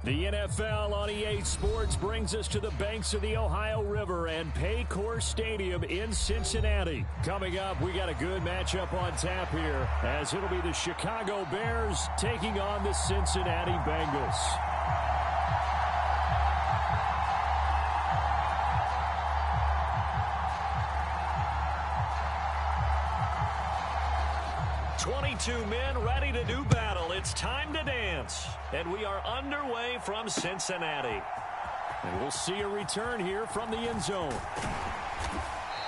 The NFL on EA Sports brings us to the banks of the Ohio River and Paycor Stadium in Cincinnati. Coming up, we got a good matchup on tap here, as it'll be the Chicago Bears taking on the Cincinnati Bengals. Two men ready to do battle. It's time to dance. And we are underway from Cincinnati. And we'll see a return here from the end zone.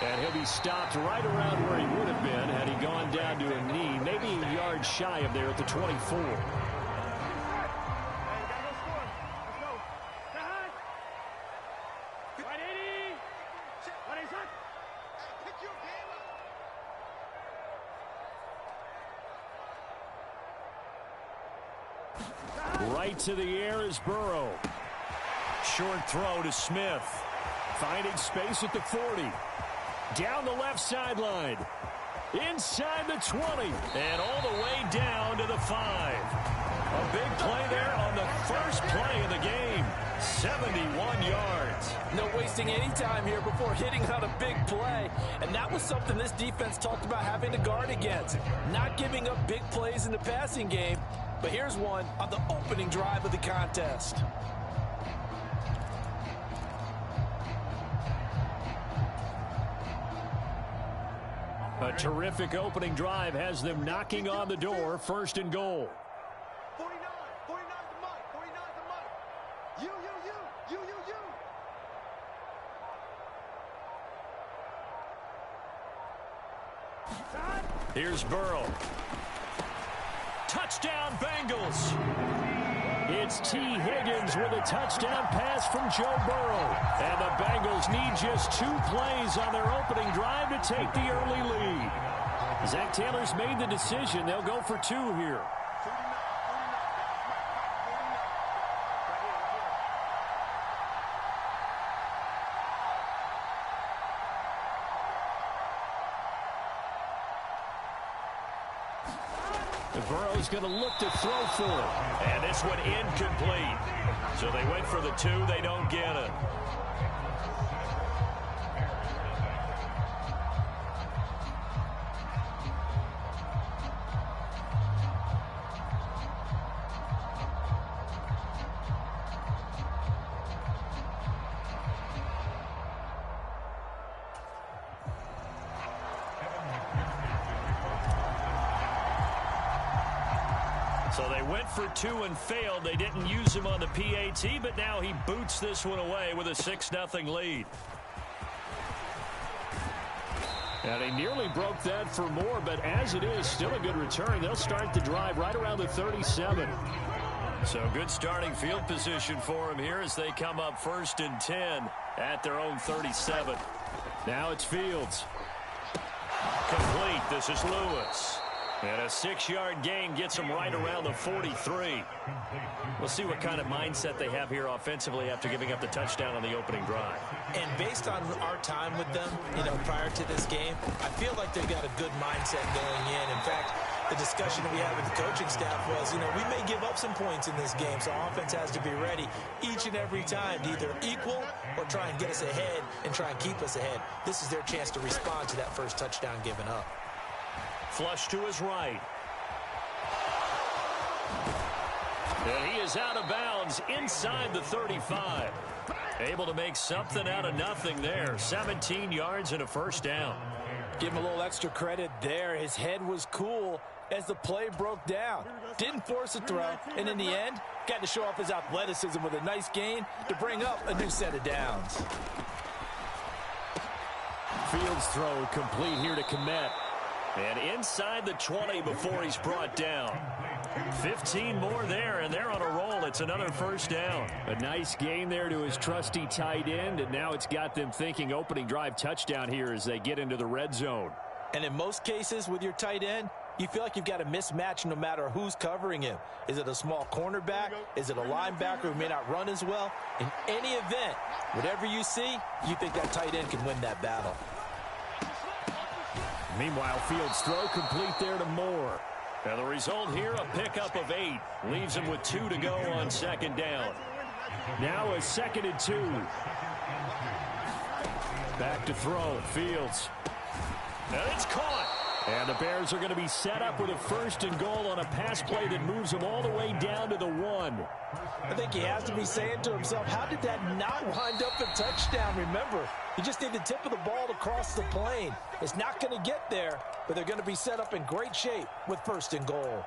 And he'll be stopped right around where he would have been had he gone down to a knee, maybe a yard shy of there at the 24. Right to the air is Burrow. Short throw to Smith. Finding space at the 40. Down the left sideline. Inside the 20. And all the way down to the 5. A big play there on the first play of the game. 71 yards. No wasting any time here before hitting on a big play. And that was something this defense talked about having to guard against. Not giving up big plays in the passing game. But here's one on the opening drive of the contest. A terrific opening drive has them knocking on the door, first and goal. 49 the mic, 49 the mic. You. Here's Burrow. Touchdown, Bengals. It's T. Higgins with a touchdown pass from Joe Burrow. And the Bengals need just 2 plays on their opening drive to take the early lead. Zach Taylor's made the decision. They'll go for 2 here. Burrow's going to look to throw for it. And this one incomplete. So they went for the 2. They don't get it. So they went for 2 and failed. They didn't use him on the PAT, but now he boots this one away with a 6-0 lead. And he nearly broke that for more, but as it is, still a good return. They'll start the drive right around the 37. So good starting field position for him here as they come up 1st and 10 at their own 37. Now it's Fields. Complete. This is Lewis. And a 6-yard gain gets them right around the 43. We'll see what kind of mindset they have here offensively after giving up the touchdown on the opening drive. And based on our time with them, prior to this game, I feel like they've got a good mindset going in. In fact, the discussion we had with the coaching staff was, we may give up some points in this game, so offense has to be ready each and every time to either equal or try and get us ahead and try and keep us ahead. This is their chance to respond to that first touchdown given up. Flush to his right. And he is out of bounds inside the 35. Able to make something out of nothing there. 17 yards and a first down. Give him a little extra credit there. His head was cool as the play broke down. Didn't force a throw, and in the end, got to show off his athleticism with a nice gain to bring up a new set of downs. Fields throw complete here to Kmet. And inside the 20 before he's brought down. 15 more there, and they're on a roll. It's another first down. A nice gain there to his trusty tight end, and now it's got them thinking opening drive touchdown here as they get into the red zone. And in most cases with your tight end, you feel like you've got a mismatch no matter who's covering him. Is it a small cornerback? Is it a linebacker who may not run as well? In any event, whatever you see, you think that tight end can win that battle. Meanwhile, Fields' throw complete there to Moore. Now the result here, a pickup of 8. Leaves him with 2 to go on second down. Now a 2nd and 2. Back to throw. Fields. And it's caught. And the Bears are going to be set up with a 1st and goal on a pass play that moves them all the way down to the 1. I think he has to be saying to himself, how did that not wind up a touchdown? Remember, you just need the tip of the ball to cross the plane. It's not going to get there, but they're going to be set up in great shape with 1st and goal.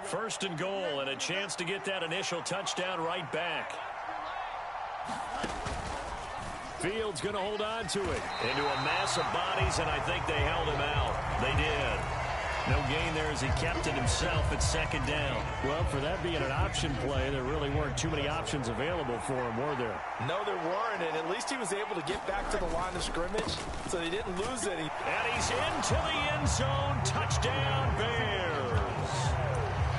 1st and goal and a chance to get that initial touchdown right back. Fields going to hold on to it. Into a mass of bodies, and I think they held him out. They did. No gain there as he kept it himself at 2nd down. Well, for that being an option play, there really weren't too many options available for him, were there? No, there weren't, and at least he was able to get back to the line of scrimmage, so they didn't lose any. And he's into the end zone. Touchdown, Bears.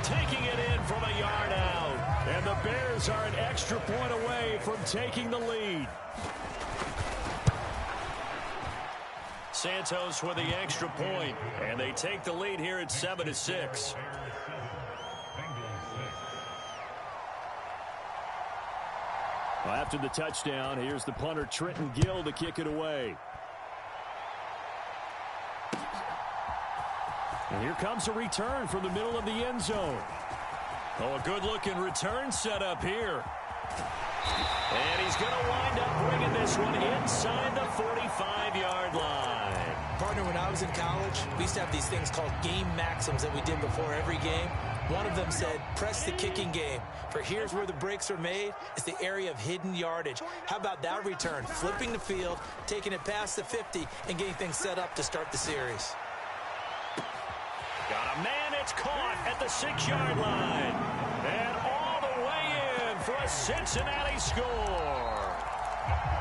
Taking it in from a yard out. And the Bears are an extra point away from taking the lead. Santos with the extra point, and they take the lead here at 7-6. Well, after the touchdown, here's the punter Trenton Gill to kick it away. And here comes a return from the middle of the end zone. Oh, a good-looking return set up here. And he's going to wind up bringing this one inside the 45-yard line. Partner, when I was in college, we used to have these things called game maxims that we did before every game. One of them said, press the kicking game. For here's where the breaks are made. It's the area of hidden yardage. How about that return? Flipping the field, taking it past the 50, and getting things set up to start the series. Got a man, it's caught at the 6-yard line. And all the way in for a Cincinnati score.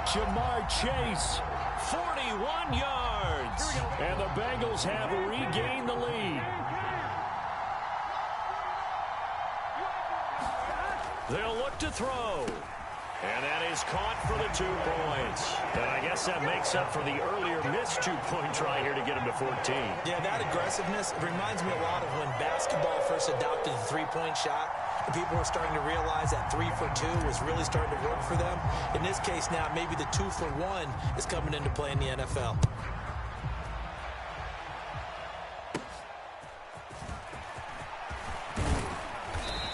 Jamar Chase, 41 yards. And the Bengals have regained the lead. They'll look to throw. And that is caught for the 2 points. And I guess that makes up for the earlier missed 2-point try here to get him to 14. Yeah, that aggressiveness reminds me a lot of when basketball first adopted the 3-point shot. And people were starting to realize that 3 for 2 was really starting to work for them. In this case now, maybe the 2 for 1 is coming into play in the NFL.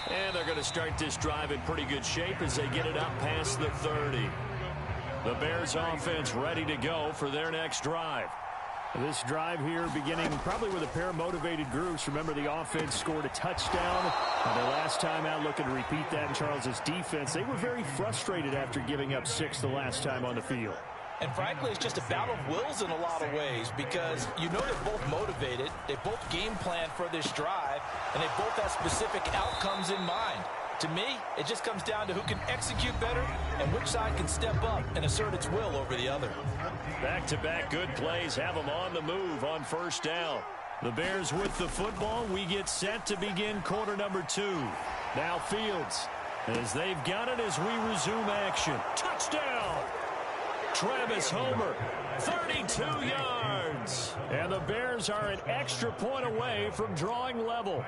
And they're going to start this drive in pretty good shape as they get it up past the 30. The Bears offense ready to go for their next drive. This drive here beginning probably with a pair of motivated groups. Remember, the offense scored a touchdown. Their last time out, looking to repeat that in Charles's defense. They were very frustrated after giving up 6 the last time on the field. And frankly, it's just a battle of wills in a lot of ways because you know they're both motivated. They both game plan for this drive, and they both have specific outcomes in mind. To me, it just comes down to who can execute better and which side can step up and assert its will over the other. Back-to-back good plays have them on the move on 1st down. The Bears with the football. We get set to begin quarter number 2. Now Fields, as they've got it as we resume action. Touchdown! Travis Homer, 32 yards. And the Bears are an extra point away from drawing level.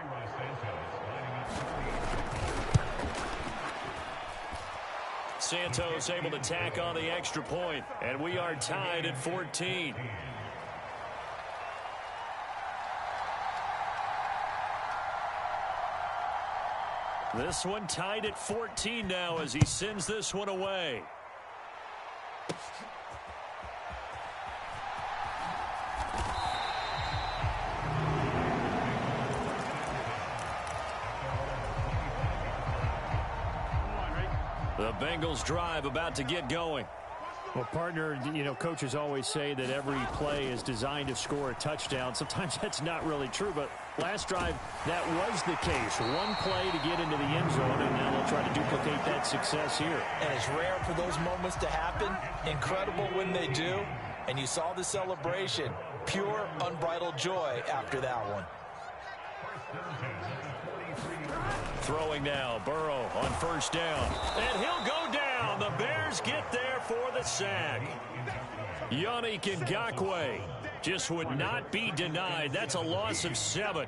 Santos able to tack on the extra point, and we are tied at 14. This one tied at 14 now as he sends this one away. The Bengals drive about to get going. Well, partner, you know, coaches always say that every play is designed to score a touchdown. Sometimes that's not really true, but last drive, that was the case. One play to get into the end zone, and now they'll try to duplicate that success here. And it's rare for those moments to happen. Incredible when they do. And you saw the celebration. Pure, unbridled joy after that one. Throwing now, Burrow on 1st down. And he'll go down. The Bears get there for the sack. Yannick Ngakoue just would not be denied. That's a loss of 7.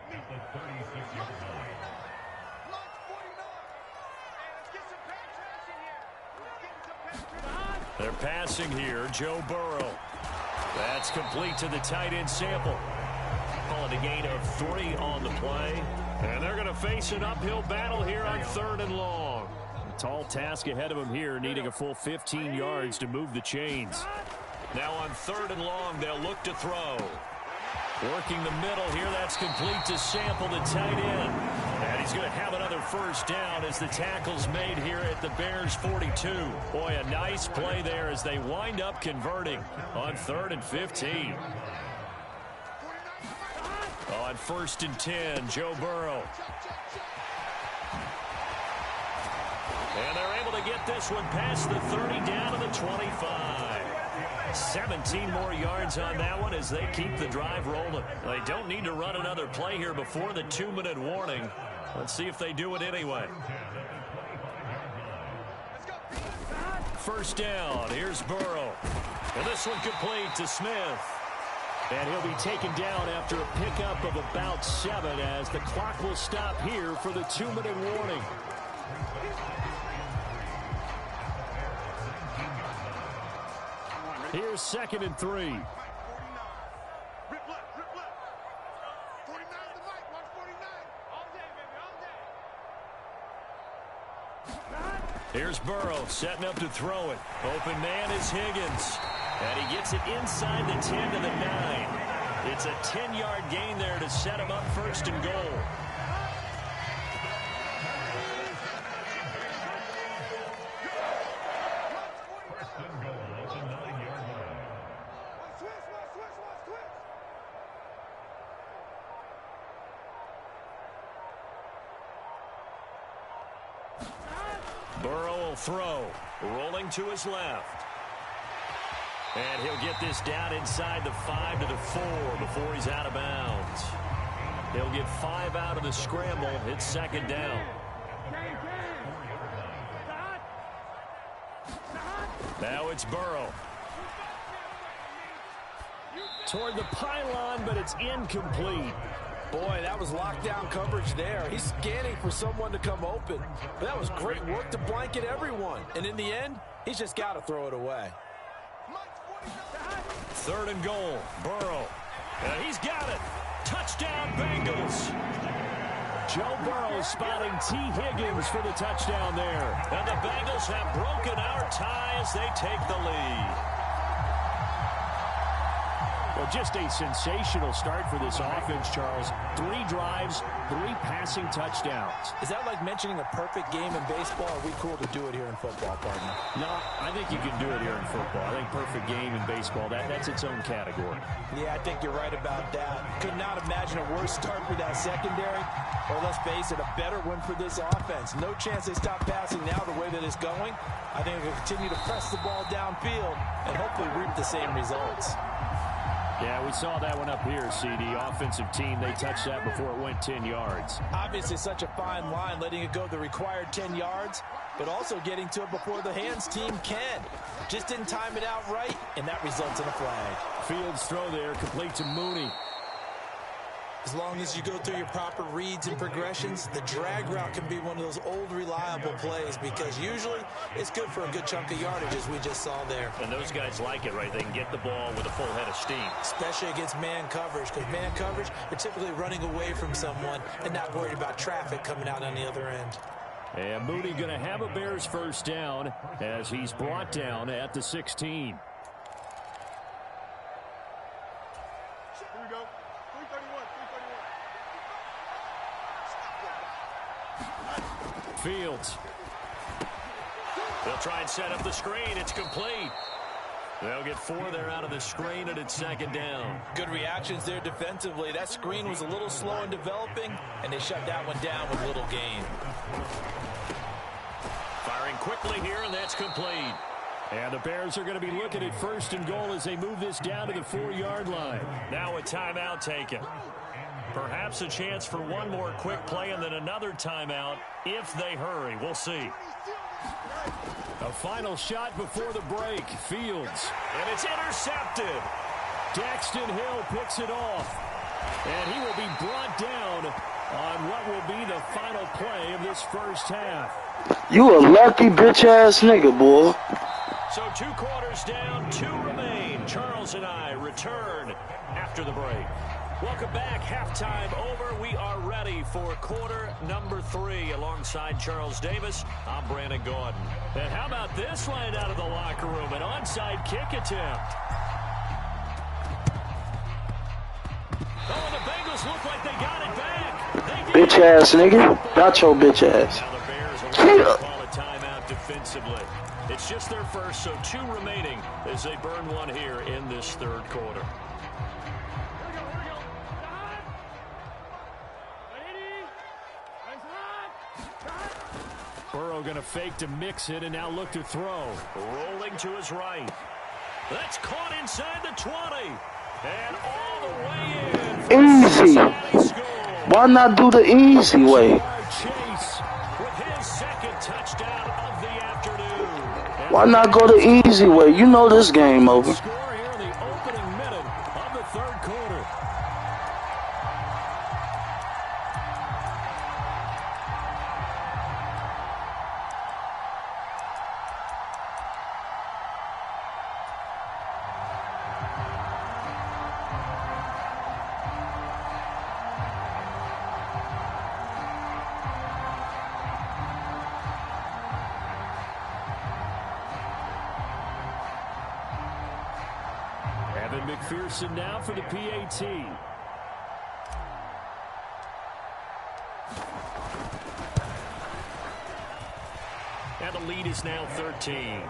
They're passing here. Joe Burrow. That's complete to the tight end Sample. Calling a gain of 3 on the play. And they're going to face an uphill battle here on 3rd and long. A tall task ahead of them here, needing a full 15 yards to move the chains. Now on 3rd and long, they'll look to throw. Working the middle here, that's complete to Sample, the tight end. And he's going to have another first down as the tackle's made here at the Bears 42. Boy, a nice play there as they wind up converting on 3rd and 15. On 1st and 10, Joe Burrow. And they're able to get this one past the 30 down to the 25. 17 more yards on that one as they keep the drive rolling. They don't need to run another play here before the 2-minute warning. Let's see if they do it anyway. First down. Here's Burrow. And this one complete to Smith. And he'll be taken down after a pickup of about 7 as the clock will stop here for the 2-minute warning. Here's 2nd and 3. Rip left, rip left. 49 the mic, watch 49. All day, baby, all day. Here's Burrow setting up to throw it. Open man is Higgins. And he gets it inside the 10 to the 9. It's a 10-yard gain there to set him up 1st and goal. Burrow will throw. Rolling to his left. And he'll get this down inside the 5 to the 4 before he's out of bounds. He'll get 5 out of the scramble. It's 2nd down. Now it's Burrow. Toward the pylon, but it's incomplete. Boy, that was lockdown coverage there. He's scanning for someone to come open. But that was great work to blanket everyone. And in the end, he's just got to throw it away. 3rd and goal. Burrow. And he's got it. Touchdown, Bengals. Joe Burrow spotting T. Higgins for the touchdown there. And the Bengals have broken our tie as they take the lead. Well, just a sensational start for this offense, Charles. 3 drives, 3 passing touchdowns. Is that like mentioning a perfect game in baseball? Or are we cool to do it here in football, partner? No, I think you can do it here in football. I think perfect game in baseball, that's its own category. Yeah, I think you're right about that. Could not imagine a worse start for that secondary. Or let's face it, a better one for this offense. No chance they stop passing now the way that it's going. I think they'll continue to press the ball downfield and hopefully reap the same results. Yeah, we saw that one up here, CD. Offensive team, they touched that before it went 10 yards. Obviously, such a fine line, letting it go the required 10 yards, but also getting to it before the hands team can. Just didn't time it out right, and that results in a flag. Fields throw there, complete to Mooney. As long as you go through your proper reads and progressions, the drag route can be one of those old reliable plays because usually it's good for a good chunk of yardage as we just saw there. And those guys like it, right? They can get the ball with a full head of steam. Especially against man coverage, because man coverage, they're typically running away from someone and not worried about traffic coming out on the other end. And Mooney going to have a Bears first down as he's brought down at the 16. Here we go. 331, 331. Fields. They'll try and set up the screen. It's complete. They'll get 4 there out of the screen, and it's 2nd down. Good reactions there defensively. That screen was a little slow in developing, and they shut that one down with little gain. Firing quickly here, and that's complete. And the Bears are going to be looking at 1st and goal as they move this down to the 4-yard line. Now a timeout taken. Perhaps a chance for one more quick play and then another timeout if they hurry. We'll see. A final shot before the break. Fields. And it's intercepted. Daxton Hill picks it off. And he will be brought down on what will be the final play of this first half. You a lucky bitch-ass nigga, boy. So 2 quarters down, 2 remain. Charles and I return after the break. Welcome back. Halftime over. We are ready for quarter number 3. Alongside Charles Davis, I'm Brandon Gordon. And how about this line out of the locker room? An onside kick attempt. Oh, and the Bengals look like they got it back. Bitch ass nigga. Got your bitch ass. Now the Bears will call a timeout defensively. It's just their first, so 2 remaining as they burn one here in this third quarter. Burrow going to fake to mix it and now look to throw. Rolling to his right. That's caught inside the 20. And all the way in. Easy. Why not do the easy way? Chase with his second touchdown of the afternoon. Why not go the easy way? You know this game over. Score here in the opening minute of the third quarter. McPherson now for the PAT. And the lead is now 13.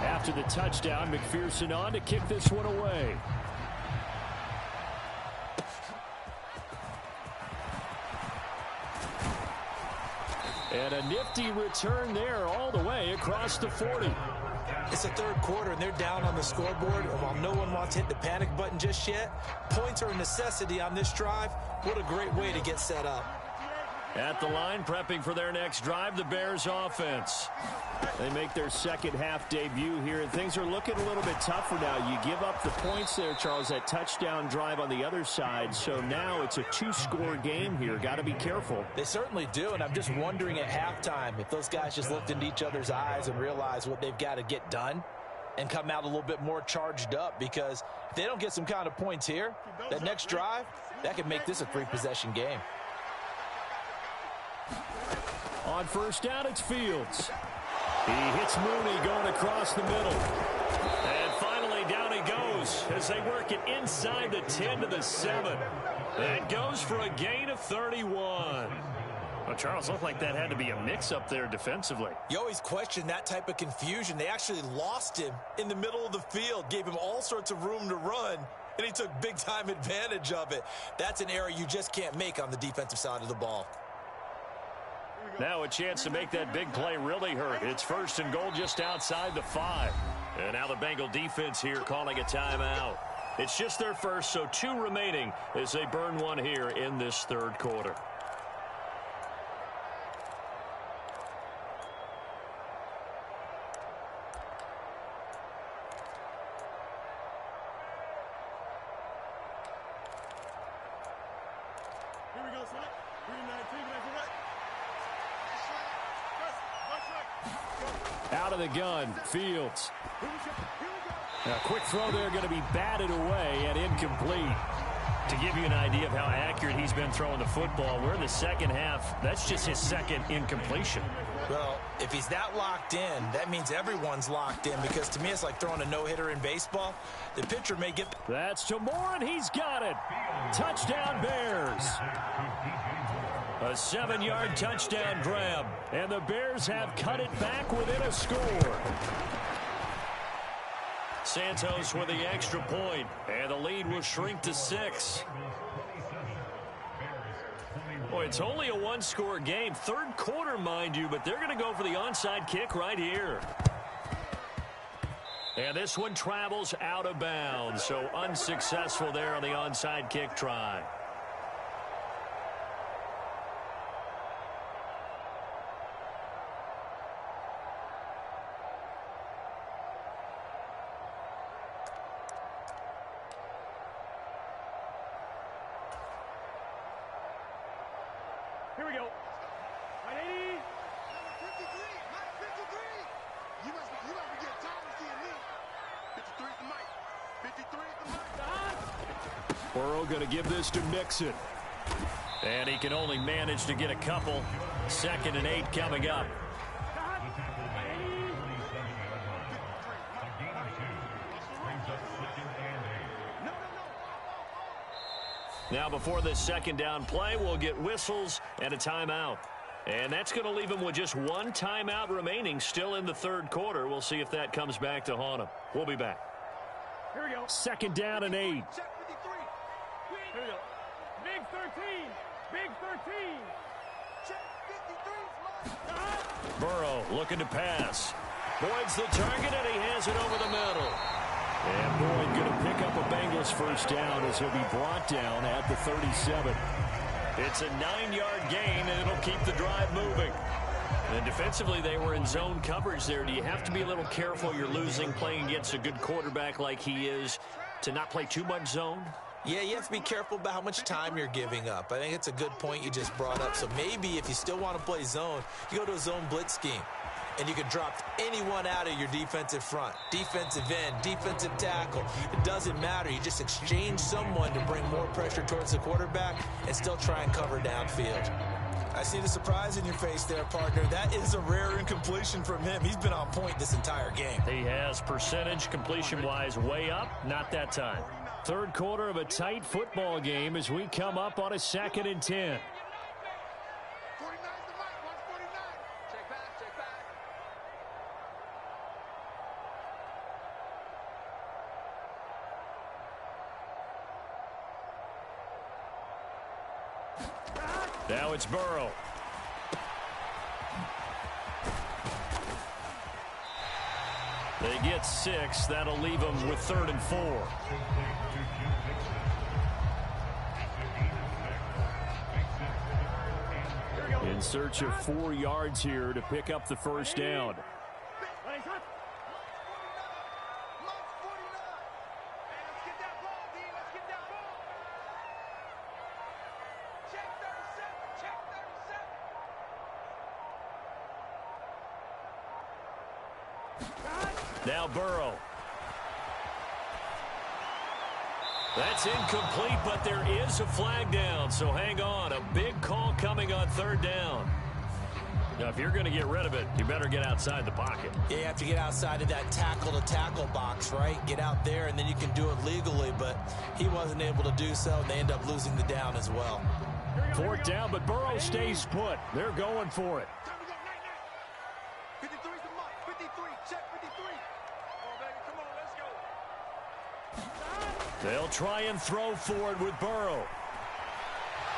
After the touchdown, McPherson on to kick this one away. And a nifty return there all the way across the 40. It's the third quarter, and they're down on the scoreboard. And while no one wants to hit the panic button just yet, points are a necessity on this drive. What a great way to get set up. At the line, prepping for their next drive, the Bears offense. They make their second half debut here, and things are looking a little bit tougher now. You give up the points there, Charles, that touchdown drive on the other side. So now it's a 2-score game here. Got to be careful. They certainly do, and I'm just wondering at halftime if those guys just looked into each other's eyes and realized what they've got to get done and come out a little bit more charged up, because if they don't get some kind of points here, that next drive, that could make this a 3-possession game. On first down, it's Fields. He hits Mooney going across the middle. And finally, down he goes as they work it inside the 10 to the 7. That goes for a gain of 31. Well, Charles, looked like that had to be a mix-up there defensively. You always question that type of confusion. They actually lost him in the middle of the field, gave him all sorts of room to run, and he took big-time advantage of it. That's an error you just can't make on the defensive side of the ball. Now a chance to make that big play really hurt. It's first and goal just outside the 5. And now the Bengal defense here calling a timeout. It's just their first, so 2 remaining as they burn one here in this third quarter. Here we go, select. 319, select. Out of the gun, Fields. A quick throw there going to be batted away and incomplete. To give you an idea of how accurate he's been throwing the football, we're in the second half. That's just his second incompletion. Well, if he's that locked in, that means everyone's locked in, because to me it's like throwing a no-hitter in baseball. The pitcher may get... That's to Moore, and he's got it. Touchdown, Bears. A 7-yard touchdown grab, and the Bears have cut it back within a score. Santos with the extra point, and the lead will shrink to 6. Boy, it's only a 1-score game. Third quarter, mind you, but they're going to go for the onside kick right here. And this one travels out of bounds, so unsuccessful there on the onside kick try. Here we go. 180. 53. Mike, 53. You must be getting tired of seeing me. 53 is the mic. 53 is the mic. Burrow going to give this to Mixon. And he can only manage to get a couple. 2nd and 8 coming up. Now before this 2nd down play, we'll get whistles and a timeout. And that's going to leave him with just 1 timeout remaining still in the 3rd quarter. We'll see if that comes back to haunt him. We'll be back. Here we go. 2nd down and 8. Check 53. Here we go. Big 13. Big 13. Check 53. Burrow looking to pass. Boyd's the target, and he has it over the middle. And Boyd going to pick up a Bengals 1st down as he'll be brought down at the 37. It's a 9-yard gain, and it'll keep the drive moving. And defensively, they were in zone coverage there. Do you have to be a little careful? You're losing, playing against a good quarterback like he is, to not play too much zone? Yeah, you have to be careful about how much time you're giving up. I think it's a good point you just brought up. So maybe if you still want to play zone, you go to a zone blitz scheme. And you can drop anyone out of your defensive front. Defensive end, defensive tackle. It doesn't matter. You just exchange someone to bring more pressure towards the quarterback and still try and cover downfield. I see the surprise in your face there, partner. That is a rare incompletion from him. He's been on point this entire game. He has percentage completion-wise way up. Not that time. 3rd quarter of a tight football game as we come up on a 2nd and 10. 49 the mic. 149. Check back. Check back. Now it's Burrow. They get 6. That'll leave them with 3rd and 4. In search of 4 yards here to pick up the 1st down. Now Burrow. That's incomplete, but there is a flag down, so hang on. A big call coming on 3rd down. Now, if you're going to get rid of it, you better get outside the pocket. Yeah, you have to get outside of that tackle-to-tackle box, right? Get out there, and then you can do it legally, but he wasn't able to do so, and they end up losing the down as well. 4th down, but Burrow stays put. They're going for it. 53 is the mark. 53. Check 53. Come on, baby. Come on. Let's go. They'll try and throw forward with Burrow.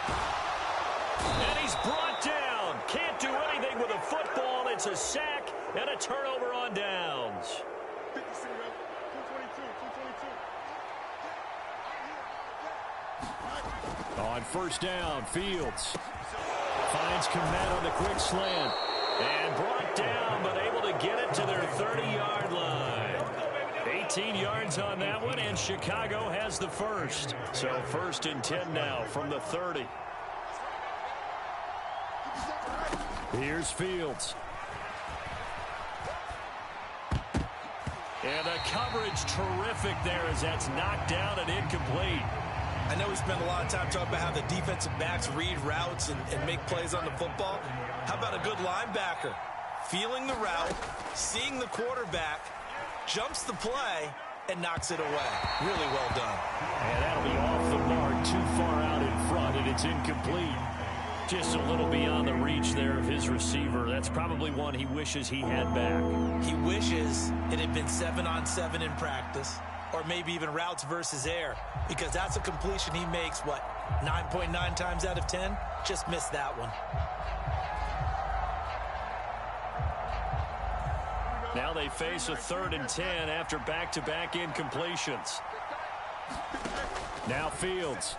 And he's brought down. Can't do anything with a football. It's a sack and a turnover on downs. 52, 222. On 1st down, Fields finds Komet on the quick slant. And brought down, but able to get it to their 30-yard line. 18 yards on that one, and Chicago has the 1st. So 1st and 10 now from the 30. Here's Fields. And the coverage terrific there as that's knocked down and incomplete. I know we spent a lot of time talking about how the defensive backs read routes and make plays on the football. How about a good linebacker? Feeling the route, seeing the quarterback, jumps the play, and knocks it away. Really well done. And that'll be off the mark, too far out in front, and it's incomplete. Just a little beyond the reach there of his receiver. That's probably one he wishes he had back. He wishes it had been 7-on-7 in practice, or maybe even routes versus air, because that's a completion he makes, 9.9 times out of 10? Just missed that one. Now they face a 3rd and 10 after back-to-back incompletions. Now Fields.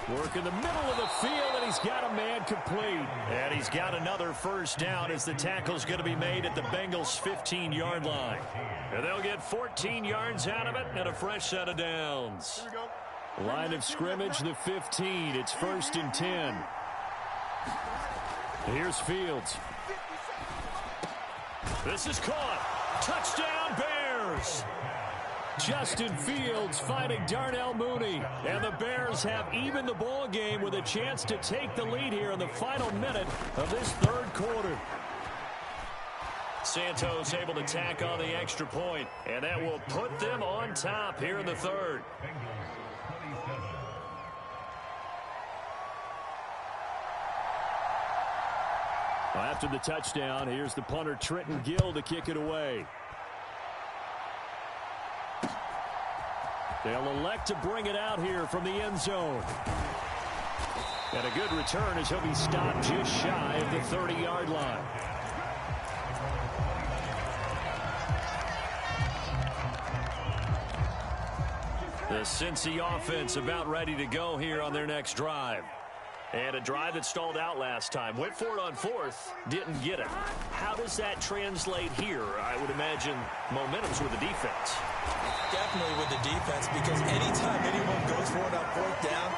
Work in the middle of the field, and he's got a man complete. And he's got another 1st down as the tackle's going to be made at the Bengals' 15-yard line. And they'll get 14 yards out of it and a fresh set of downs. Here we go. Line of scrimmage, the 15. It's 1st and 10. Here's Fields. This is caught. Touchdown, Bears. Justin Fields fighting Darnell Mooney. And the Bears have evened the ball game with a chance to take the lead here in the final minute of this third quarter. Santos able to tack on the extra point, and that will put them on top here in the third. After the touchdown, here's the punter Trenton Gill to kick it away. They'll elect to bring it out here from the end zone. And a good return as he'll be stopped just shy of the 30-yard line. The Cincy offense about ready to go here on their next drive. And a drive that stalled out last time. Went for it on 4th, didn't get it. How does that translate here? I would imagine momentum's with the defense. Definitely with the defense, because anytime anyone goes for it on 4th down,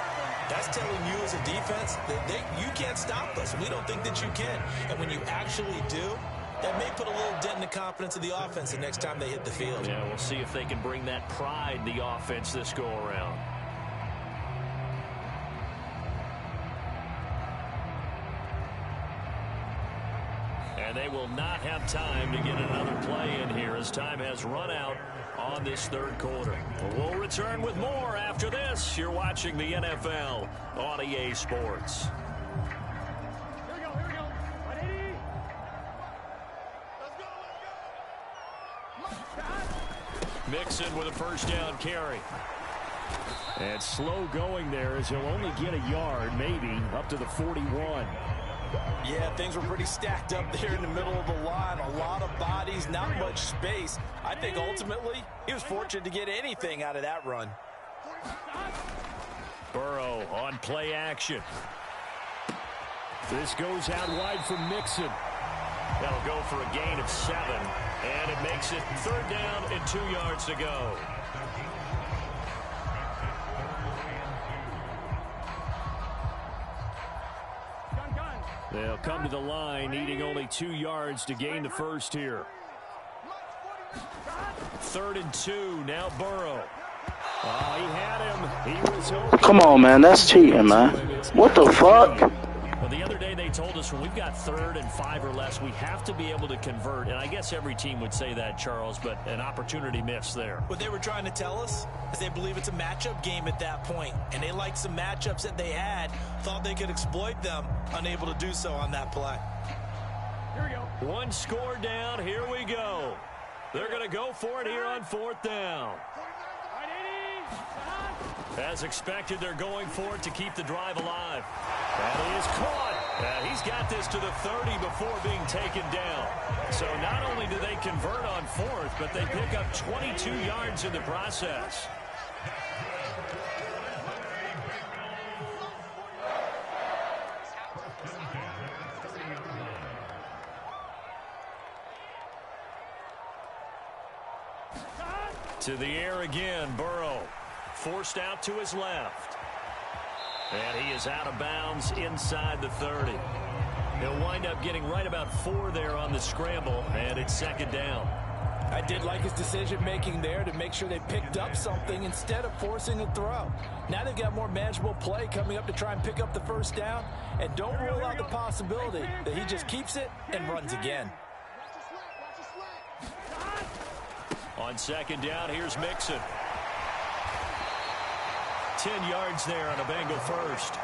that's telling you as a defense that you can't stop us. We don't think that you can. And when you actually do, that may put a little dent in the confidence of the offense the next time they hit the field. Yeah, we'll see if they can bring that pride in the offense this go-around. And they will not have time to get another play in here as time has run out on this third quarter. We'll return with more after this. You're watching the NFL on EA Sports. Here we go. 180. Let's go. Mixon with a first down carry. And slow going there as he'll only get a yard, maybe, up to the 41. Yeah, things were pretty stacked up there in the middle of the line. A lot of bodies, not much space. I think ultimately he was fortunate to get anything out of that run. Burrow on play action. This goes out wide for Mixon. That'll go for a gain of 7, and it makes it 3rd down and 2 yards to go. They'll come to the line, needing only 2 yards to gain the first here. 3rd and 2, now Burrow. Oh, he had him. He was open. Come on, man. That's cheating, man. What the fuck? Well, the other day they told us when we've got 3rd and 5 or less, we have to be able to convert. And I guess every team would say that, Charles, but an opportunity missed there. What they were trying to tell us is they believe it's a matchup game at that point. And they liked some matchups that they had, thought they could exploit them, unable to do so on that play. Here we go. One score down. Here we go. They're going to go for it here on 4th down. As expected, they're going for it to keep the drive alive. And he is caught. He's got this to the 30 before being taken down. So not only do they convert on 4th, but they pick up 22 yards in the process. To the air again, Burrow. Forced out to his left. And he is out of bounds inside the 30. He'll wind up getting right about 4 there on the scramble, and it's 2nd down. I did like his decision-making there to make sure they picked up something instead of forcing a throw. Now they've got more manageable play coming up to try and pick up the first down, and don't rule out the possibility that he just keeps it and runs again. On 2nd down, here's Mixon. 10 yards there on a Bengal first.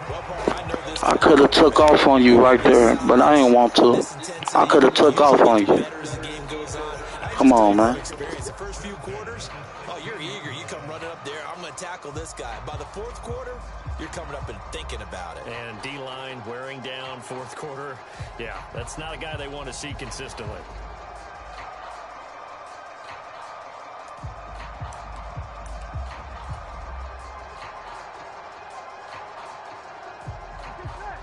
I could have took off on you right there, but I didn't want to. I could have took off on you. Come on, man. The first few quarters, oh, you're eager. You come running up there. I'm going to tackle this guy. By the 4th quarter, you're coming up and thinking about it. And D-line wearing down 4th quarter. Yeah, that's not a guy they want to see consistently.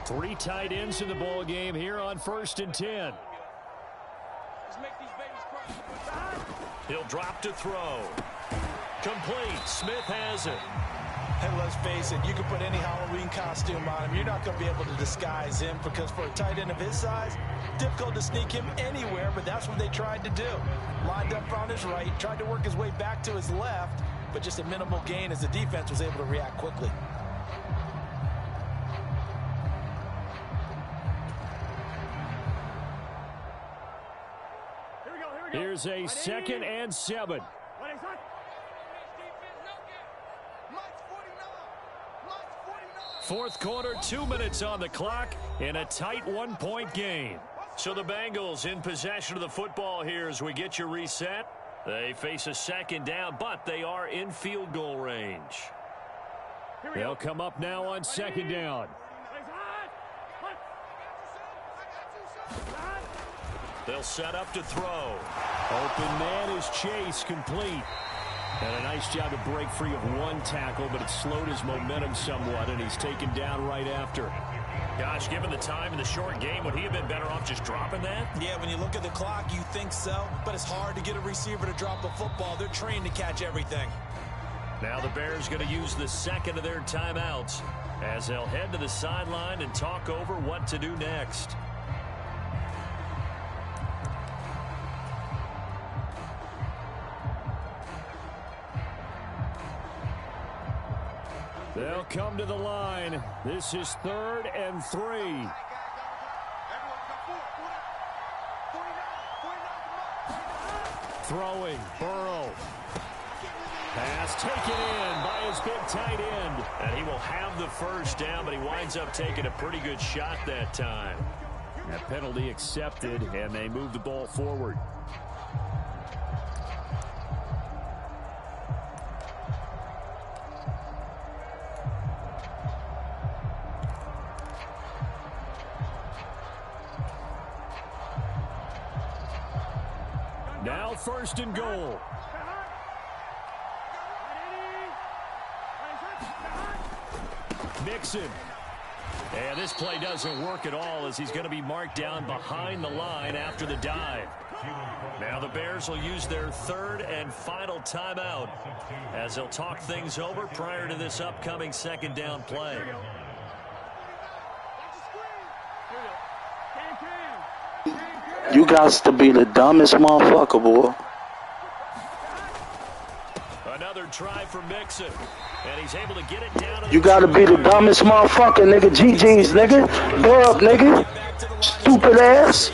Three tight ends in the ball game here on 1st and 10. He'll drop to throw. Complete. Smith has it. Hey, let's face it, you can put any Halloween costume on him. You're not going to be able to disguise him because for a tight end of his size, difficult to sneak him anywhere, but that's what they tried to do. Lined up on his right, tried to work his way back to his left, but just a minimal gain as the defense was able to react quickly. Here's a 2nd and 7. Fourth quarter, 2 minutes on the clock in a tight 1-point game. So the Bengals in possession of the football here as we get you reset. They face a 2nd down, but they are in field goal range. They'll come up now on 2nd down. They'll set up to throw. Open man is Chase, complete. And a nice job to break free of one tackle, but it slowed his momentum somewhat, and he's taken down right after. Gosh, given the time in the short game, would he have been better off just dropping that? Yeah, when you look at the clock, you think so, but it's hard to get a receiver to drop a football. They're trained to catch everything. Now the Bears going to use the 2nd of their timeouts as they'll head to the sideline and talk over what to do next. They'll come to the line. This is 3rd and 3. Throwing, Burrow. Pass taken in by his big tight end. And he will have the first down, but he winds up taking a pretty good shot that time. That penalty accepted, and they move the ball forward. Now 1st and goal. Mixon. And this play doesn't work at all as he's going to be marked down behind the line after the dive. Now the Bears will use their 3rd and final timeout as they'll talk things over prior to this upcoming 2nd down play. You got to be the dumbest motherfucker, boy. Another try for Mixon. And he's able to get it down. You got to be the dumbest motherfucker, nigga. GG's, nigga. Dub, nigga. Stupid ass.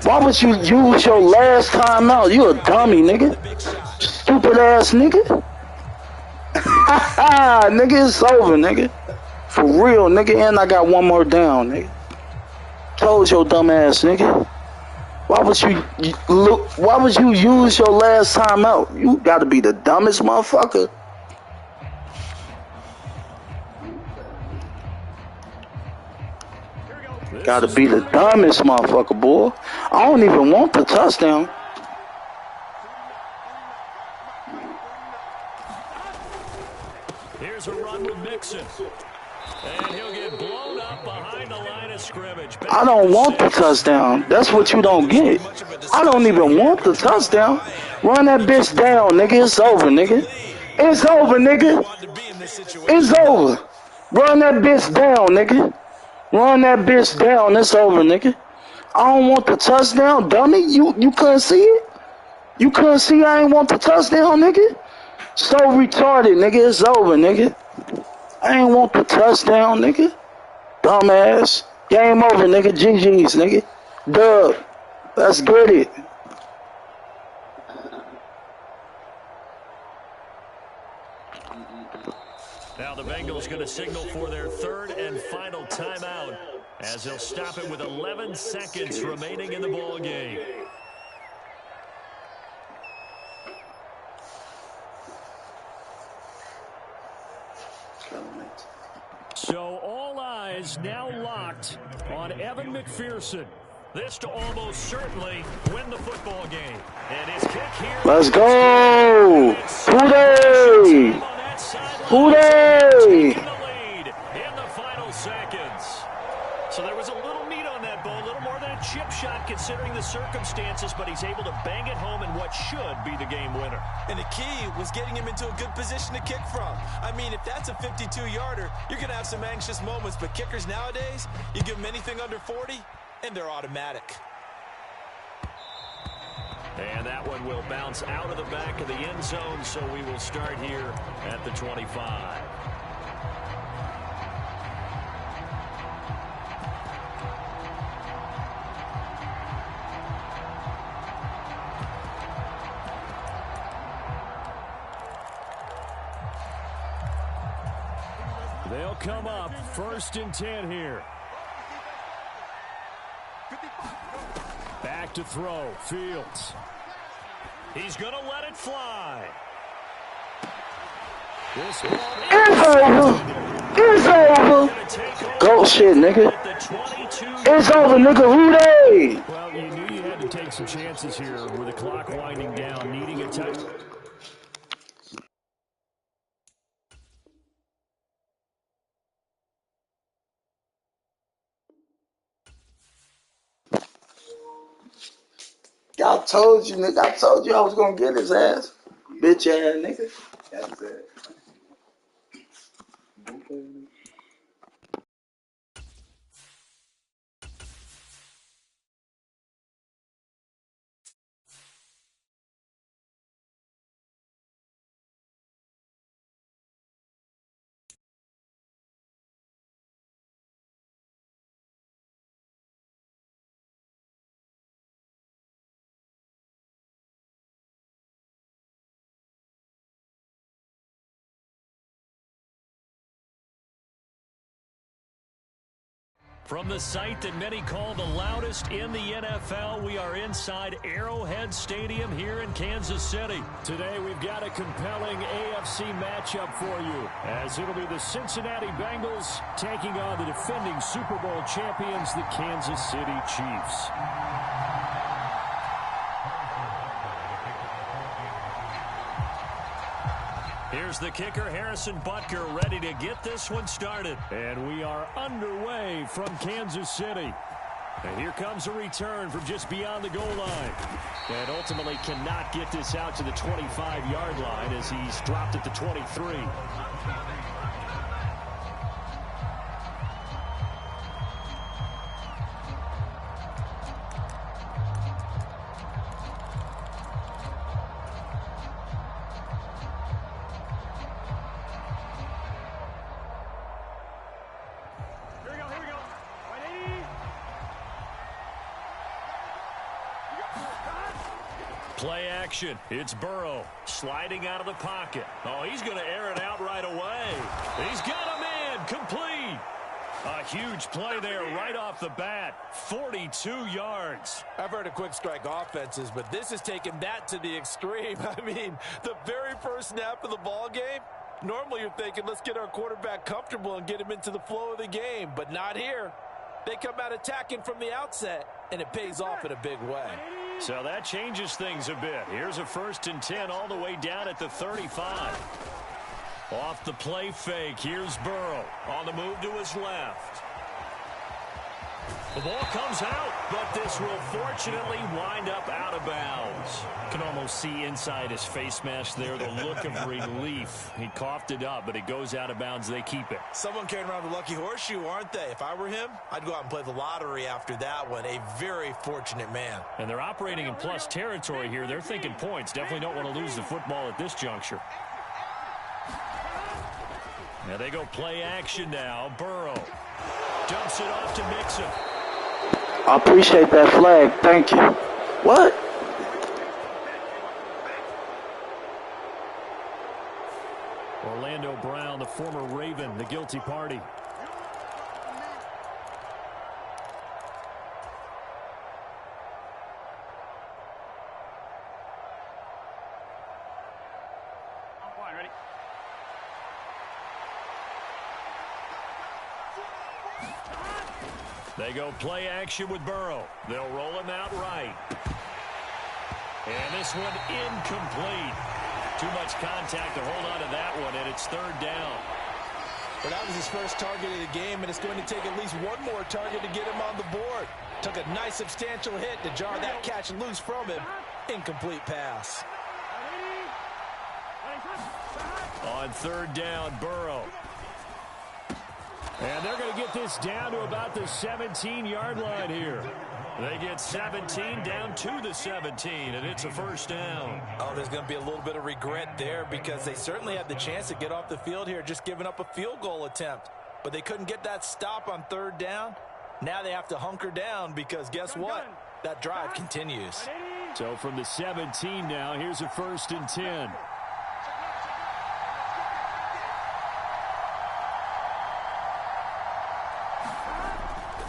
Why would you use your last time out? You a dummy, nigga. Stupid ass nigga. Nigga, it's over, nigga. For real, nigga. And I got one more down, nigga. Told your dumb ass, nigga. Why would you use your last time out? You gotta be the dumbest motherfucker. Gotta be the dumbest motherfucker, boy. I don't even want the touchdown. Here's a run with Mixon. And he'll get blown up behind the line of scrimmage. I don't want the touchdown. That's what you don't get. I don't even want the touchdown. Run that bitch down, nigga. It's over, nigga. It's over, nigga. It's over. Run that bitch down, nigga. Run that bitch down. It's over, nigga. I don't want the touchdown, dummy. You couldn't see it? You couldn't see I ain't want the touchdown, nigga? So retarded, nigga. It's over, nigga. I ain't want the touchdown, nigga. Dumbass. Game over, nigga. GG's, nigga. Dub. Let's get it. Now the Bengals going to signal for their 3rd and final timeout as they'll stop it with 11 seconds remaining in the ball game. So all eyes now locked on Evan McPherson. This to almost certainly win the football game. And his kick here. Let's go. Hooray. Hooray. In the final seconds. So there was a little meat on that bone, a little more than a chip shot considering the circumstances, but he's able to bang it home in what should be the game winner. And the key was getting him into a good position to kick from. I mean, if that's a 52-yarder, you're going to have some anxious moments, but kickers nowadays, you give them anything under 40, and they're automatic. And that one will bounce out of the back of the end zone, so we will start here at the 25. They'll come up 1st and 10 here. Back to throw. Fields. He's going to let it fly. This ball It's over. Go shit, nigga. It's over, nigga. Who they? Well, you knew you had to take some chances here with the clock winding down, needing a touch. I told you, nigga. I told you I was gonna get his ass. Bitch ass nigga. That's it. From the site that many call the loudest in the NFL, we are inside Arrowhead Stadium here in Kansas City. Today we've got a compelling AFC matchup for you, as it'll be the Cincinnati Bengals taking on the defending Super Bowl champions, the Kansas City Chiefs. Here's the kicker, Harrison Butker, ready to get this one started. And we are underway from Kansas City. And here comes a return from just beyond the goal line. And ultimately cannot get this out to the 25-yard line as he's dropped at the 23. Play action. It's Burrow sliding out of the pocket. Oh, he's going to air it out right away. He's got a man complete. A huge play there right off the bat. 42 yards. I've heard of quick strike offenses, but this has taken that to the extreme. I mean, the very first snap of the ball game, normally you're thinking, let's get our quarterback comfortable and get him into the flow of the game, but not here. They come out attacking from the outset, and it pays off in a big way. So that changes things a bit. Here's a 1st and 10 all the way down at the 35. Off the play fake, here's Burrow on the move to his left. The ball comes out, but this will fortunately wind up out of bounds. Can almost see inside his face mask there the look of relief. He coughed it up, but it goes out of bounds. They keep it. Someone carrying around a lucky horseshoe, aren't they? If I were him, I'd go out and play the lottery after that one. A very fortunate man. And they're operating in plus territory here. They're thinking points. Definitely don't want to lose the football at this juncture. Now they go play action now. Burrow dumps it off to Mixon. I appreciate that flag. Thank you. What? Orlando Brown, the former Raven, the guilty party. They go play action with Burrow. They'll roll him out right. And this one incomplete. Too much contact to hold on to that one, and it's 3rd down. Well, that was his first target of the game, and it's going to take at least one more target to get him on the board. Took a nice substantial hit to jar that catch loose from him. Incomplete pass. On third down, Burrow. And they're going to get this down to about the 17-yard line here. They get 17 down to the 17, and it's a first down. Oh, there's going to be a little bit of regret there because they certainly had the chance to get off the field here, just giving up a field goal attempt. But they couldn't get that stop on third down. Now they have to hunker down because guess what? That drive continues. So from the 17 now, here's a 1st and 10.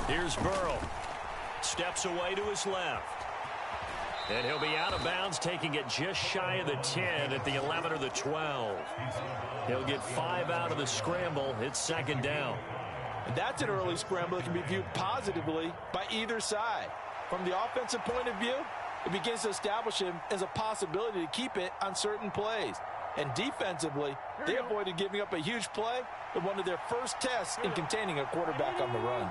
Here's Burrow. Steps away to his left. And he'll be out of bounds, taking it just shy of the 10 at the 11 or the 12. He'll get 5 out of the scramble. It's 2nd down. And that's an early scramble that can be viewed positively by either side. From the offensive point of view, it begins to establish him as a possibility to keep it on certain plays. And defensively, they avoided giving up a huge play in one of their first tests in containing a quarterback on the run.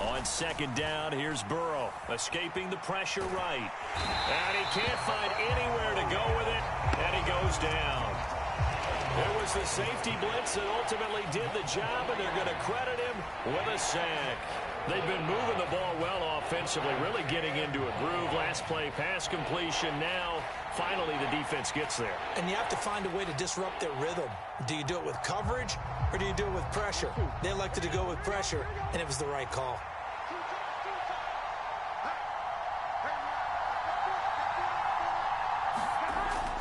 On 2nd down, here's Burrow, escaping the pressure right. And he can't find anywhere to go with it, and he goes down. It was the safety blitz that ultimately did the job, and they're going to credit him with a sack. They've been moving the ball well offensively, really getting into a groove. Last play, pass completion. Now, finally, the defense gets there. And you have to find a way to disrupt their rhythm. Do you do it with coverage, or do you do it with pressure? They elected to go with pressure, and it was the right call.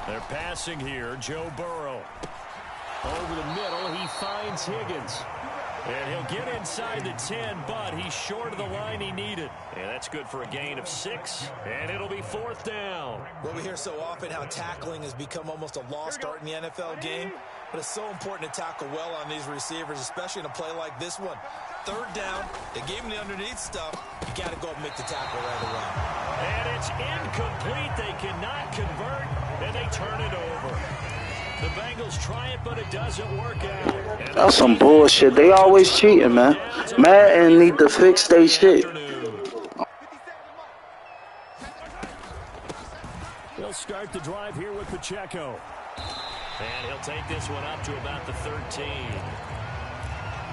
They're passing here, Joe Burrow. Over the middle, he finds Higgins. And he'll get inside the 10, but he's short of the line he needed. And that's good for a gain of 6, and it'll be 4th down. Well, we hear so often how tackling has become almost a lost art in the NFL game, but it's so important to tackle well on these receivers, especially in a play like this one. 3rd down, they gave him the underneath stuff. You got to go and make the tackle right away. And it's incomplete. They cannot convert, and they turn it over. The Bengals try it, but it doesn't work out. That's some bullshit. They always cheating, man. Madden need to fix their shit. He'll start the drive here with Pacheco. And he'll take this one up to about the 13.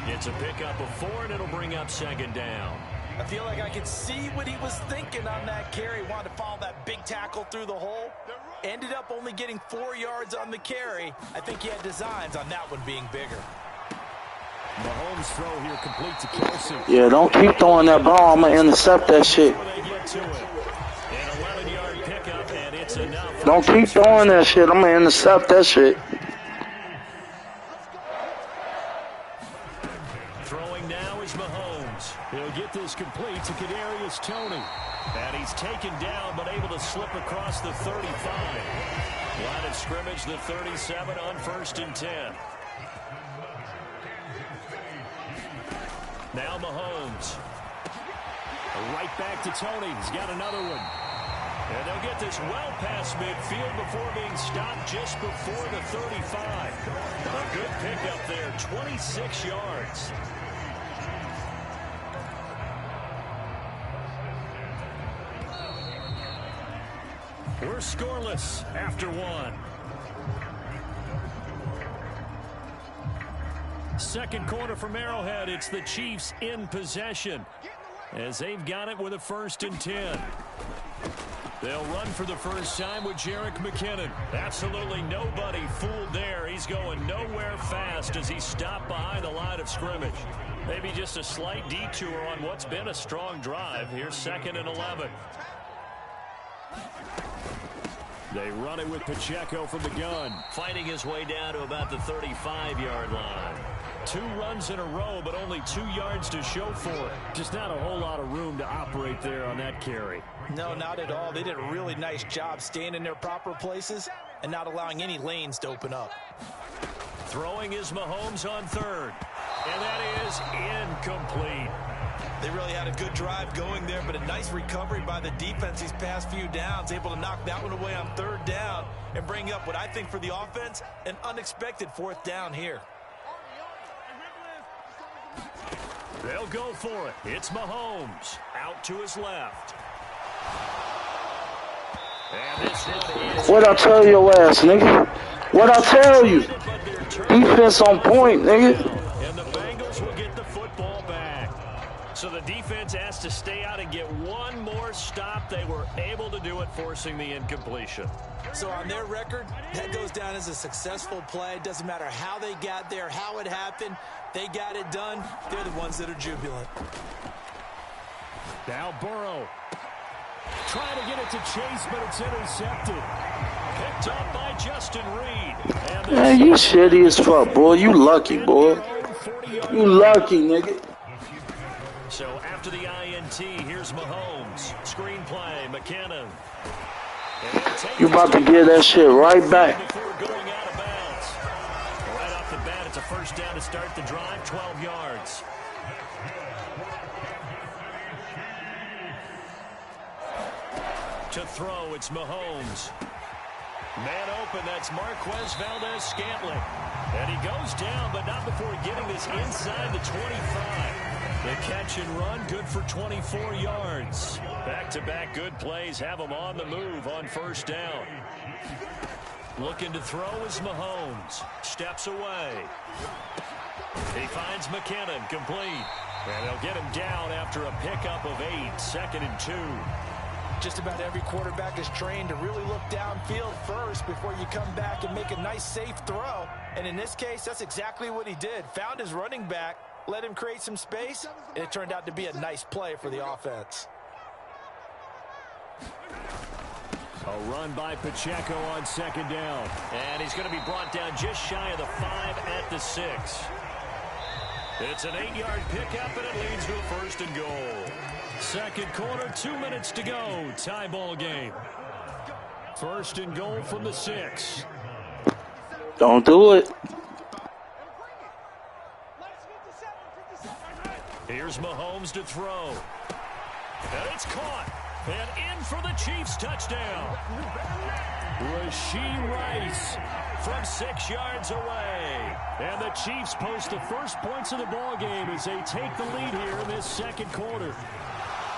Gets a pickup of 4, and it'll bring up 2nd down. I feel like I could see what he was thinking on that carry. Wanted to follow that big tackle through the hole. Ended up only getting 4 yards on the carry. I think he had designs on that one being bigger. Mahomes' throw here complete to Kelsey. Yeah, don't keep throwing that ball. I'm going to intercept that shit. An 11-yard pickup, and it's enough. Don't keep throwing that shit. I'm going to intercept that shit. Throwing now is Mahomes. He'll get this complete to Kadarius Toney. And he's taken down, but able to slip across the 35. Line of scrimmage, the 37 on 1st and 10. Now Mahomes. Right back to Toney. He's got another one. And they'll get this well past midfield before being stopped just before the 35. A good pickup there, 26 yards. We're scoreless after 1. Second quarter from Arrowhead. It's the Chiefs in possession as they've got it with a 1st and 10. They'll run for the first time with Jerick McKinnon. Absolutely nobody fooled there. He's going nowhere fast as he's stopped behind the line of scrimmage. Maybe just a slight detour on what's been a strong drive. Here's 2nd and 11. They run it with Pacheco from the gun. Fighting his way down to about the 35-yard line. 2 runs in a row, but only 2 yards to show for it. Just not a whole lot of room to operate there on that carry. No, not at all. They did a really nice job staying in their proper places and not allowing any lanes to open up. Throwing is Mahomes on 3rd. And that is incomplete. They really had a good drive going there, but a nice recovery by the defense these past few downs. Able to knock that one away on 3rd down and bring up what I think for the offense, an unexpected 4th down here. They'll go for it. It's Mahomes out to his left. And this one is... What I tell your ass, nigga? What I tell you? Defense on point, nigga. And the Bengals will get the football back. So the defense has to stay out and get one more stop. They were able to do it, forcing the incompletion. So on their record, that goes down as a successful play. It doesn't matter how they got there, how it happened. They got it done. They're the ones that are jubilant. Now Burrow. Trying to get it to Chase, but it's intercepted. Picked up by Justin Reed. Man, you shitty as fuck, boy. You lucky, boy. You lucky, nigga. So after the INT, here's Mahomes. Screen play, McKinnon. You about to get that shit right back. Before going out of bounds. Right off the bat, it's a first down to start the drive, 12 yards. To throw, it's Mahomes. Man open, that's Marquez Valdez-Scantling. And he goes down, but not before getting this inside the 25. The catch and run, good for 24 yards. Back-to-back good plays have him on the move on first down. Looking to throw is Mahomes. Steps away. He finds McKinnon, complete. And they'll get him down after a pickup of 8, 2nd and 2. Just about every quarterback is trained to really look downfield first before you come back and make a nice, safe throw. And in this case, that's exactly what he did. Found his running back, let him create some space, and it turned out to be a nice play for the offense. A run by Pacheco on second down. And he's going to be brought down just shy of the 5 at the 6. It's an 8-yard pickup, and it leads to a first and goal. Second quarter, 2 minutes to go. Tie ball game. First and goal from the 6. Don't do it. Here's Mahomes to throw. And it's caught. And in for the Chiefs touchdown. Rashee Rice from 6 yards away. And the Chiefs post the first points of the ball game as they take the lead here in this second quarter.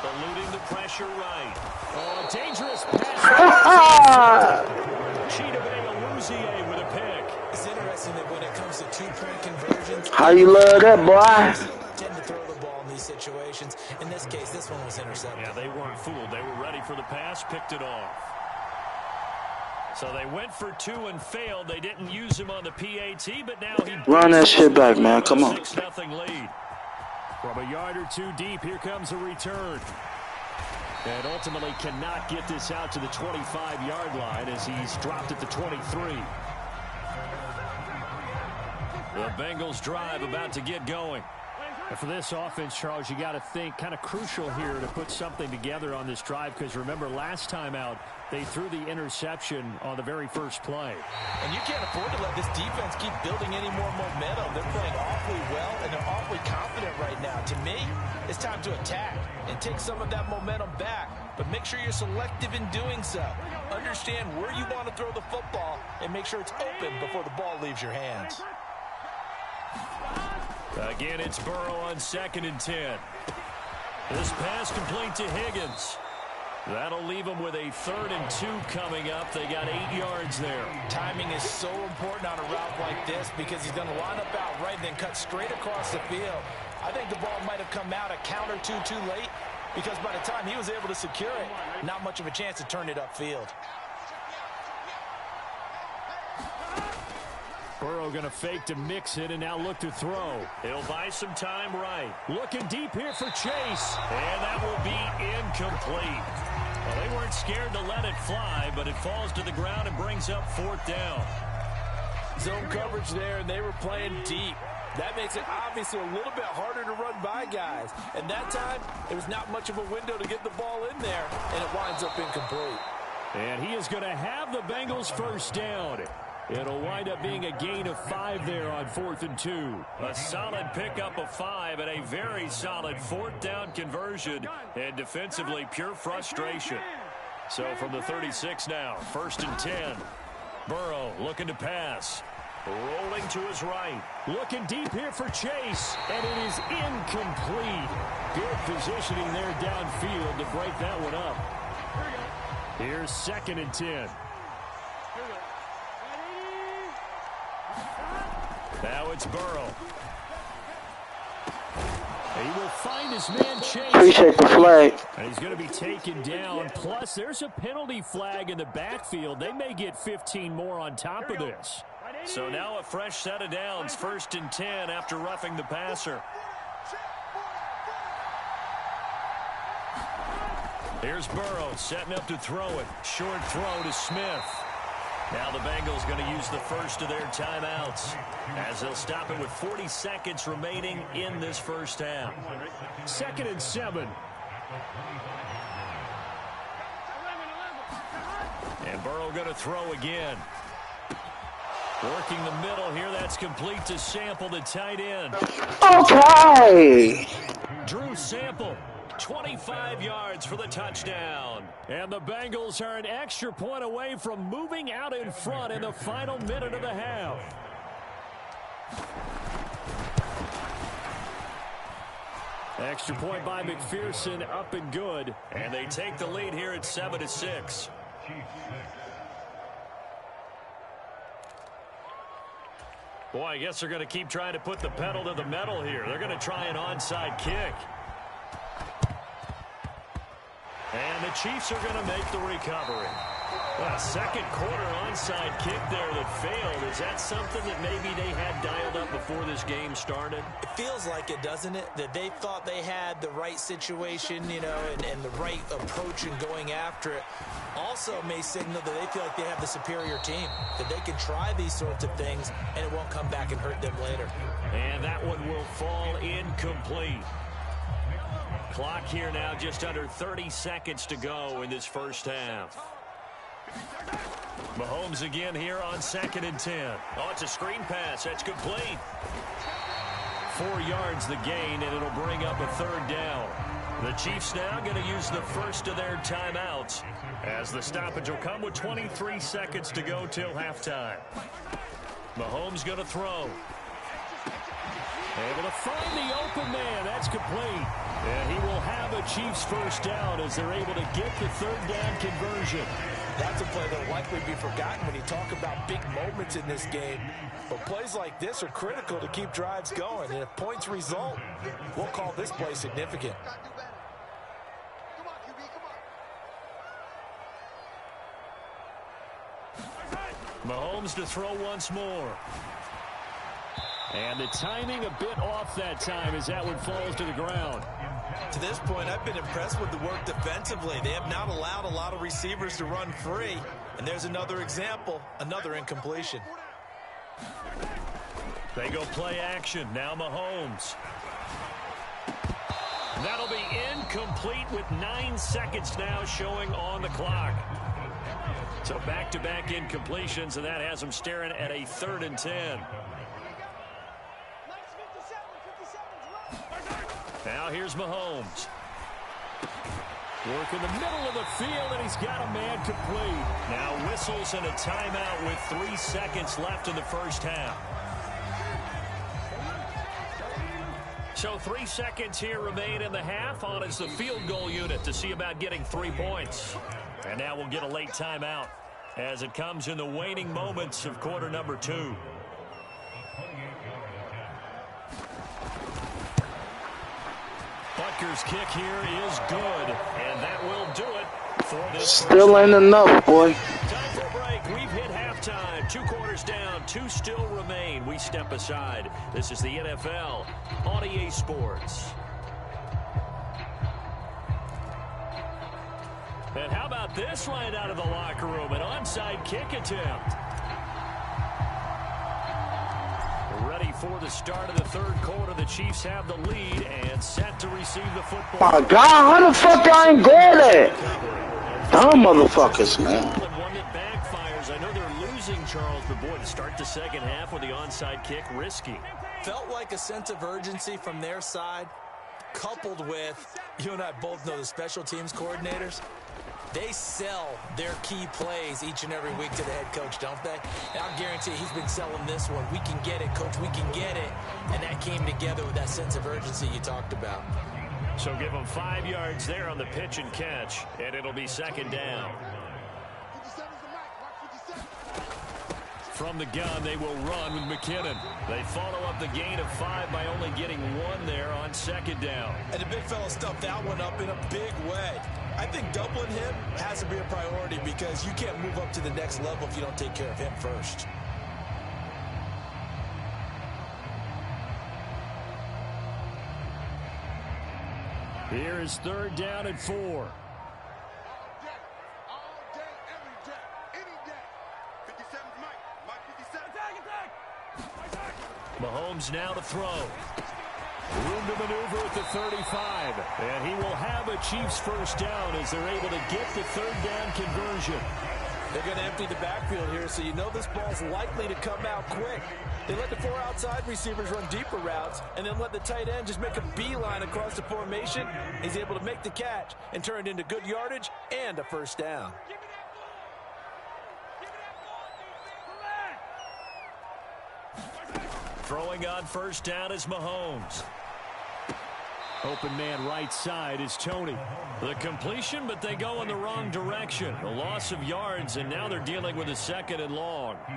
Eluding the pressure right. Oh, a dangerous pass. Chidobe with a pick. It's interesting that when it comes to two-point conversions, How you love that, boy? tend to throw the ball in these situations. In this case, this one was intercepted. Yeah, they weren't fooled. They were ready for the pass, picked it off. So they went for 2 and failed. They didn't use him on the PAT, but now he Run that shit back, man. Come on. 6-0 lead. From a yard or 2 deep, here comes a return. And ultimately cannot get this out to the 25-yard line as he's dropped at the 23. The Bengals drive about to get going. And for this offense, Charles, you got to think kind of crucial here to put something together on this drive, because remember last time out they threw the interception on the very first play. And you can't afford to let this defense keep building any more momentum. They're playing awfully well, and they're awfully confident right now. To me, it's time to attack and take some of that momentum back, but make sure you're selective in doing so. Understand where you want to throw the football and make sure it's open before the ball leaves your hands. Again, it's Burrow on 2nd and 10. This pass complete to Higgins. That'll leave them with a 3rd and 2 coming up. They got 8 yards there. Timing is so important on a route like this because he's going to line up out right and then cut straight across the field. I think the ball might have come out a count or two too late because by the time he was able to secure it, not much of a chance to turn it upfield. Burrow going to fake to mix it and now look to throw. He'll buy some time right. Looking deep here for Chase. And that will be incomplete. Well, they weren't scared to let it fly, but it falls to the ground and brings up 4th down. Zone coverage there, and they were playing deep. That makes it obviously a little bit harder to run by guys. And that time, there was not much of a window to get the ball in there, and it winds up incomplete. And he is going to have the Bengals first down. It'll wind up being a gain of 5 there on 4th and 2. A solid pickup of 5 and a very solid 4th down conversion. And defensively, pure frustration. So from the 36 now, 1st and 10. Burrow looking to pass. Rolling to his right. Looking deep here for Chase. And it is incomplete. Good positioning there downfield to break that one up. Here's 2nd and 10. Now it's Burrow. He will find his man Chase. Appreciate the flag. And he's going to be taken down. Plus, there's a penalty flag in the backfield. They may get 15 more on top of this. So now a fresh set of downs, 1st and 10 after roughing the passer. Here's Burrow setting up to throw it. Short throw to Smith. Now the Bengals going to use the first of their timeouts as they'll stop it with 40 seconds remaining in this first half. 2nd and 7. And Burrow going to throw again. Working the middle here. That's complete to Sample, the tight end. Okay. Drew Sample. 25 yards for the touchdown. And the Bengals are an extra point away from moving out in front in the final minute of the half. Extra point by McPherson, up and good. And they take the lead here at 7-6. Boy, I guess they're going to keep trying to put the pedal to the metal here. They're going to try an onside kick. And the Chiefs are going to make the recovery. Well, second quarter onside kick there that failed. Is that something that maybe they had dialed up before this game started? It feels like it, doesn't it? That they thought they had the right situation, you know, and the right approach in going after it. Also may signal that they feel like they have the superior team, that they can try these sorts of things and it won't come back and hurt them later. And that one will fall incomplete. Clock here now, just under 30 seconds to go in this first half. Mahomes again here on 2nd and 10. Oh, it's a screen pass. That's complete. 4 yards the gain, and it'll bring up a 3rd down. The Chiefs now going to use the first of their timeouts as the stoppage will come with 23 seconds to go till halftime. Mahomes going to throw. Able to find the open man. That's complete. And he will have a Chiefs first down as they're able to get the 3rd down conversion. That's a play that will likely be forgotten when you talk about big moments in this game. But plays like this are critical to keep drives going. And if points result, we'll call this play significant. Mahomes to throw once more. And the timing a bit off that time as that one falls to the ground. To this point, I've been impressed with the work defensively. They have not allowed a lot of receivers to run free. And there's another example, another incompletion. They go play action. Now Mahomes. That'll be incomplete with 9 seconds now showing on the clock. So back-to-back incompletions, and that has them staring at a 3rd and 10. Now here's Mahomes. Work in the middle of the field, and he's got a man complete. Now whistles and a timeout with 3 seconds left in the first half. So 3 seconds here remain in the half on as the field goal unit to see about getting 3 points. And now we'll get a late timeout as it comes in the waning moments of quarter number 2. Butker's kick here is good, and that will do it for this. Still ain't enough, boy. Time for a break. We've hit halftime. 2 quarters down, 2 still remain. We step aside. This is the NFL on EA Sports. And how about this right out of the locker room? An onside kick attempt. Ready for the start of the 3rd quarter. The Chiefs have the lead and set to receive the football. My God, how the fuck I ain't good at? Dumb motherfuckers, man. One that backfires. I know they're losing, Charles, but boy, to start the second half with the onside kick, risky. Felt like a sense of urgency from their side, coupled with, you and I both know the special teams coordinators. They sell their key plays each and every week to the head coach, don't they? And I'll guarantee he's been selling this one. We can get it, coach. We can get it. And that came together with that sense of urgency you talked about. So give them 5 yards there on the pitch and catch, and it'll be second down. 57's the mic. Watch 57. From the gun, they will run with McKinnon. They follow up the gain of 5 by only getting 1 there on second down. And the big fella stuffed that one up in a big way. I think doubling him has to be a priority because you can't move up to the next level if you don't take care of him first. Here is third down and 4. All day, every day, any day. 57's mic. Mike 57. Attack. Mahomes now to throw. Room to maneuver at the 35. And he will have a Chiefs first down as they're able to get the third down conversion. They're going to empty the backfield here, so you know this ball's likely to come out quick. They let the 4 outside receivers run deeper routes and then let the tight end just make a beeline across the formation. He's able to make the catch and turn it into good yardage and a first down. Throwing on first down is Mahomes. Open man right side is Tony. The completion, but they go in the wrong direction. A loss of yards, and now they're dealing with a second and long. We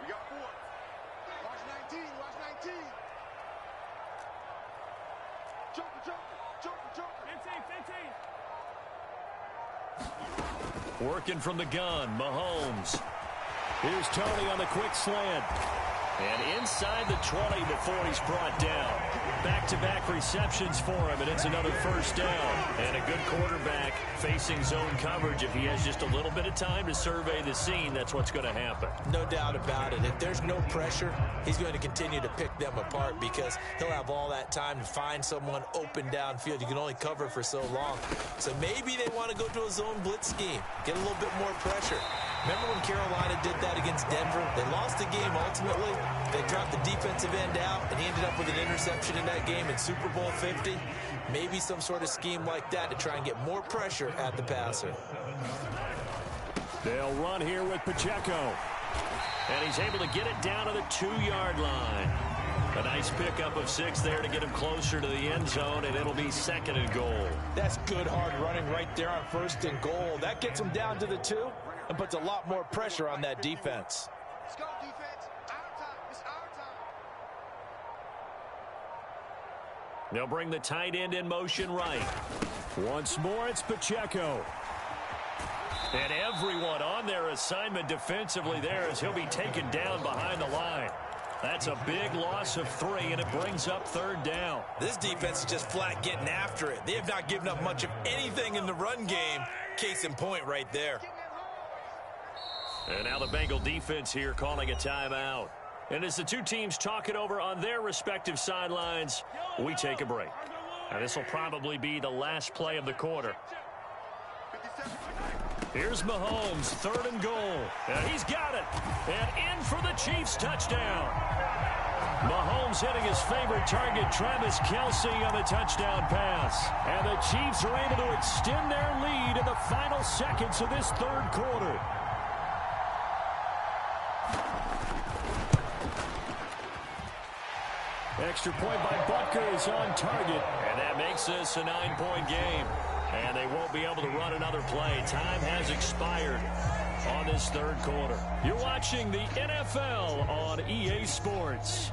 got 4. Watch 19. Joker. 15. Working from the gun, Mahomes. Here's Tony on the quick slant. And inside the 20 before he's brought down. Back-to-back receptions for him, and it's another first down. And a good quarterback facing zone coverage. If he has just a little bit of time to survey the scene, that's what's going to happen. No doubt about it. If there's no pressure, he's going to continue to pick them apart because he'll have all that time to find someone open downfield. You can only cover for so long. So maybe they want to go to a zone blitz scheme, get a little bit more pressure. Remember when Carolina did that against Denver? They lost the game ultimately. They dropped the defensive end out, and he ended up with an interception in that game in Super Bowl 50. Maybe some sort of scheme like that to try and get more pressure at the passer. They'll run here with Pacheco. And he's able to get it down to the 2-yard line. A nice pickup of 6 there to get him closer to the end zone, and it'll be second and goal. That's good hard running right there on first and goal. That gets him down to the 2 and puts a lot more pressure on that defense. Let's go, defense. Our time. It's our time. They'll bring the tight end in motion right. Once more, it's Pacheco. And everyone on their assignment defensively there as he'll be taken down behind the line. That's a big loss of 3, and it brings up third down. This defense is just flat getting after it. They have not given up much of anything in the run game. Case in point right there. And now the Bengal defense here calling a timeout. And as the two teams talk it over on their respective sidelines, we take a break. Now this will probably be the last play of the quarter. Here's Mahomes, third and goal. And he's got it. And in for the Chiefs touchdown. Mahomes hitting his favorite target, Travis Kelce, on the touchdown pass. And the Chiefs are able to extend their lead in the final seconds of this third quarter. Extra point by Butker is on target. And that makes this a 9-point game. And they won't be able to run another play. Time has expired on this third quarter. You're watching the NFL on EA Sports.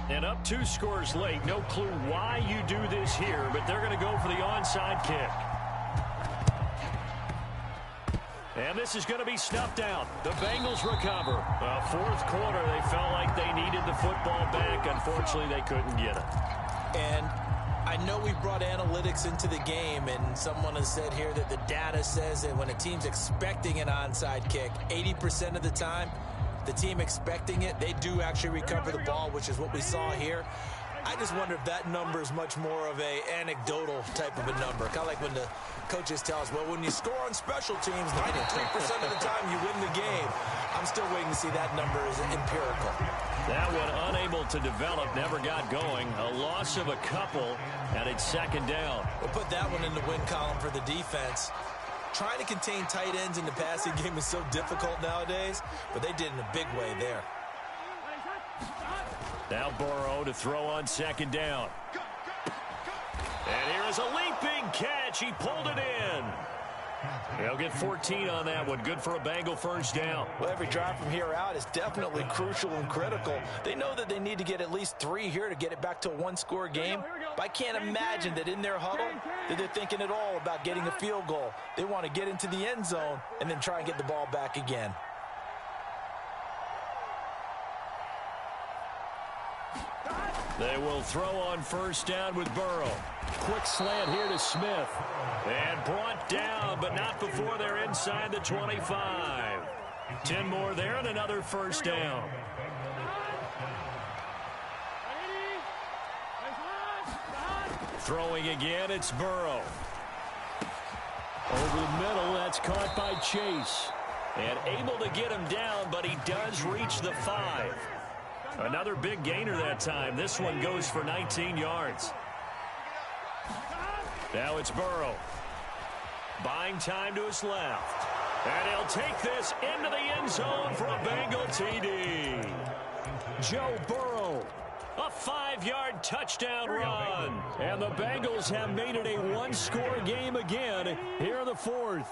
And up 2 scores late. No clue why you do this here, but they're going to go for the onside kick. And this is going to be snuffed out. The Bengals recover. Fourth quarter, they felt like they needed the football back. Unfortunately, they couldn't get it. And I know we brought analytics into the game, and someone has said here that the data says that when a team's expecting an onside kick, 80% of the time, the team expecting it, they do actually recover the ball, which is what we saw here. I just wonder if that number is much more of a anecdotal type of a number. Kind of like when the coaches tell us, well, when you score on special teams, 93% of the time you win the game. I'm still waiting to see that number is empirical. That one unable to develop, never got going. A loss of a couple, and it's second down. We'll put that one in the win column for the defense. Trying to contain tight ends in the passing game is so difficult nowadays, but they did in a big way there. Now Burrow to throw on second down. And here is a leaping catch. He pulled it in. They'll get 14 on that one. Good for a Bengal first down. Well, every drive from here out is definitely crucial and critical. They know that they need to get at least 3 here to get it back to a one-score game. But I can't imagine that in their huddle that they're thinking at all about getting a field goal. They want to get into the end zone and then try and get the ball back again. They will throw on first down with Burrow. Quick slant here to Smith. And brought down, but not before they're inside the 25. 10 more there and another first down. Throwing again, it's Burrow. Over the middle, that's caught by Chase. And able to get him down, but he does reach the 5. Another big gainer that time. This one goes for 19 yards. Now it's Burrow. Buying time to his left. And he'll take this into the end zone for a Bengal TD. Joe Burrow. A 5-yard touchdown run. And the Bengals have made it a one-score game again here in the fourth.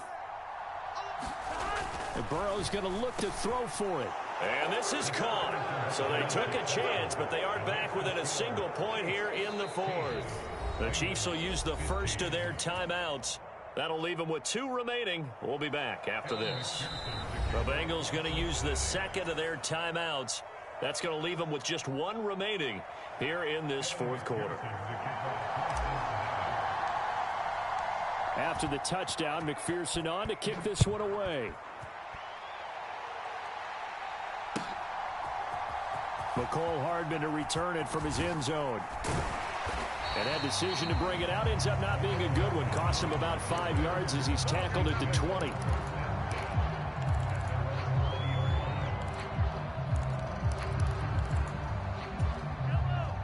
And Burrow's going to look to throw for it. And this is caught. So they took a chance, but they are back within a single point here in the fourth. The Chiefs will use the first of their timeouts. That'll leave them with 2 remaining. We'll be back after this. The Bengals going to use the second of their timeouts. That's going to leave them with just 1 remaining here in this fourth quarter. After the touchdown, McPherson on to kick this one away. McCole Hardman to return it from his end zone. And that decision to bring it out ends up not being a good one. Costs him about 5 yards as he's tackled at the 20.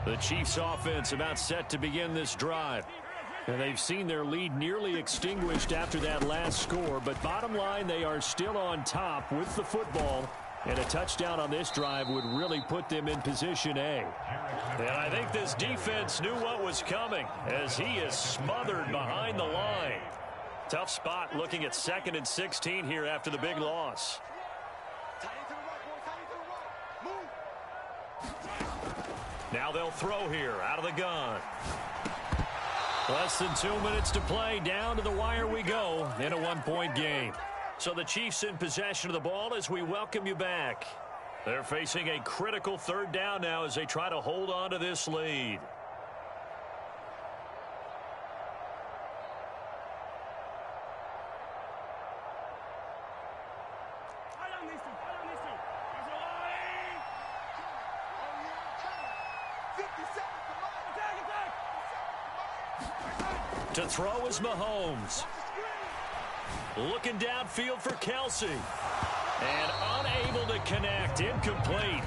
The Chiefs offense about set to begin this drive. And they've seen their lead nearly extinguished after that last score. But bottom line, they are still on top with the football. And a touchdown on this drive would really put them in position A. And I think this defense knew what was coming as he is smothered behind the line. Tough spot looking at 2nd and 16 here after the big loss. Now they'll throw here out of the gun. Less than 2 minutes to play. Down to the wire we go in a 1-point game. So the Chiefs in possession of the ball as we welcome you back. They're facing a critical 3rd down now as they try to hold on to this lead. To throw is Mahomes. Looking downfield for Kelsey. And unable to connect. Incomplete.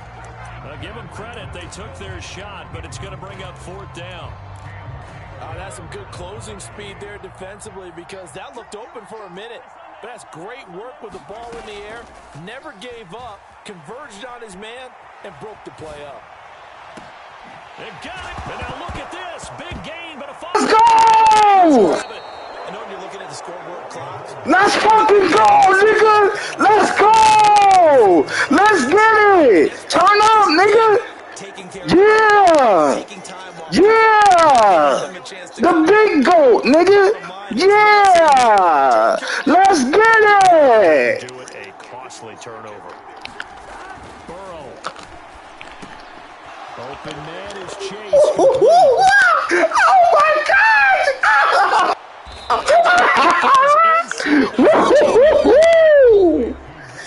Give them credit. They took their shot, but it's going to bring up 4th down. That's some good closing speed there defensively because that looked open for a minute. But that's great work with the ball in the air. Never gave up. Converged on his man and broke the play up. They've got it. And now look at this. Big gain, but a fall. Let's go! I know you're looking at the scoreboard clock. Let's fucking go, nigga! Let's go! Let's get it! Turn up, nigga! Yeah! Yeah! The big goat, nigga! Yeah! Let's get it! Do it a costly turnover. Burrow. Open man is Chase. Oh my God!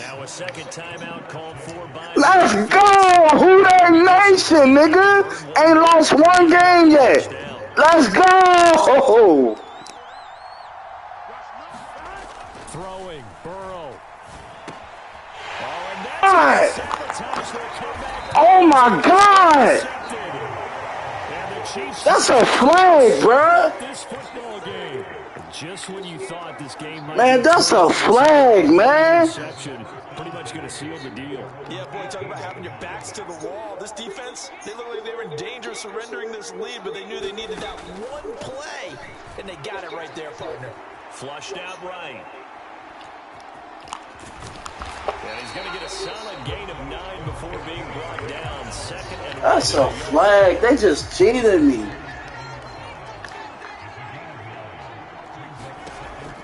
Now a second timeout called for by. Let's go! Who that Congratulations, nigga. Ain't lost one game yet. Let's go. Throwing, Burrow. God. Oh my God. That's a flag, bruh. This football game. Just when you thought this game might Man, that's a flag, man. Pretty much going to seal the deal. Yeah, boy, talk about having your backs to the wall. This defense, they look like they were in danger of surrendering this lead, but they knew they needed that one play, and they got it right there, partner. Flushed out right. And he's going to get a solid gain of 9 before being brought down. Second and that's a flag. They just cheated me.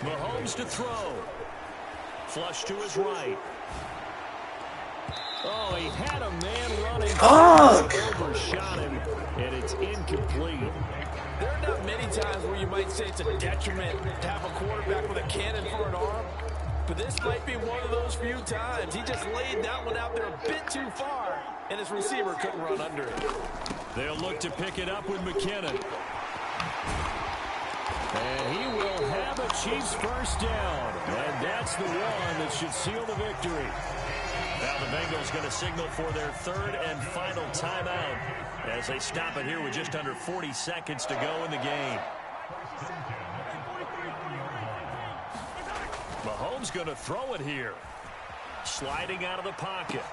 Mahomes to throw. Flush to his right. Oh, he had a man running. Fuck. Overshot him, and it's incomplete. There are not many times where you might say it's a detriment to have a quarterback with a cannon for an arm, but this might be one of those few times. He just laid that one out there a bit too far, and his receiver couldn't run under it. They'll look to pick it up with McKinnon. And he will have a Chiefs first down. And that's the one that should seal the victory. Now the Bengals going to signal for their third and final timeout as they stop it here with just under 40 seconds to go in the game. Mahomes going to throw it here. Sliding out of the pocket.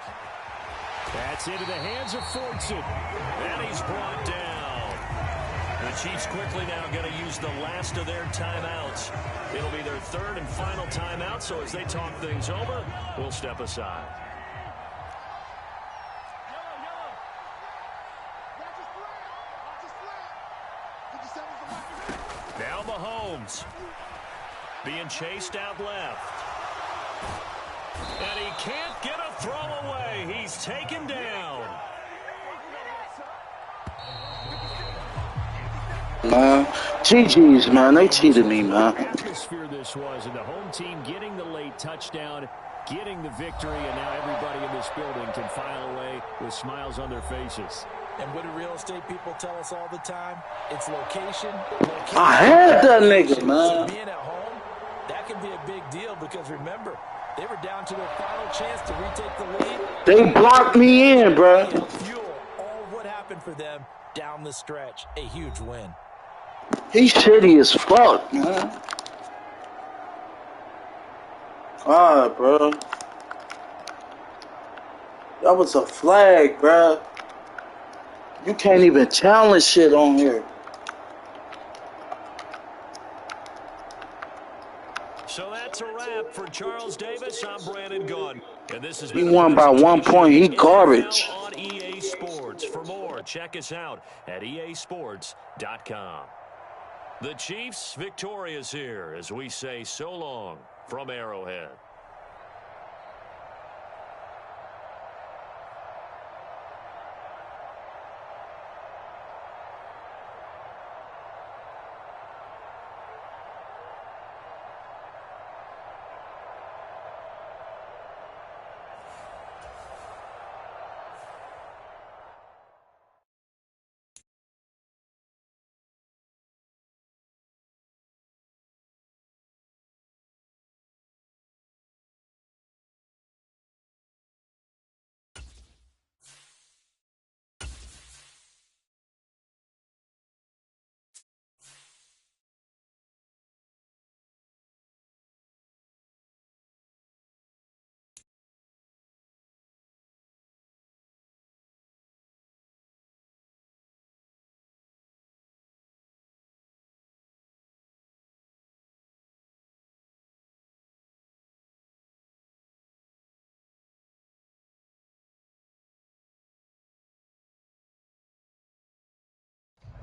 That's into the hands of Fortson. And he's brought down. The Chiefs quickly now going to use the last of their timeouts. It'll be their third and final timeout, so as they talk things over, we'll step aside. Now Mahomes being chased out left. And he can't get a throw away. He's taken down. Man, GG's, man. They cheated me, man. Atmosphere this was, and the home team getting the late touchdown, getting the victory, and now everybody in this building can file away with smiles on their faces. And what do real estate people tell us all the time? It's location. I had that nigga, man. So being at home, that can be a big deal because remember, they were down to their final chance to retake the lead. They blocked me in, bro. Fuel all what happened for them down the stretch. A huge win. He's shitty as fuck, man. God, bro. That was a flag, bro. You can't even challenge shit on here. So that's a wrap for Charles Davis. I'm Brandon Gaudin. And this has He won by 1 point. He garbage. On EA Sports. For more, check us out at easports.com. The Chiefs victorious here as we say so long from Arrowhead.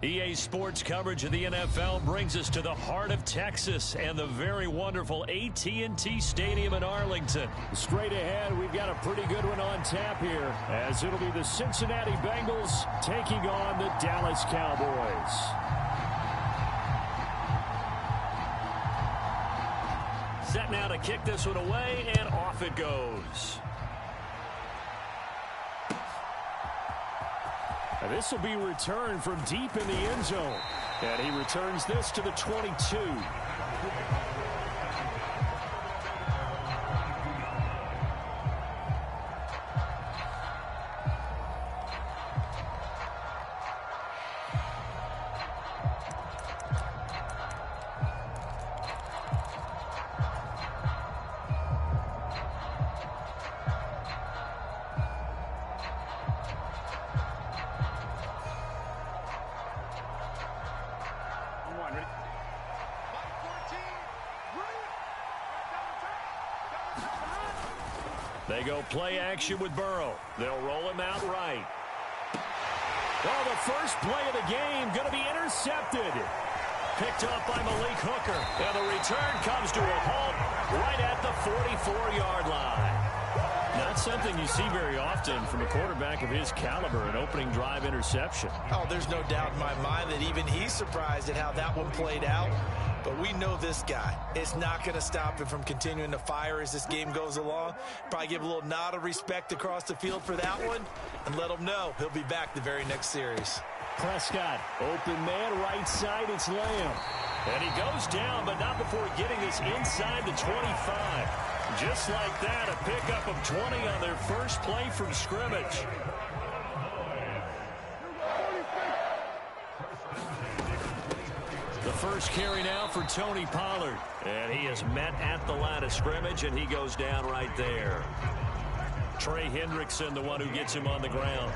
EA Sports coverage of the NFL brings us to the heart of Texas and the very wonderful AT&T Stadium in Arlington. Straight ahead, we've got a pretty good one on tap here, as it'll be the Cincinnati Bengals taking on the Dallas Cowboys. Set now to kick this one away, and off it goes. And this will be returned from deep in the end zone. And he returns this to the 22. They go play action with Burrow. They'll roll him out right. Well, the first play of the game going to be intercepted. Picked up by Malik Hooker. And the return comes to a halt right at the 44-yard line. Not something you see very often from a quarterback of his caliber, an opening drive interception. Oh, there's no doubt in my mind that even he's surprised at how that one played out. But we know this guy. It's not going to stop him from continuing to fire as this game goes along. Probably give a little nod of respect across the field for that one and let him know he'll be back the very next series. Prescott, open man, right side, it's Lamb. And he goes down, but not before getting this inside the 25. Just like that, a pickup of 20 on their first play from scrimmage. The first carry now for Tony Pollard. And he is met at the line of scrimmage, and he goes down right there. Trey Hendrickson, the one who gets him on the ground.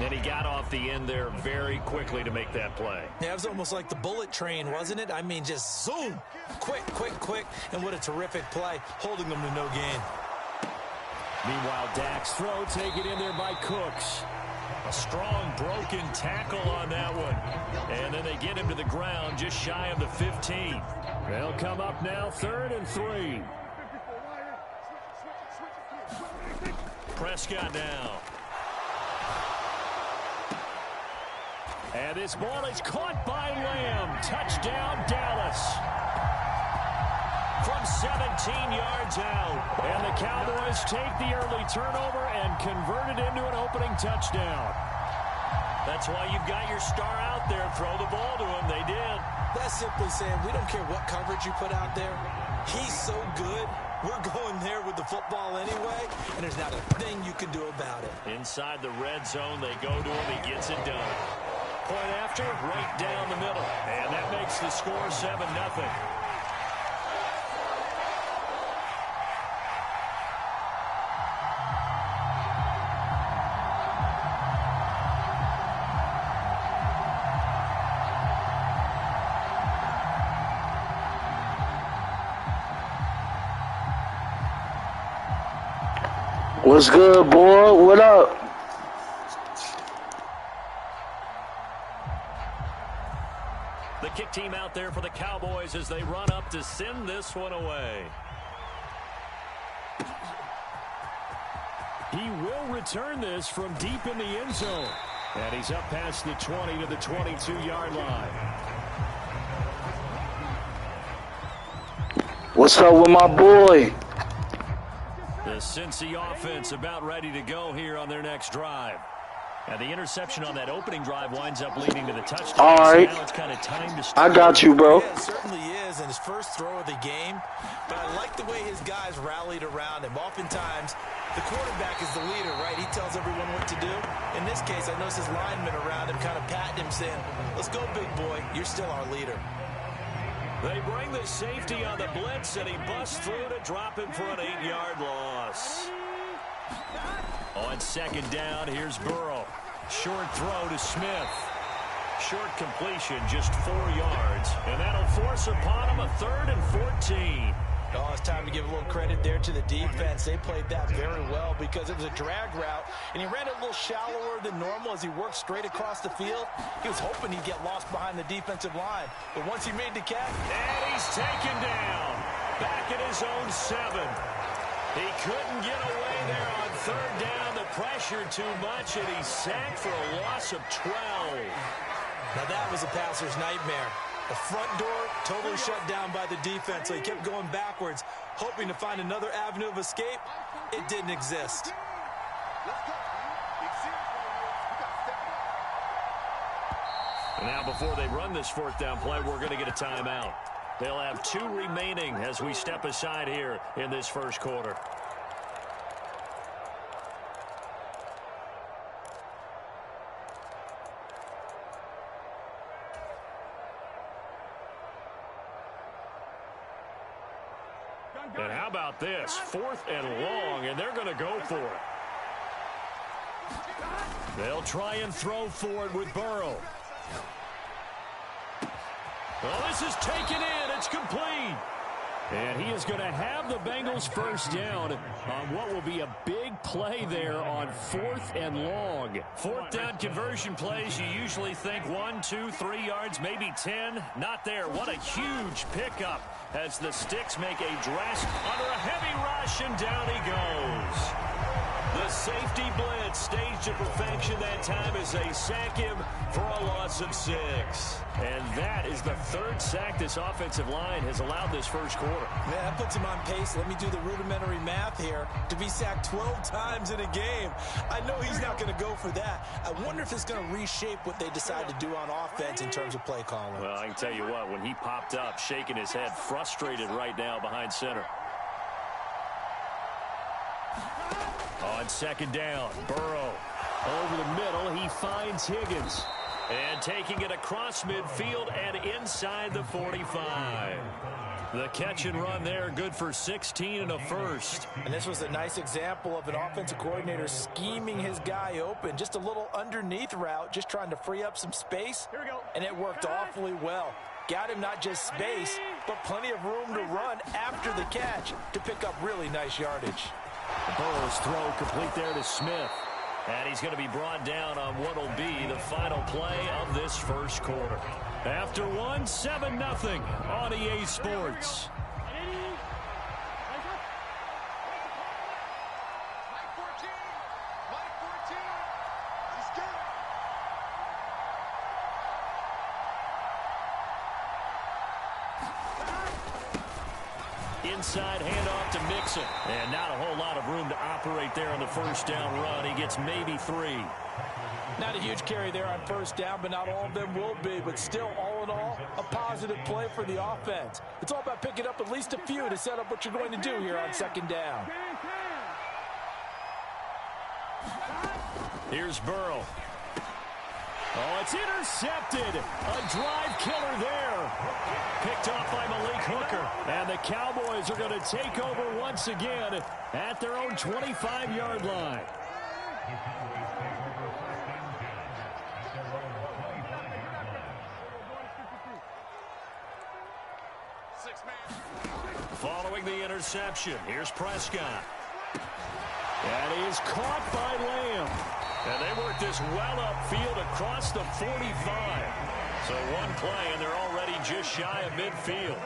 And he got off the end there very quickly to make that play. Yeah, it was almost like the bullet train, wasn't it? I mean, just zoom. Quick, quick, quick. And what a terrific play, holding them to no gain. Meanwhile, Dak's throw taken in there by Cooks. A strong broken tackle on that one. And then they get him to the ground just shy of the 15. They'll come up now 3rd and 3. Prescott now. And this ball is caught by Lamb. Touchdown, Dallas. From 17 yards out. And the Cowboys take the early turnover and convert it into an opening touchdown. That's why you've got your star out there. Throw the ball to him. They did. That's simply saying we don't care what coverage you put out there. He's so good. We're going there with the football anyway, and there's not a thing you can do about it. Inside the red zone, they go to him. He gets it done. Point after, right down the middle. And that makes the score 7-0. What's good, boy? What up? The kick team out there for the Cowboys as they run up to send this one away. He will return this from deep in the end zone. And he's up past the 20 to the 22-yard line. What's up with my boy? The Cincy offense about ready to go here on their next drive. And the interception on that opening drive winds up leading to the touchdown. All right. So now it's kind of time to start. I got you, bro. Yeah, it certainly is in his first throw of the game. But I like the way his guys rallied around him. Oftentimes, the quarterback is the leader, right? He tells everyone what to do. In this case, I noticed his linemen around him kind of patting him, saying, let's go, big boy. You're still our leader. They bring the safety on the blitz, and he busts through to drop him for an 8-yard loss. On second down, here's Burrow. Short throw to Smith. Short completion, just 4 yards. And that'll force upon him a 3rd and 14. Oh, it's time to give a little credit there to the defense. They played that very well because it was a drag route, and he ran it a little shallower than normal as he worked straight across the field. He was hoping he'd get lost behind the defensive line. But once he made the catch, and he's taken down. Back at his own 7. He couldn't get away there on 3rd down. The pressure too much, and he's sacked for a loss of 12. Now that was a passer's nightmare. The front door totally shut down by the defense, so he kept going backwards, hoping to find another avenue of escape. It didn't exist. Let's go. Big series right here. We got to step it Now, before they run this fourth down play, we're going to get a timeout. They'll have 2 remaining as we step aside here in this first quarter. And how about this? 4th and long, and they're going to go for it. They'll try and throw for it with Burrow. Well, this is taken in. It's complete. And he is going to have the Bengals first down on what will be a big play there on 4th and long. 4th down conversion plays, you usually think 1, 2, 3 yards, maybe 10. Not there. What a huge pickup as the Sticks make a drastic under a heavy rush, and down he goes. The safety blitz staged to perfection that time as they sack him for a loss of 6. And that is the 3rd sack this offensive line has allowed this first quarter. Man, that puts him on pace. Let me do the rudimentary math here. To be sacked 12 times in a game, I know he's not going to go for that. I wonder if it's going to reshape what they decide to do on offense in terms of play calling. Well, I can tell you what, when he popped up, shaking his head, frustrated right now behind center. On 2nd down, Burrow over the middle. He finds Higgins. And taking it across midfield and inside the 45. The catch and run there, good for 16 and a first. And this was a nice example of an offensive coordinator scheming his guy open. Just a little underneath route, just trying to free up some space. Here we go. And it worked awfully well. Got him not just space, but plenty of room to run after the catch to pick up really nice yardage. Burrow's throw complete there to Smith. And he's going to be brought down on what will be the final play of this first quarter. After 7-0 on EA Sports. Inside handoff to Mixon. And not a whole lot of room to operate there on the first down run. He gets maybe 3. Not a huge carry there on first down, but not all of them will be. But still, all in all, a positive play for the offense. It's all about picking up at least a few to set up what you're going to do here on 2nd down. Here's Burrow. Oh, it's intercepted. A drive killer there. Picked off by Malik Hooker. And the Cowboys are going to take over once again at their own 25-yard line. Following the interception, here's Prescott. And he is caught by Lamb. And they work this well upfield across the 45. So one play, and they're already just shy of midfield.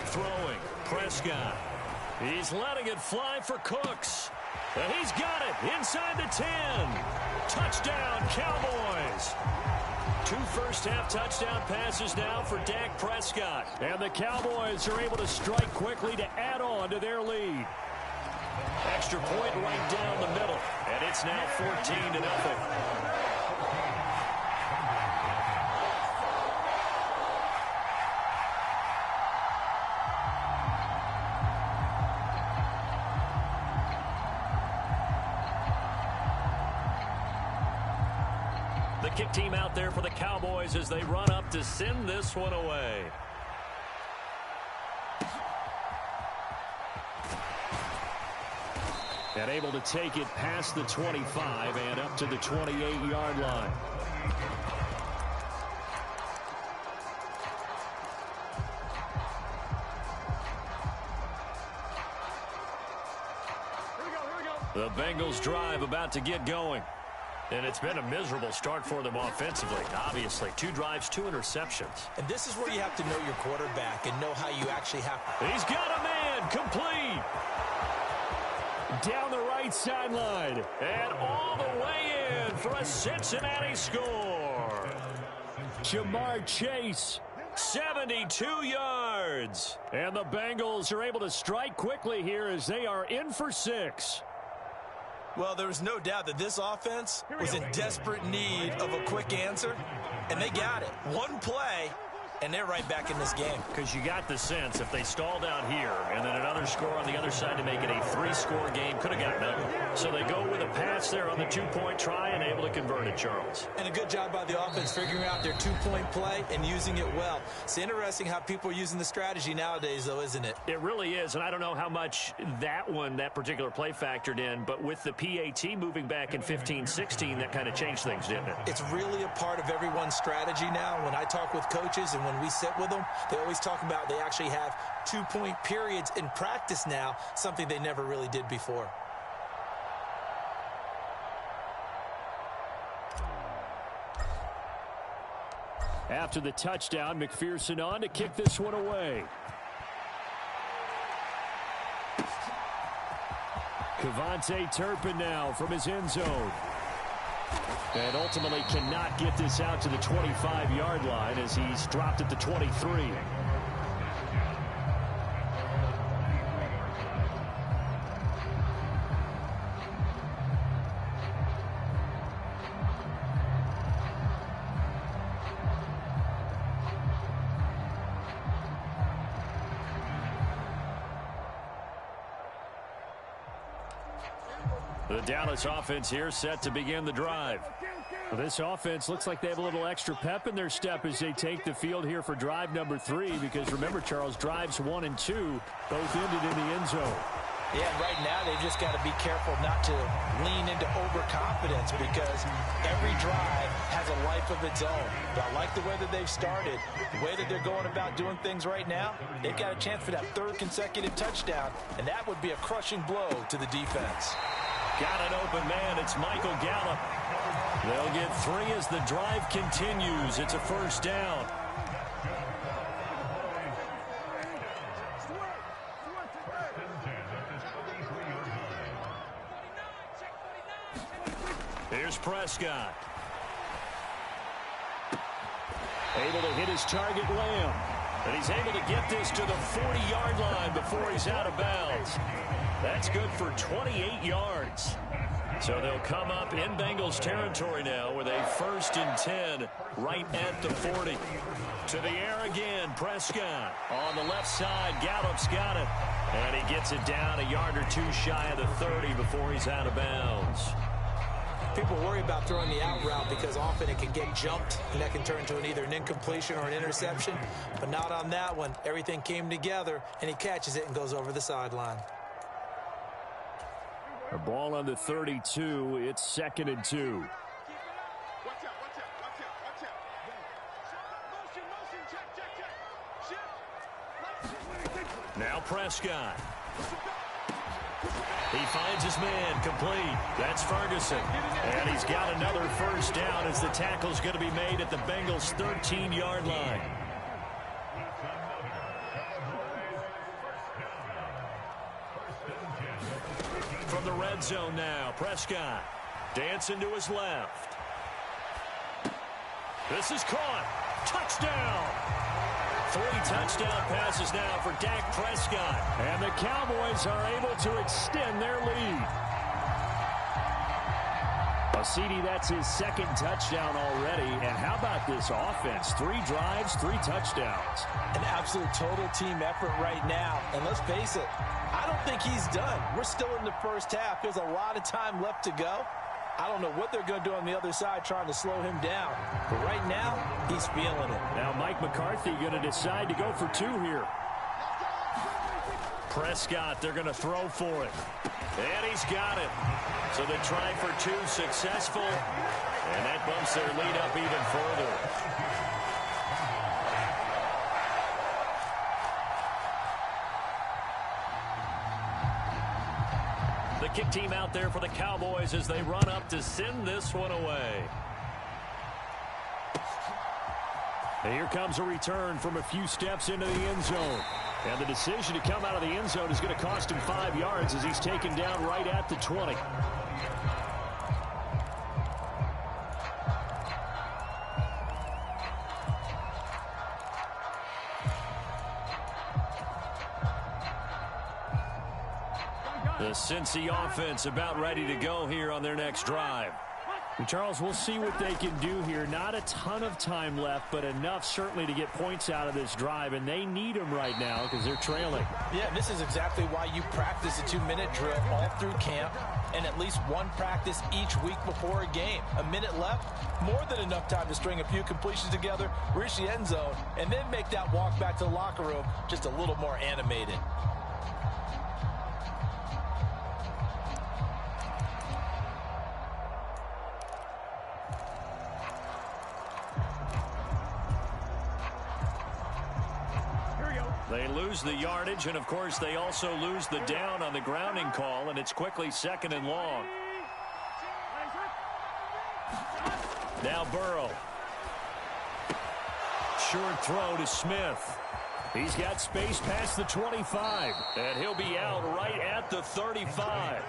Throwing, Prescott. He's letting it fly for Cooks. And he's got it inside the 10. Touchdown, Cowboys. 2 first-half touchdown passes now for Dak Prescott. And the Cowboys are able to strike quickly to add on to their lead. Extra point right down the middle. And it's now 14-0. The kick team out there for the Cowboys as they run up to send this one away. And able to take it past the 25 and up to the 28-yard line. The Bengals drive about to get going. And it's been a miserable start for them offensively, obviously. 2 drives, 2 interceptions. And this is where you have to know your quarterback and know how you actually have to. He's got a man, complete. Down the right sideline. And all the way in for a Cincinnati score. Jamar Chase, 72 yards. And the Bengals are able to strike quickly here as they are in for 6. Well, there was no doubt that this offense was in desperate need of a quick answer, and they got it. One play, and they're right back in this game. Because you got the sense if they stalled out here and then another score on the other side to make it a 3-score game, could have gotten ugly. So they go with a pass there on the 2-point try and able to convert it, Charles. And a good job by the offense figuring out their 2-point play and using it well. It's interesting how people are using the strategy nowadays, though, isn't it? It really is, and I don't know how much that particular play factored in, but with the PAT moving back in 15-16, that kind of changed things, didn't it? It's really a part of everyone's strategy now. When I talk with coaches and when we sit with them, they always talk about they actually have 2-point periods in practice now, something they never really did before. After the touchdown, McPherson on to kick this one away. Cavante Turpin now from his end zone. And ultimately cannot get this out to the 25-yard line as he's dropped at the 23. The Dallas offense here set to begin the drive. Well, this offense looks like they have a little extra pep in their step as they take the field here for drive number 3, because remember, Charles, drives 1 and 2 both ended in the end zone. Yeah, right now they've just got to be careful not to lean into overconfidence, because every drive has a life of its own. But I like the way that they've started, the way that they're going about doing things right now. They've got a chance for that 3rd consecutive touchdown, and that would be a crushing blow to the defense. Got an open man. It's Michael Gallup. They'll get 3 as the drive continues. It's a first down. Here's Prescott. Able to hit his target, Lamb. And he's able to get this to the 40-yard line before he's out of bounds. That's good for 28 yards. So they'll come up in Bengals territory now with a 1st and 10 right at the 40. To the air again, Prescott. On the left side, Gallup's got it. And he gets it down a yard or 2 shy of the 30 before he's out of bounds. People worry about throwing the out route because often it can get jumped, and that can turn into either an incompletion or an interception. But not on that one. Everything came together, and he catches it and goes over the sideline. A ball on the 32. It's 2nd and 2. Watch out, watch out, watch out, watch out. Motion, check. Now Prescott. He finds his man, complete. That's Ferguson. And he's got another first down as the tackle's going to be made at the Bengals' 13-yard line. From the red zone now, Prescott dancing to his left. This is caught. Touchdown! 3 touchdown passes now for Dak Prescott. And the Cowboys are able to extend their lead. CD, that's his 2nd touchdown already. And how about this offense? 3 drives, 3 touchdowns. An absolute total team effort right now. And let's face it, I don't think he's done. We're still in the first half. There's a lot of time left to go. I don't know what they're going to do on the other side trying to slow him down. But right now, he's feeling it. Now Mike McCarthy going to decide to go for 2 here. Prescott, they're going to throw for it. And he's got it. So the try for 2 successful. And that bumps their lead up even further. The kick team out there for the Cowboys as they run up to send this one away. And here comes a return from a few steps into the end zone. And the decision to come out of the end zone is going to cost him 5 yards as he's taken down right at the 20. The Cincy offense about ready to go here on their next drive. And Charles, we'll see what they can do here. Not a ton of time left, but enough certainly to get points out of this drive, and they need them right now because they're trailing. Yeah, and this is exactly why you practice a 2-minute drill all through camp and at least one practice each week before a game. A minute left, more than enough time to string a few completions together, reach the end zone, and then make that walk back to the locker room just a little more animated. They lose the yardage, and, of course, they also lose the down on the grounding call, and it's quickly 2nd and long. Now Burrow. Short throw to Smith. He's got space past the 25, and he'll be out right at the 35.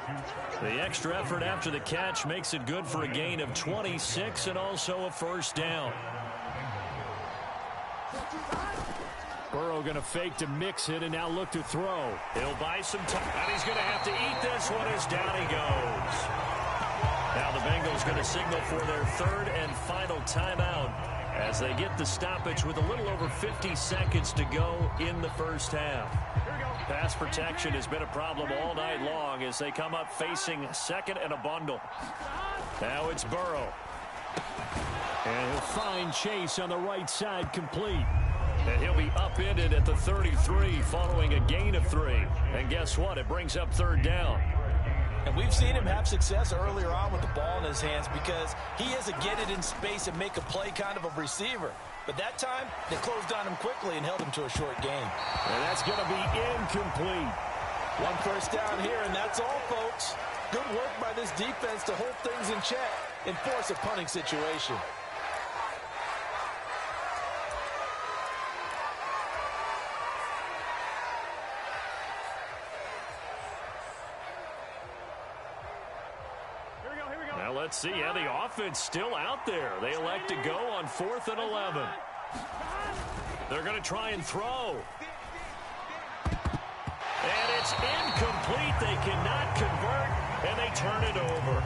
The extra effort after the catch makes it good for a gain of 26 and also a first down. Burrow going to fake to mix it and now look to throw. He'll buy some time, and he's going to have to eat this one as down he goes. Now the Bengals going to signal for their 3rd and final timeout as they get the stoppage with a little over 50 seconds to go in the first half. Pass protection has been a problem all night long as they come up facing 2nd and a bundle. Now it's Burrow. And he'll find Chase on the right side complete. And he'll be upended at the 33 following a gain of 3. And guess what? It brings up 3rd down. And we've seen him have success earlier on with the ball in his hands because he is a get it in space and make a play kind of a receiver. But that time, they closed on him quickly and held him to a short gain. And that's going to be incomplete. One first down here, and that's all, folks. Good work by this defense to hold things in check and force a punting situation. Let's see how the offense still out there. They elect to go on 4th and 11. They're going to try and throw. And it's incomplete. They cannot convert, and they turn it over.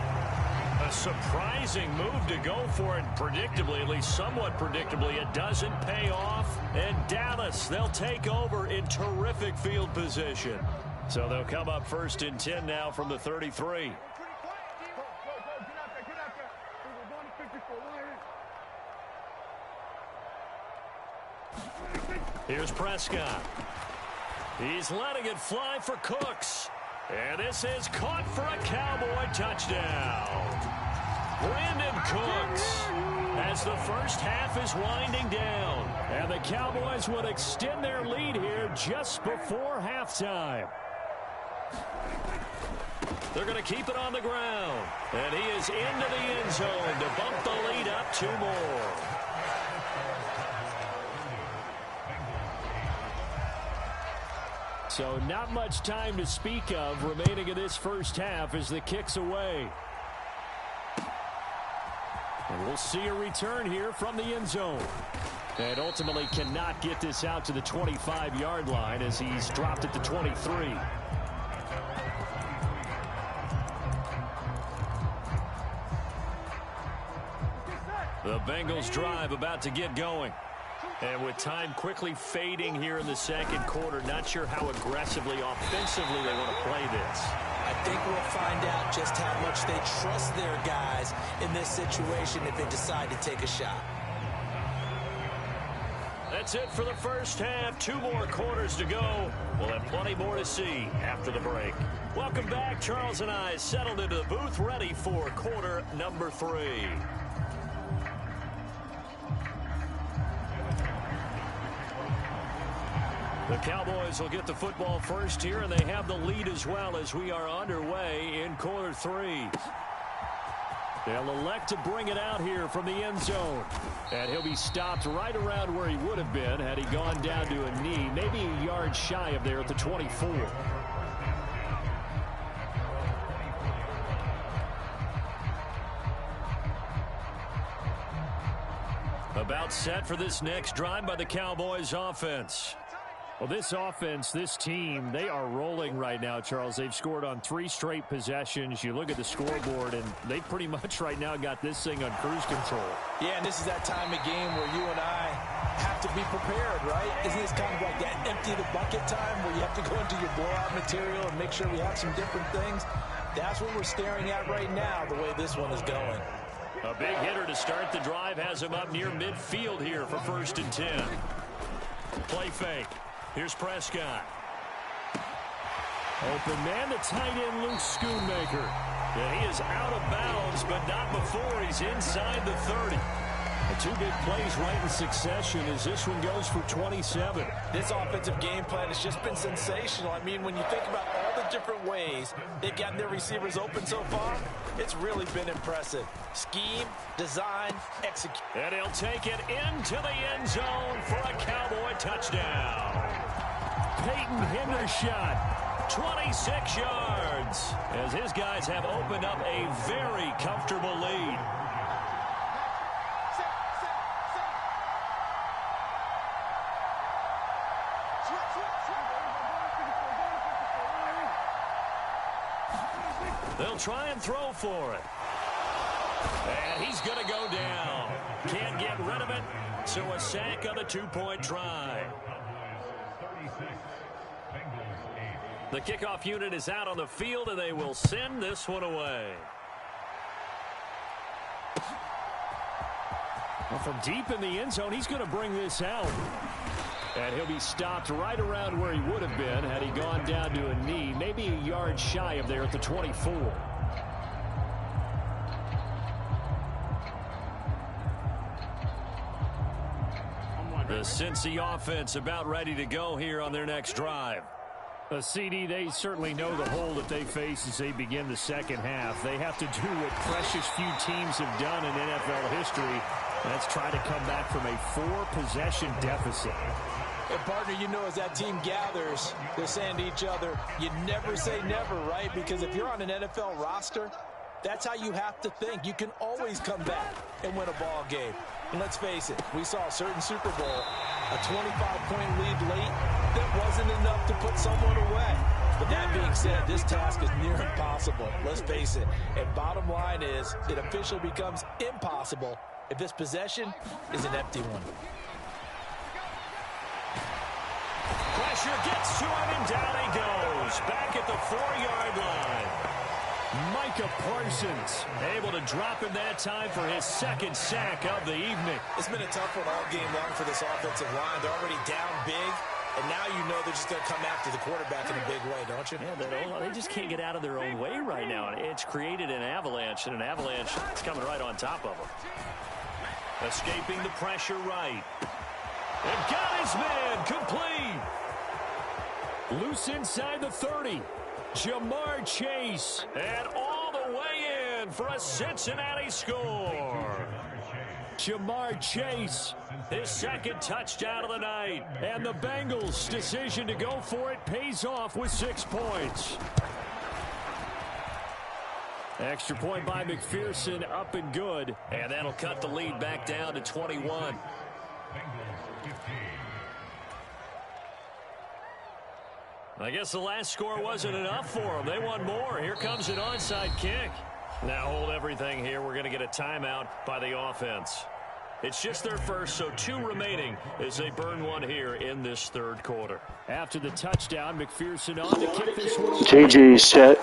A surprising move to go for it. Predictably, at least somewhat predictably, it doesn't pay off. And Dallas, they'll take over in terrific field position. So they'll come up 1st and 10 now from the 33. Here's Prescott. He's letting it fly for Cooks. And this is caught for a Cowboy touchdown. Brandon Cooks as the first half is winding down. And the Cowboys would extend their lead here just before halftime. They're going to keep it on the ground. And he is into the end zone to bump the lead up 2 more. So not much time to speak of remaining in this first half as the kick's away. And we'll see a return here from the end zone. And ultimately cannot get this out to the 25-yard line as he's dropped at the 23. The Bengals drive about to get going. And with time quickly fading here in the 2nd quarter, not sure how aggressively, offensively they want to play this. I think we'll find out just how much they trust their guys in this situation if they decide to take a shot. That's it for the first half. 2 more quarters to go. We'll have plenty more to see after the break. Welcome back. Charles and I settled into the booth ready for quarter number 3. The Cowboys will get the football first here, and they have the lead as well as we are underway in quarter 3. They'll elect to bring it out here from the end zone. And he'll be stopped right around where he would have been had he gone down to a knee, maybe a yard shy of there at the 24. About set for this next drive by the Cowboys offense. Well, this offense, this team, they are rolling right now, Charles. They've scored on 3 straight possessions. You look at the scoreboard, and they pretty much right now got this thing on cruise control. Yeah, and this is that time of game where you and I have to be prepared, right? Isn't this kind of like that empty the bucket time where you have to go into your blowout material and make sure we have some different things? That's what we're staring at right now, the way this one is going. A big hitter to start the drive has him up near midfield here for 1st and 10. Play fake. Here's Prescott. Open man, the tight end, Luke Schoonmaker. And he is out of bounds, but not before he's inside the 30. And 2 big plays right in succession as this one goes for 27. This offensive game plan has just been sensational. I mean, when you think about all the different ways they've gotten their receivers open so far, it's really been impressive. Scheme, design, execute. And he'll take it into the end zone for a Cowboy touchdown. Peyton Hendershot, 26 yards, as his guys have opened up a very comfortable lead. They'll try and throw for it. And he's going to go down. Can't get rid of it, so a sack on a 2-point try. The kickoff unit is out on the field, and they will send this one away. Well, from deep in the end zone, he's going to bring this out. And he'll be stopped right around where he would have been had he gone down to a knee, maybe a yard shy of there at the 24. The Cincy offense about ready to go here on their next drive. A CD, they certainly know the hole that they face as they begin the second half. They have to do what precious few teams have done in NFL history. That's try to come back from a 4-possession deficit. And partner, you know, as that team gathers, they're saying to each other, you never say never, right? Because if you're on an NFL roster, that's how you have to think. You can always come back and win a ball game. And let's face it, we saw a certain Super Bowl, a 25-point lead late that wasn't enough to put someone away. But that being said, this task is near impossible. Let's face it. And bottom line is, it officially becomes impossible if this possession is an empty one. Pressure gets to him, and down he goes. Back at the 4-yard line. Micah Parsons able to drop him that time for his 2nd sack of the evening. It's been a tough one all game long for this offensive line. They're already down big, and now you know they're just going to come after the quarterback in a big way, don't you? Yeah, they just can't get out of their own way right now. It's created an avalanche, and an avalanche is coming right on top of them. Escaping the pressure right. And got his man complete. Loose inside the 30. Jamar Chase. And all the way in for a Cincinnati score. Jamar Chase. His 2nd touchdown of the night. And the Bengals' decision to go for it pays off with 6 points. Extra point by McPherson, up and good. And that'll cut the lead back down to 21. I guess the last score wasn't enough for them. They want more. Here comes an onside kick. Now hold everything here. We're going to get a timeout by the offense. It's just their first, so 2 remaining as they burn one here in this 3rd quarter. After the touchdown, McPherson on to kick this one. GG's, chat.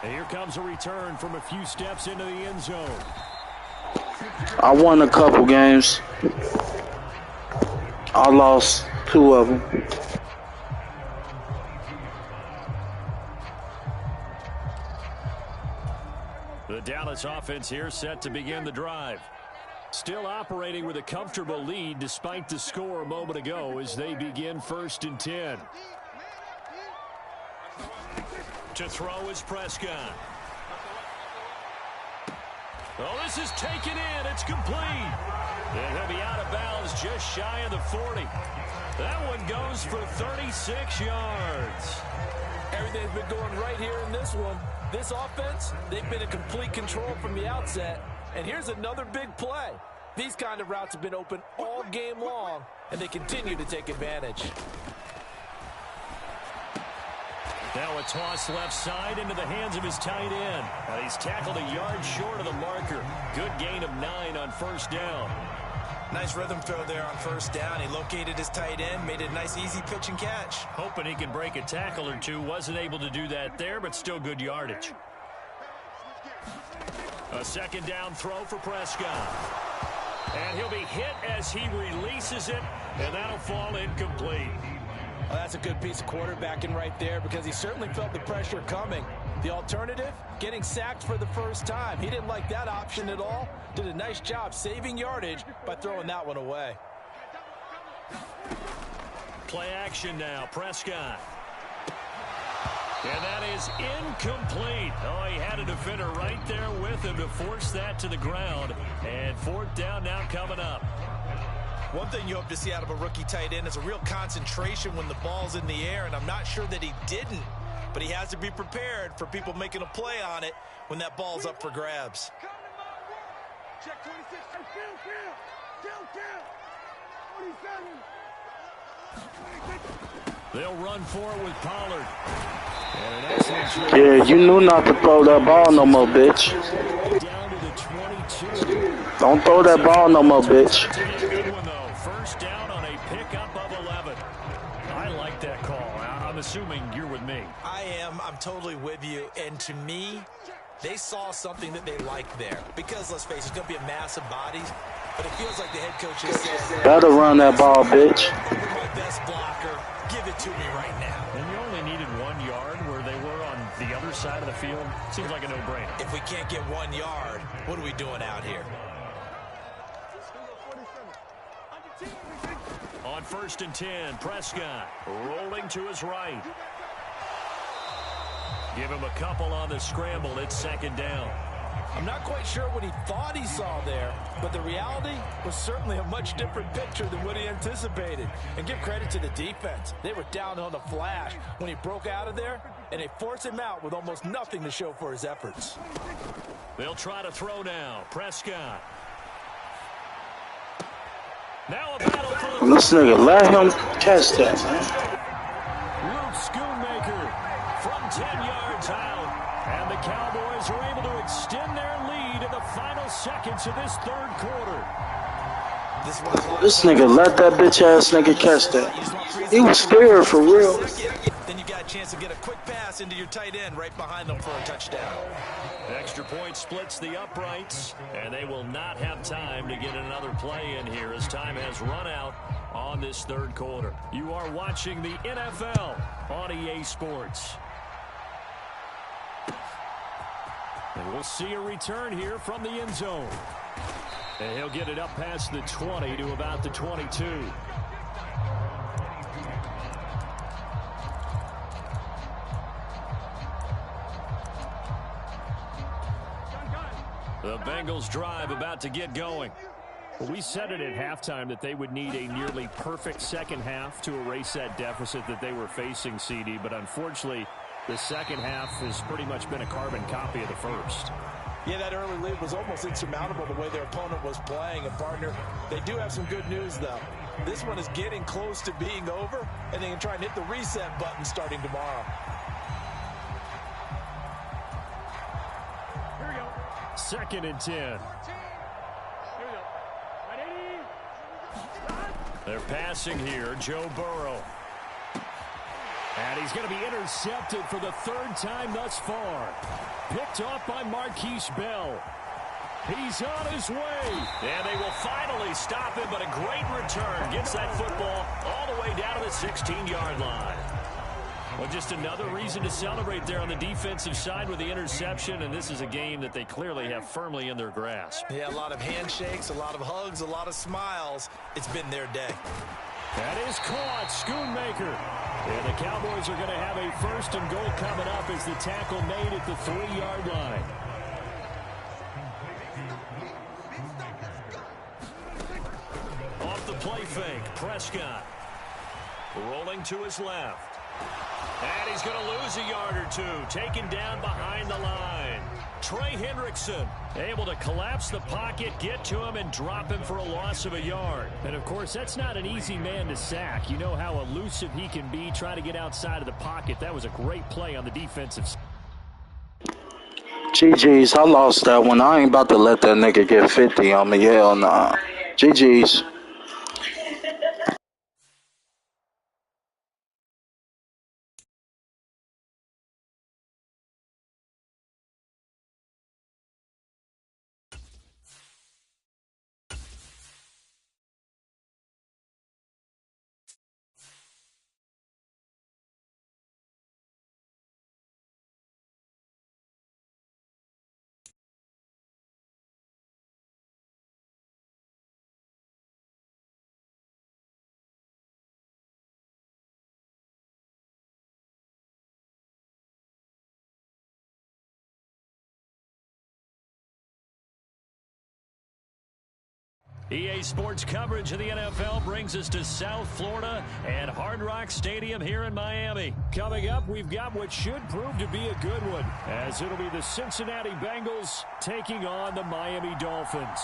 And here comes a return from a few steps into the end zone. I won a couple games. I lost 2 of them. The Dallas offense here set to begin the drive. Still operating with a comfortable lead despite the score a moment ago as they begin 1st and 10. To throw is Prescott. Oh, this is taken in. It's complete. And he'll be out of bounds just shy of the 40. That one goes for 36 yards. Everything's been going right here in this one. This offense, they've been in complete control from the outset. And here's another big play. These kind of routes have been open all game long, and they continue to take advantage. Now a toss left side into the hands of his tight end. And he's tackled a yard short of the marker. Good gain of 9 on first down. Nice rhythm throw there on first down. He located his tight end, made it a nice easy pitch and catch. Hoping he can break a tackle or two. Wasn't able to do that there, but still good yardage. A second down throw for Prescott. And he'll be hit as he releases it, and that'll fall incomplete. Well, that's a good piece of quarterbacking right there because he certainly felt the pressure coming. The alternative, getting sacked for the first time. He didn't like that option at all. Did a nice job saving yardage by throwing that one away. Play action now, Prescott. And that is incomplete. Oh, he had a defender right there with him to force that to the ground. And fourth down now coming up. One thing you hope to see out of a rookie tight end is a real concentration when the ball's in the air, and I'm not sure that he didn't, but he has to be prepared for people making a play on it when that ball's up for grabs. Check 26. They'll run for it with Pollard. And an excellent Yeah, you knew not to throw that ball no more, bitch. down to the 22. Don't throw that ball no more, bitch. Good one, though. First down on a pickup of 11. I like that call. I'm assuming you're with me. I am. I'm totally with you. And to me, they saw something that they liked there. Because, let's face it, it's going to be a mass of bodies. But it feels like the head coach has said, Better run that ball, bitch. "You're my best blocker. Give it to me right now." And you only needed 1 yard where they were on the other side of the field. Seems like a no-brainer. If we can't get 1 yard, what are we doing out here? On 1st and 10, Prescott rolling to his right. Give him a couple on the scramble. It's second down. I'm not quite sure what he thought he saw there, but the reality was certainly a much different picture than what he anticipated. And give credit to the defense. They were down on the flash when he broke out of there, and they forced him out with almost nothing to show for his efforts. They'll try to throw now. Prescott. Now a battle for the... This nigga, let him catch that, man. Luke Schoonmaker from 10 yards out. And the Cowboys are able to extend their lead in the final seconds of this third quarter. This nigga let that bitch ass nigga catch that. He was scared for real. Then you got a chance to get a quick pass into your tight end right behind them for a touchdown. Extra point splits the uprights, and they will not have time to get another play in here as time has run out on this third quarter. You are watching the NFL on EA Sports. And we'll see a return here from the end zone. And he'll get it up past the 20 to about the 22. The Bengals drive about to get going. We said it at halftime that they would need a nearly perfect second half to erase that deficit that they were facing, CD, but unfortunately, the second half has pretty much been a carbon copy of the first. Yeah, that early lead was almost insurmountable the way their opponent was playing. And, partner, they do have some good news, though. This one is getting close to being over, and they can try and hit the reset button starting tomorrow. Here we go. 2nd and 10. Here we go. Ready? They're passing here, Joe Burrow. And he's going to be intercepted for the 3rd time thus far. Picked off by Marquise Bell. He's on his way. And they will finally stop him, but a great return. Gets that football all the way down to the 16-yard line. Well, just another reason to celebrate there on the defensive side with the interception, and this is a game that they clearly have firmly in their grasp. Yeah, a lot of handshakes, a lot of hugs, a lot of smiles. It's been their day. That is caught, Schoonmaker. And the Cowboys are going to have a 1st and goal coming up as the tackle made at the 3-yard line. Off the play fake, Prescott. Rolling to his left. And he's going to lose a yard or two, taken down behind the line. Trey Hendrickson able to collapse the pocket, get to him, and drop him for a loss of a yard. And, of course, that's not an easy man to sack. You know how elusive he can be trying to get outside of the pocket. That was a great play on the defensive side. GG's, I lost that one. I ain't about to let that nigga get 50 on me. Hell nah. GG's. EA Sports coverage of the NFL brings us to South Florida and Hard Rock Stadium here in Miami. Coming up, we've got what should prove to be a good one, as it'll be the Cincinnati Bengals taking on the Miami Dolphins.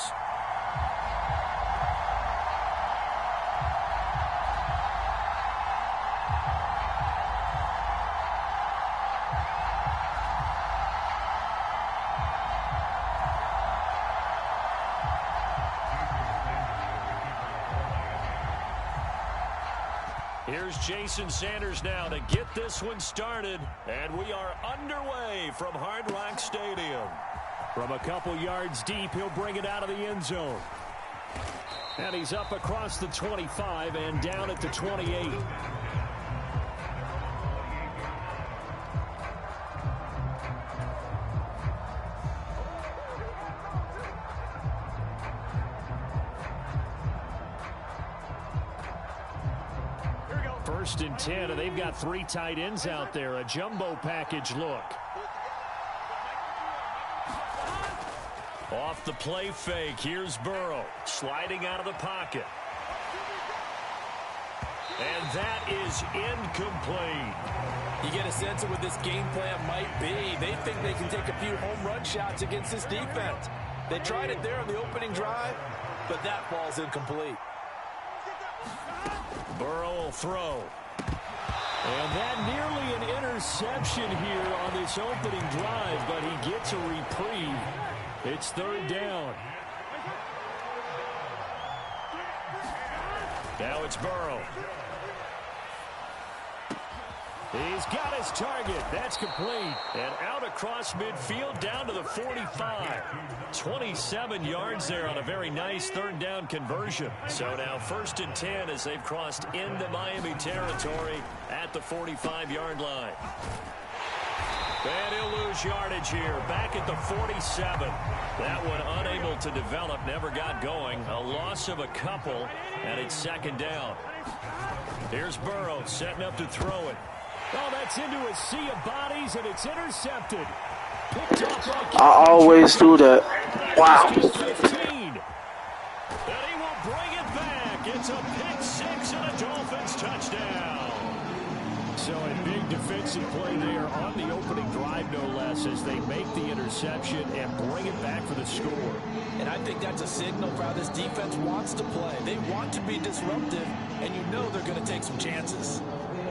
Here's Jason Sanders now to get this one started, and we are underway from Hard Rock Stadium. From a couple yards deep, he'll bring it out of the end zone. And he's up across the 25 and down at the 28. First and 10, and they've got three tight ends out there. A jumbo package look. Off the play fake, here's Burrow sliding out of the pocket. And that is incomplete. You get a sense of what this game plan might be. They think they can take a few home run shots against this defense. They tried it there on the opening drive, but that ball's incomplete. Burrow will throw. And that nearly an interception here on this opening drive, but he gets a reprieve. It's third down. Now it's Burrow. He's got his target. That's complete. And out across midfield down to the 45. 27 yards there on a very nice third down conversion. So now first and 10 as they've crossed into Miami territory at the 45-yard line. And he'll lose yardage here. Back at the 47. That one unable to develop. Never got going. A loss of a couple. And it's second down. Here's Burrow setting up to throw it. Oh, that's into a sea of bodies, and it's intercepted. Picked off by I always do that. Wow. 15. And he will bring it back. It's a pick six and a Dolphins touchdown. So a big defensive play there on the opening drive, no less, as they make the interception and bring it back for the score. And I think that's a signal for how this defense wants to play. They want to be disruptive, and you know they're going to take some chances.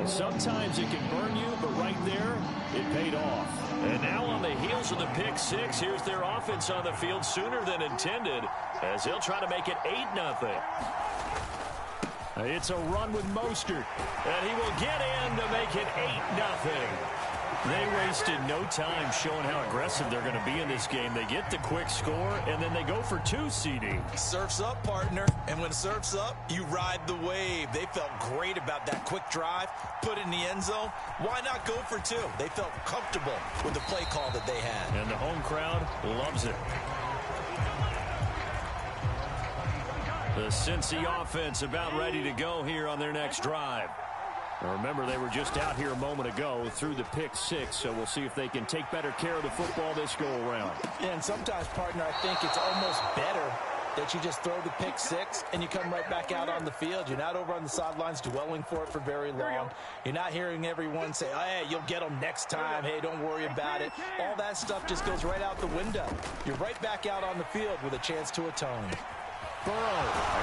Sometimes it can burn you, but right there, it paid off. And now on the heels of the pick six, here's their offense on the field sooner than intended, as they'll try to make it 8-0. It's a run with Mostert, and he will get in to make it 8-0. They wasted no time showing how aggressive they're going to be in this game. They get the quick score, and then they go for 2, CD. Surf's up, partner. And when surf's up, you ride the wave. They felt great about that quick drive, put it in the end zone. Why not go for 2? They felt comfortable with the play call that they had. And the home crowd loves it. The Cincy offense about ready to go here on their next drive. Now remember, they were just out here a moment ago through the pick six, so we'll see if they can take better care of the football this go-around. And sometimes, partner, I think it's almost better that you just throw the pick six and you come right back out on the field. You're not over on the sidelines dwelling for it for very long. You're not hearing everyone say, oh, hey, you'll get them next time. Hey, don't worry about it. All that stuff just goes right out the window. You're right back out on the field with a chance to atone. Burrow,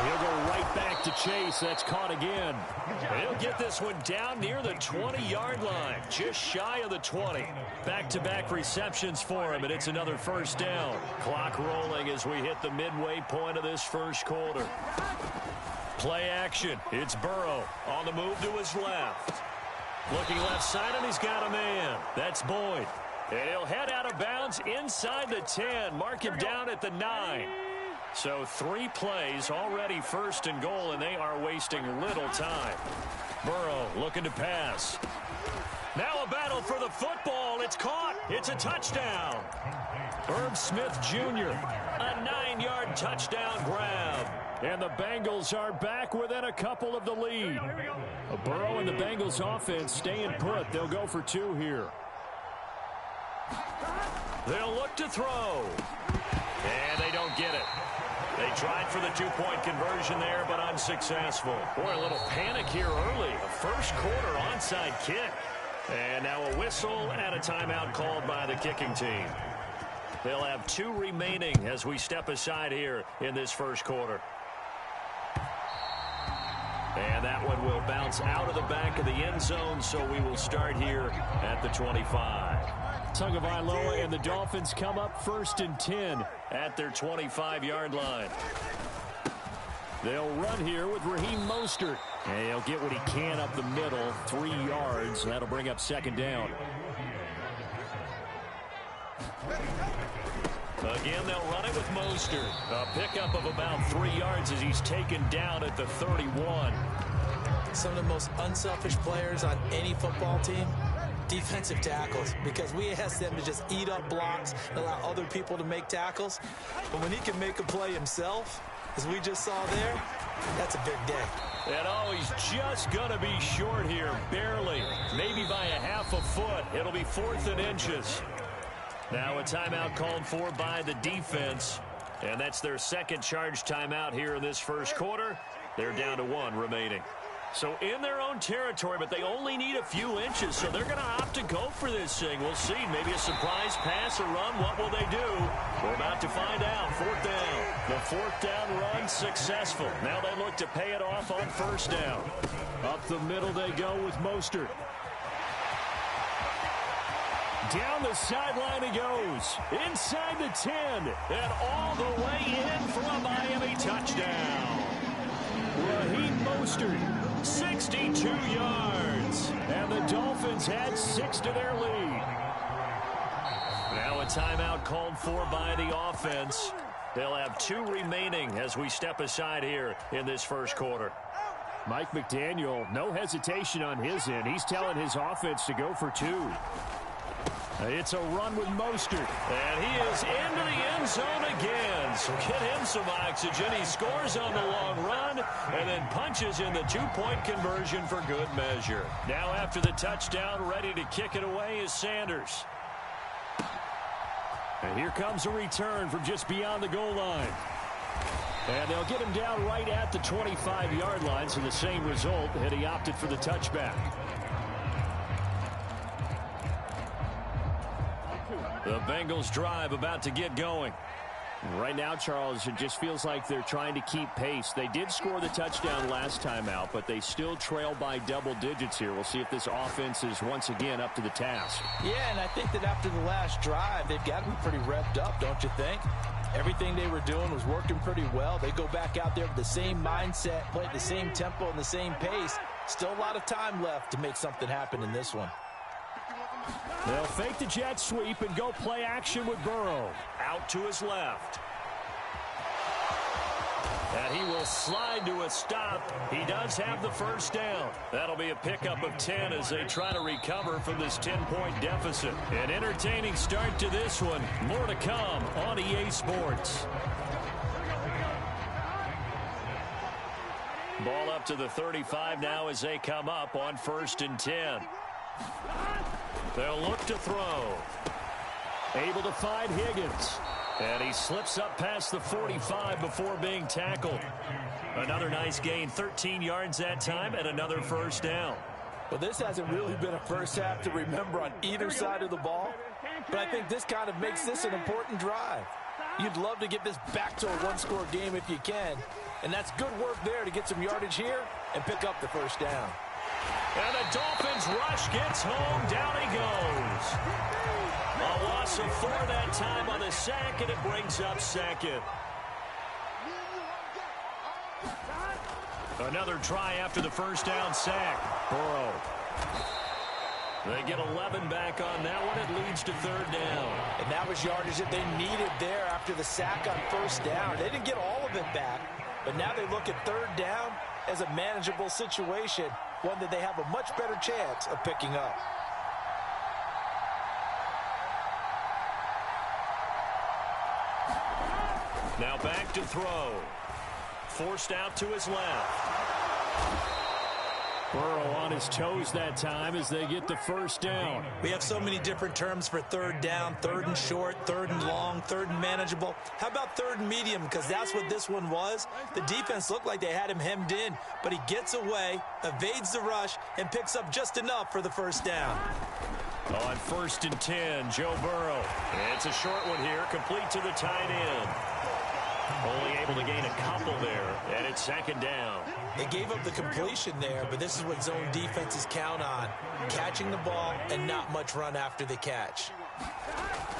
he'll go right back to Chase. That's caught again. He'll get this one down near the 20-yard line, just shy of the 20. Back-to-back receptions for him, and it's another first down. Clock rolling as we hit the midway point of this first quarter. Play action. It's Burrow on the move to his left. Looking left side, and he's got a man. That's Boyd. And he'll head out of bounds inside the 10. Mark him down at the 9. So 3 plays, already first and goal, and they are wasting little time. Burrow looking to pass. Now a battle for the football. It's caught. It's a touchdown. Herb Smith Jr., A 9-yard touchdown grab. and the Bengals are back within a couple of the lead. Burrow and the Bengals offense staying put. They'll go for 2 here. They'll look to throw. And they don't get it. They tried for the 2-point conversion there, but unsuccessful. Boy, a little panic here early. A first quarter onside kick. And now a whistle and a timeout called by the kicking team. They'll have 2 remaining as we step aside here in this first quarter. And that one will bounce out of the back of the end zone, so we will start here at the 25. Tagovailoa and the Dolphins come up 1st and 10 at their 25-yard line. They'll run here with Raheem Mostert. And he'll get what he can up the middle, 3 yards. That'll bring up 2nd down. Again, they'll run it with Mostert. A pickup of about 3 yards as he's taken down at the 31. Some of the most unselfish players on any football team, defensive tackles, because we ask them to just eat up blocks and allow other people to make tackles. But when he can make a play himself, as we just saw there, that's a big day. And oh, he's just going to be short here, barely, maybe by a half a foot. It'll be 4th and inches. Now a timeout called for by the defense, and that's their 2nd charge timeout here in this first quarter. They're down to 1 remaining. So in their own territory, but they only need a few inches, so they're going to opt to go for this thing. We'll see. Maybe a surprise pass or run. What will they do? We're about to find out. 4th down. The 4th down run successful. Now they look to pay it off on 1st down. Up the middle they go with Mostert. Down the sideline he goes. Inside the 10. And all the way in for a Miami touchdown. Raheem Mostert. 62 yards. And the Dolphins add 6 to their lead. Now a timeout called for by the offense. They'll have 2 remaining as we step aside here in this first quarter. Mike McDaniel, no hesitation on his end. He's telling his offense to go for 2. It's a run with Mostert. And he is into the end zone again. So get him some oxygen. He scores on the long run and then punches in the 2-point conversion for good measure. Now after the touchdown, ready to kick it away is Sanders. And here comes a return from just beyond the goal line. And they'll get him down right at the 25-yard line, so the same result, and he opted for the touchback. The Bengals drive about to get going. Right now, Charles, it just feels like they're trying to keep pace. They did score the touchdown last time out, but they still trail by double digits here. We'll see if this offense is once again up to the task. Yeah, and I think that after the last drive, they've got to be pretty revved up, don't you think? Everything they were doing was working pretty well. They go back out there with the same mindset, play at the same tempo and the same pace. Still a lot of time left to make something happen in this one. They'll fake the jet sweep and go play action with Burrow. Out to his left. And he will slide to a stop. He does have the 1st down. That'll be a pickup of 10 as they try to recover from this 10-point deficit. An entertaining start to this one. More to come on EA Sports. Ball up to the 35 now as they come up on 1st and 10. They'll look to throw. Able to find Higgins. And he slips up past the 45 before being tackled. Another nice gain, 13 yards that time, and another first down. Well, this hasn't really been a first half to remember on either side of the ball, but I think this kind of makes this an important drive. You'd love to get this back to a one-score game if you can, and that's good work there to get some yardage here and pick up the first down. And the Dolphins rush gets home. Down he goes. A loss of 4 that time on the sack, and it brings up second. Another try after the first down sack. Burrow. They get 11 back on that one. It leads to third down. And that was yardage that they needed there after the sack on first down. They didn't get all of it back, but now they look at third down as a manageable situation, one that they have a much better chance of picking up. Now back to throw. Forced out to his left. Burrow on his toes that time as they get the first down. We have so many different terms for third down, third and short, third and long, third and manageable. How about third and medium? Because that's what this one was. The defense looked like they had him hemmed in, but he gets away, evades the rush, and picks up just enough for the first down. On 1st and 10, Joe Burrow. It's a short one here, complete to the tight end. Only able to gain a couple there, and it's second down. They gave up the completion there, but this is what zone defenses count on. Catching the ball and not much run after the catch.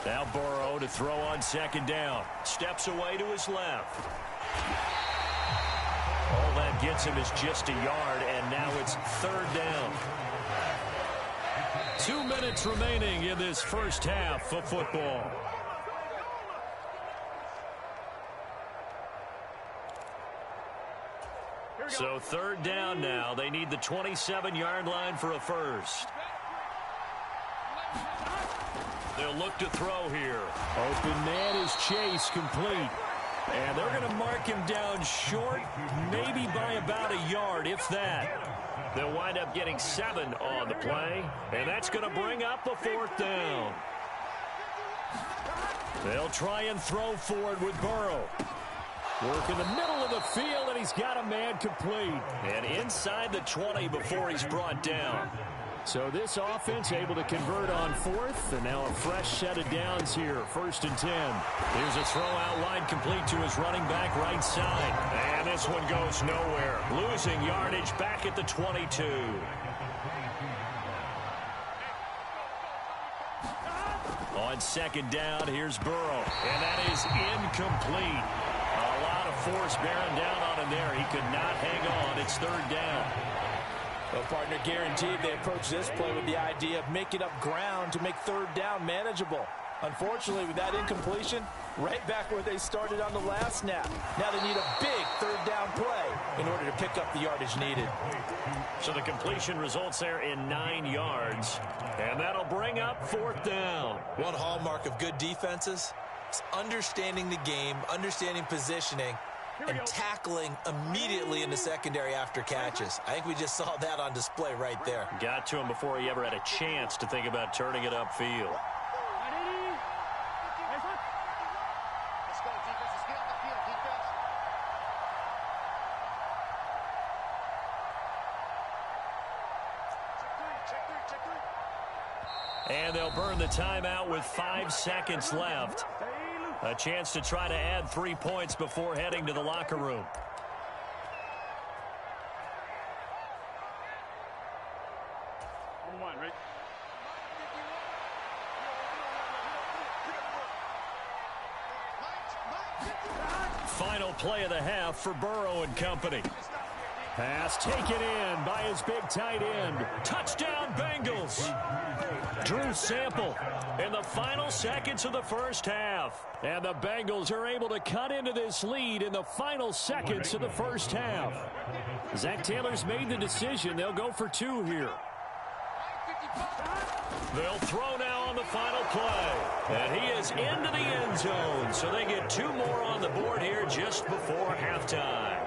Now Burrow to throw on second down. Steps away to his left. All that gets him is just a yard, and now it's third down. 2 minutes remaining in this first half of football. So third down now. They need the 27-yard line for a first. They'll look to throw here. Open man is Chase, complete. And they're going to mark him down short, maybe by about a yard, if that. They'll wind up getting 7 on the play, and that's going to bring up a fourth down. They'll try and throw forward with Burrow. Work in the middle of the field, and he's got a man complete. And inside the 20 before he's brought down. So this offense able to convert on fourth, and now a fresh set of downs here, 1st and 10. Here's a throw out wide complete to his running back right side. And this one goes nowhere. Losing yardage back at the 22. On second down, here's Burrow. And that is incomplete. A lot of force bearing down on him there. He could not hang on. It's third down. Well, partner, guaranteed they approach this play with the idea of making up ground to make third down manageable. Unfortunately, with that incompletion, right back where they started on the last snap. Now they need a big third down play in order to pick up the yardage needed. So the completion results there in 9 yards. And that'll bring up fourth down. One hallmark of good defenses is understanding the game, understanding positioning, and tackling immediately in the secondary after catches. I think we just saw that on display right there. Got to him before he ever had a chance to think about turning it upfield. Let's go, defense. Let's get on the field, defense. Check three. And they'll burn the timeout with 5 seconds left. A chance to try to add 3 points before heading to the locker room. On one, right? Final play of the half for Burrow and company. Pass taken in by his big tight end. Touchdown, Bengals. Drew Sample in the final seconds of the first half. And the Bengals are able to cut into this lead in the final seconds of the first half. Zach Taylor's made the decision. They'll go for 2 here. They'll throw now on the final play. And he is into the end zone. So they get 2 more on the board here just before halftime.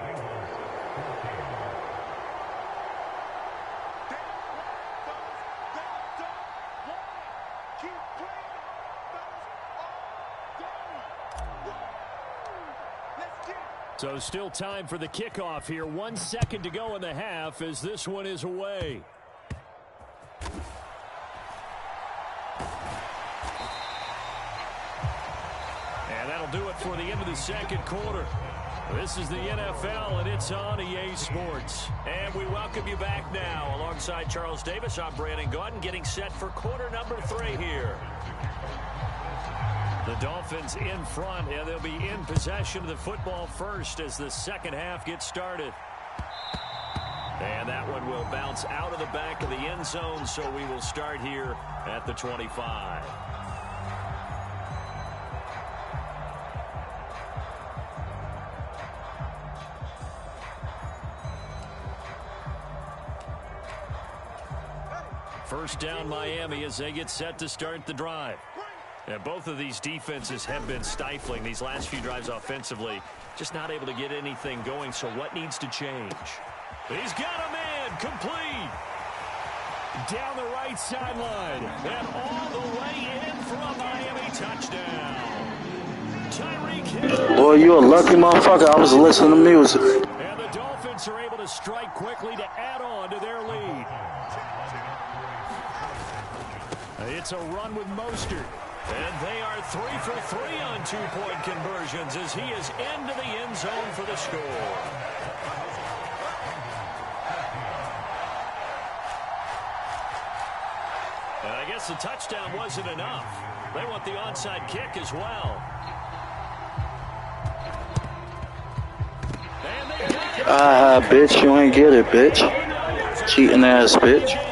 So still time for the kickoff here. 1 second to go in the half as this one is away. And that'll do it for the end of the second quarter. This is the NFL, and it's on EA Sports. And we welcome you back now. Alongside Charles Davis, I'm Brandon Gaudin, getting set for quarter number 3 here. The Dolphins in front, and they'll be in possession of the football first as the second half gets started. And that one will bounce out of the back of the end zone, so we will start here at the 25. First down Miami as they get set to start the drive. And both of these defenses have been stifling these last few drives offensively. Just not able to get anything going, so what needs to change? He's got a man complete. Down the right sideline. And all the way in for a Miami touchdown. Tyreek Hill. Boy, you a lucky motherfucker. I was listening to music. And the Dolphins are able to strike quickly to add on to their lead. It's a run with Mostert. And they are 3 for 3 on two-point conversions as he is into the end zone for the score. And I guess the touchdown wasn't enough. They want the onside kick as well. And they got it. Bitch, you ain't get it, bitch. Cheating ass bitch.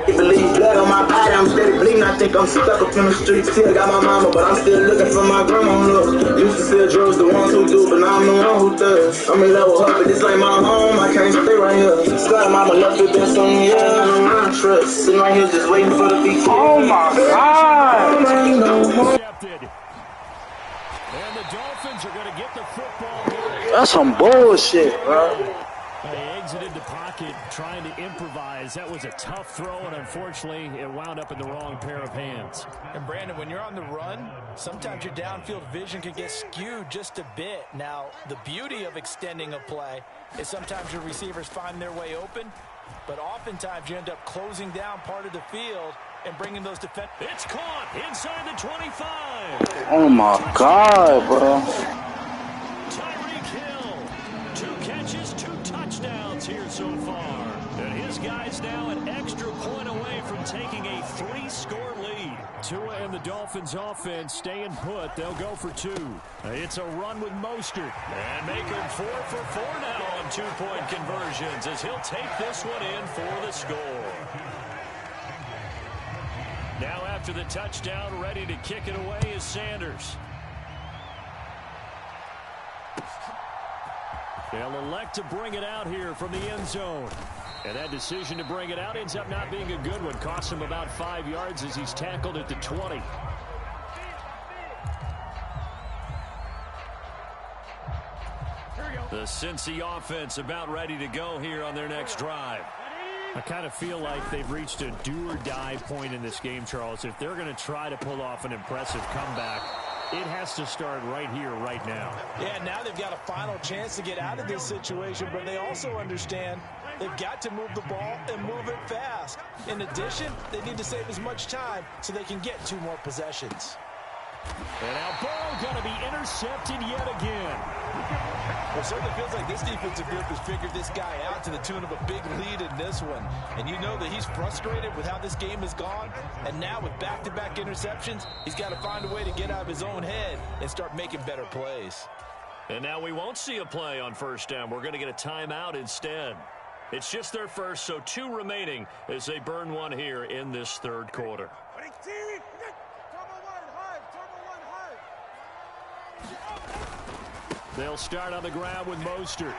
Believe blood on my body, I'm steady bleeding. I think I'm stuck up in the street. Still got my mama, but I'm still looking for my grandma. Look, used to sell drugs, the ones who do, but now I'm the one who does. I'm in love with her, but this ain't my home. I can't stay right here. Sky mama left it been some years. I don't mind trust. Sitting right here just waiting for the beat. Oh my God! And the Dolphins are going to get the football. That's some bullshit, bro. They exited the pocket trying to improvise. That was a tough throw, and unfortunately, it wound up in the wrong pair of hands. And Brandon, when you're on the run, sometimes your downfield vision can get skewed just a bit. Now, the beauty of extending a play is sometimes your receivers find their way open, but oftentimes you end up closing down part of the field and bringing those defenders. It's caught inside the 25. Oh my God, bro. Tyreek Hill, 2 catches, 2 touchdowns here so far. And his guys now an extra point away from taking a 3-score lead. Tua and the Dolphins offense staying put. They'll go for 2. It's a run with Mostert. And make him 4 for 4 now on two-point conversions as he'll take this one in for the score. Now after the touchdown, ready to kick it away is Sanders. They'll elect to bring it out here from the end zone. And that decision to bring it out ends up not being a good one. Costs him about 5 yards as he's tackled at the 20. The Cincy offense about ready to go here on their next drive. I kind of feel like they've reached a do-or-die point in this game, Charles. If they're going to try to pull off an impressive comeback, it has to start right here, right now. Yeah, now they've got a final chance to get out of this situation, but they also understand they've got to move the ball and move it fast. In addition, they need to save as much time so they can get 2 more possessions. And now ball going to be intercepted yet again. Well, it certainly feels like this defensive group has figured this guy out to the tune of a big lead in this one. And you know that he's frustrated with how this game has gone. And now with back-to-back interceptions, he's got to find a way to get out of his own head and start making better plays. And now we won't see a play on first down. We're going to get a timeout instead. It's just their first, so 2 remaining as they burn one here in this third quarter. They'll start on the ground with Mostert.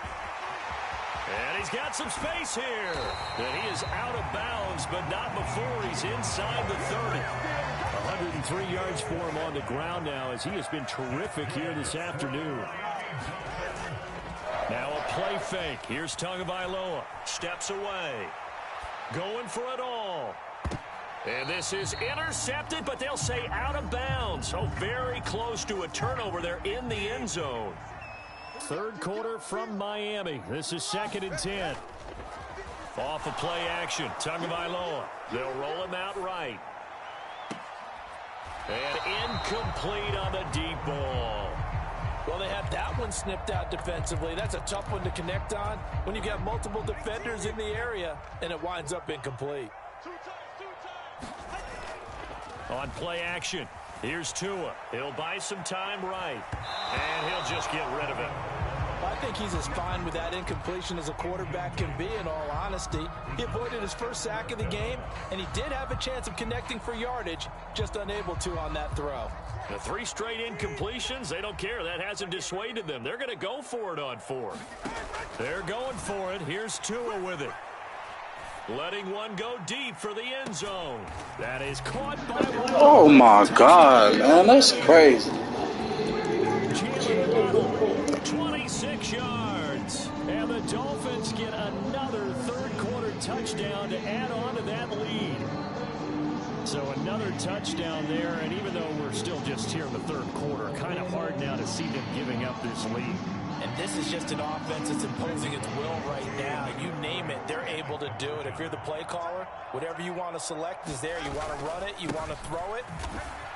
And he's got some space here. And he is out of bounds, but not before he's inside the 30. 103 yards for him on the ground now as he has been terrific here this afternoon. Now a play fake. Here's Tagovailoa. Steps away. Going for it all. And this is intercepted, but they'll say out of bounds. So very close to a turnover there in the end zone. Third quarter from Miami. This is 2nd and 10. Off of play action. Tagovailoa. They'll roll him out right. And incomplete on the deep ball. Well, they have that one snipped out defensively. That's a tough one to connect on when you've got multiple defenders in the area, and it winds up incomplete. On play action, here's Tua. He'll buy some time right, and he'll just get rid of it. I think he's as fine with that incompletion as a quarterback can be, in all honesty. He avoided his first sack of the game, and he did have a chance of connecting for yardage, just unable to on that throw. The 3 straight incompletions, they don't care. That hasn't dissuaded them. They're going to go for it on 4th. They're going for it. Here's Tua with it. Letting one go deep for the end zone. That is caught by one. Oh, my God, man. That's crazy. 26 yards. And the Dolphins get another third-quarter touchdown to add on to that lead. So another touchdown there, and even though we're still just here in the third quarter, kind of hard now to see them giving up this lead. And this is just an offense that's imposing its will right now. You name it, they're able to do it. If you're the play caller, whatever you want to select is there. You want to run it, you want to throw it,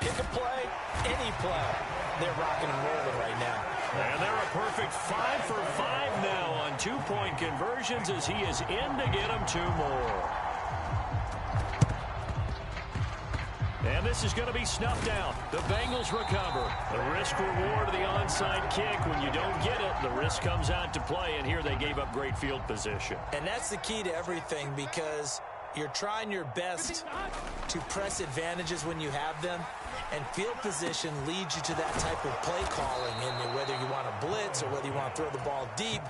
pick a play, any play. They're rocking and rolling right now. And they're a perfect 5 for 5 now on 2-point conversions as he is in to get them 2 more. And this is going to be snuffed out. The Bengals recover. The risk-reward of the onside kick. When you don't get it, the risk comes out to play, and here they gave up great field position. And that's the key to everything, because you're trying your best to press advantages when you have them, and field position leads you to that type of play calling, and whether you want to blitz or whether you want to throw the ball deep,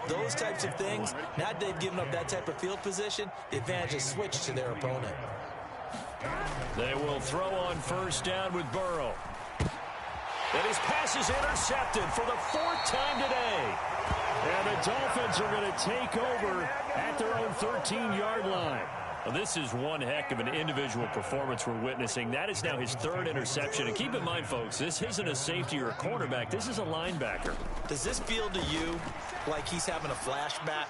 those types of things. Now that they've given up that type of field position, the advantage is switched to their opponent. They will throw on first down with Burrow. And his pass is intercepted for the 4th time today. And the Dolphins are going to take over at their own 13-yard line. Well, this is one heck of an individual performance we're witnessing. That is now his 3rd interception. And keep in mind, folks, this isn't a safety or a cornerback. This is a linebacker. Does this feel to you like he's having a flashback?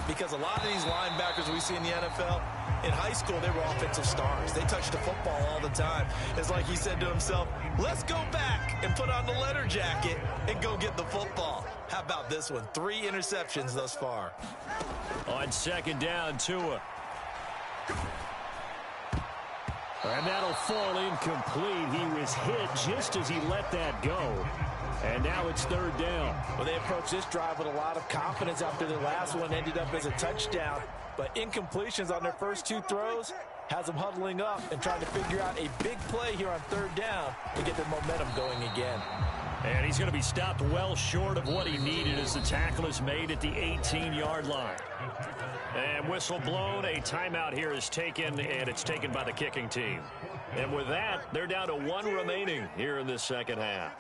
Because a lot of these linebackers we see in the NFL, in high school, they were offensive stars. They touched the football all the time. It's like he said to himself, let's go back and put on the letter jacket and go get the football. How about this one? 3 interceptions thus far. On 2nd down, Tua. And that'll fall incomplete. He was hit just as he let that go. And now it's 3rd down. Well, they approached this drive with a lot of confidence after the last one ended up as a touchdown. But incompletions on their first 2 throws has them huddling up and trying to figure out a big play here on 3rd down to get their momentum going again. And he's going to be stopped well short of what he needed as the tackle is made at the 18-yard line. And whistle blown, a timeout here is taken, and it's taken by the kicking team. And with that, they're down to 1 remaining here in this second half.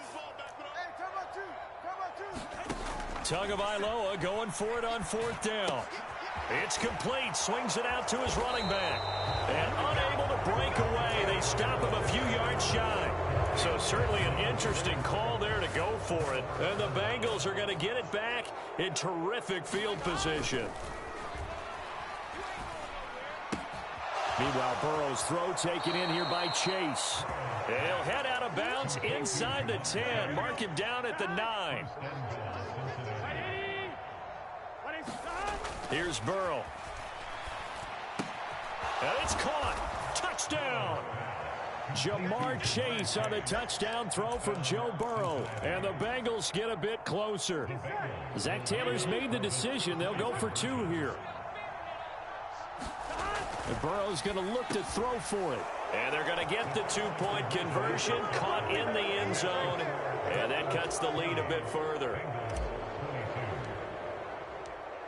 Tagovailoa going for it on 4th down. It's complete. Swings it out to his running back. And unable to break away. They stop him a few yards shy. So certainly an interesting call there to go for it. And the Bengals are going to get it back in terrific field position. Meanwhile, Burrow's throw taken in here by Chase. And he'll head out of bounds inside the 10. Mark him down at the 9. Here's Burrow. And it's caught. Touchdown. Jamar Chase on the touchdown throw from Joe Burrow. And the Bengals get a bit closer. Zach Taylor's made the decision. They'll go for 2 here. And Burrow's going to look to throw for it. And they're going to get the 2-point conversion. Caught in the end zone. And that cuts the lead a bit further.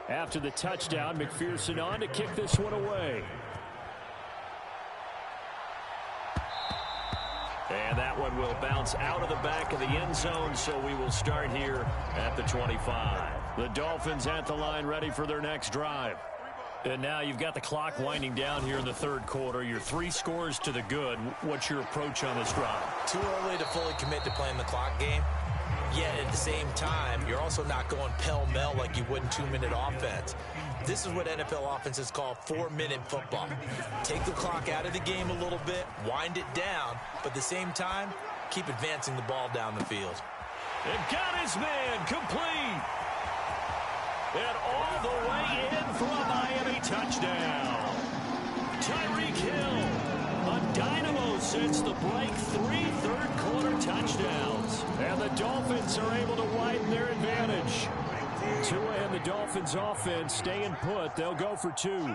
After the touchdown, McPherson on to kick this one away. And that one will bounce out of the back of the end zone, so we will start here at the 25. The Dolphins at the line ready for their next drive. And now you've got the clock winding down here in the 3rd quarter. You're 3 scores to the good. What's your approach on this drive? Too early to fully commit to playing the clock game. yet at the same time, you're also not going pell-mell like you would in 2-minute offense. This is what NFL offenses call 4-minute football. Take the clock out of the game a little bit, wind it down, but at the same time, keep advancing the ball down the field. They've got his man complete. And all the way in for a Miami touchdown. Tyreek Hill, a dynamo since the break, 3 third-quarter touchdowns. And the Dolphins are able to widen their advantage. Tua and the Dolphins offense staying put. They'll go for 2.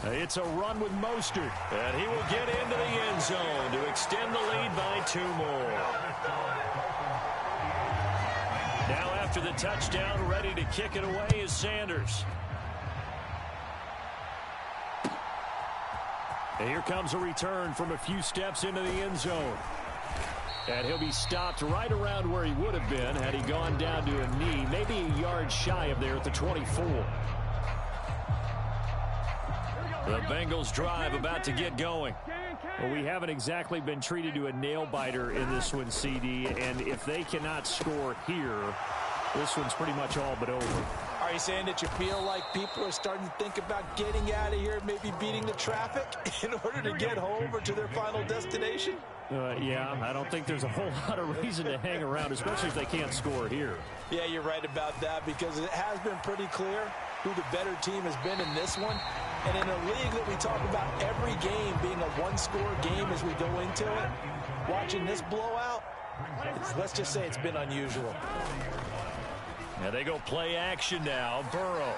It's a run with Mostert. And he will get into the end zone to extend the lead by 2 more. Now after the touchdown, ready to kick it away is Sanders. And here comes a return from a few steps into the end zone. And he'll be stopped right around where he would have been had he gone down to a knee, maybe a yard shy of there at the 24. The Bengals drive about to get going. Well, we haven't exactly been treated to a nail-biter in this one, CD, and if they cannot score here, this one's pretty much all but over. Are you saying that you feel like people are starting to think about getting out of here, maybe beating the traffic in order to get home or to their final destination? Yeah, I don't think there's a whole lot of reason to hang around, especially if they can't score here. Yeah, you're right about that, because it has been pretty clear who the better team has been in this one. And in a league that we talk about every game being a one-score game as we go into it, watching this blowout, let's just say it's been unusual. And they go play action now. Burrow.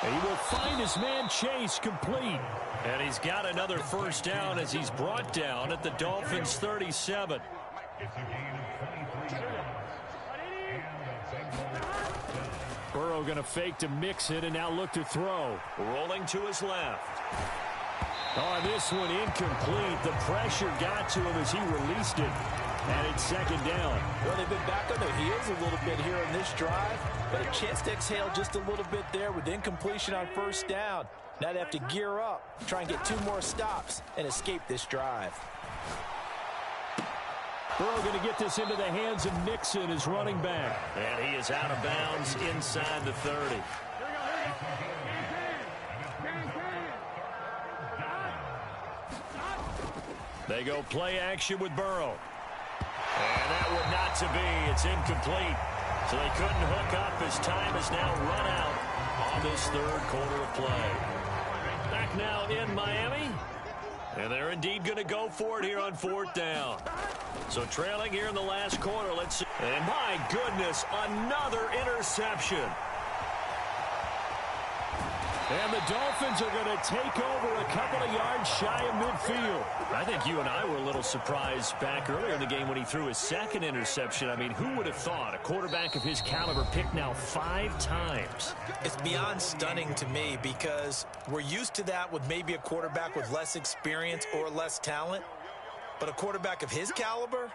And he will find his man Chase complete. And he's got another first down as he's brought down at the Dolphins' 37. Burrow going to fake to mix it and now look to throw. Rolling to his left. On this one, incomplete. The pressure got to him as he released it. And it's second down. Well, they've been back on their heels a little bit here in this drive, but a chance to exhale just a little bit there with incompletion on first down. Now they have to gear up, try and get 2 more stops, and escape this drive. Burrow going to get this into the hands of Nixon, his running back. And he is out of bounds inside the 30. They go play action with Burrow. And that would not to be. It's incomplete. So they couldn't hook up as time has now run out on this third quarter of play. Back now in Miami. And they're indeed going to go for it here on 4th down. So trailing here in the last quarter. Let's see. And my goodness, another interception. And the Dolphins are going to take over a couple of yards shy of midfield. I think you and I were a little surprised back earlier in the game when he threw his second interception. I mean, who would have thought a quarterback of his caliber picked now 5 times? It's beyond stunning to me, because we're used to that with maybe a quarterback with less experience or less talent. But a quarterback of his caliber,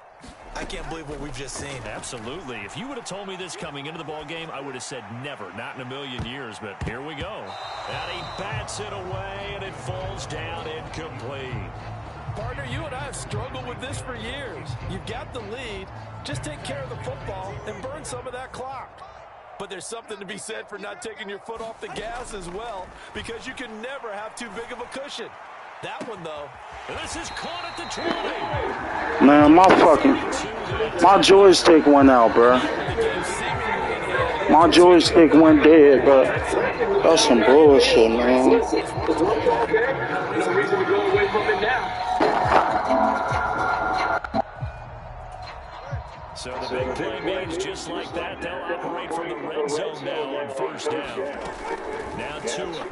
I can't believe what we've just seen. Absolutely. If you would have told me this coming into the ball game, I would have said never, not in a million years. But here we go. And he bats it away, and it falls down incomplete. Partner, you and I have struggled with this for years. You've got the lead. Just take care of the football and burn some of that clock. But there's something to be said for not taking your foot off the gas as well, because you can never have too big of a cushion. That one, though. This is caught at the 20. Man, my joystick went out, bro. My joystick went dead, but that's some bullshit, man. So the big play means just like that, they'll operate from the red zone now on first down. Now Tua.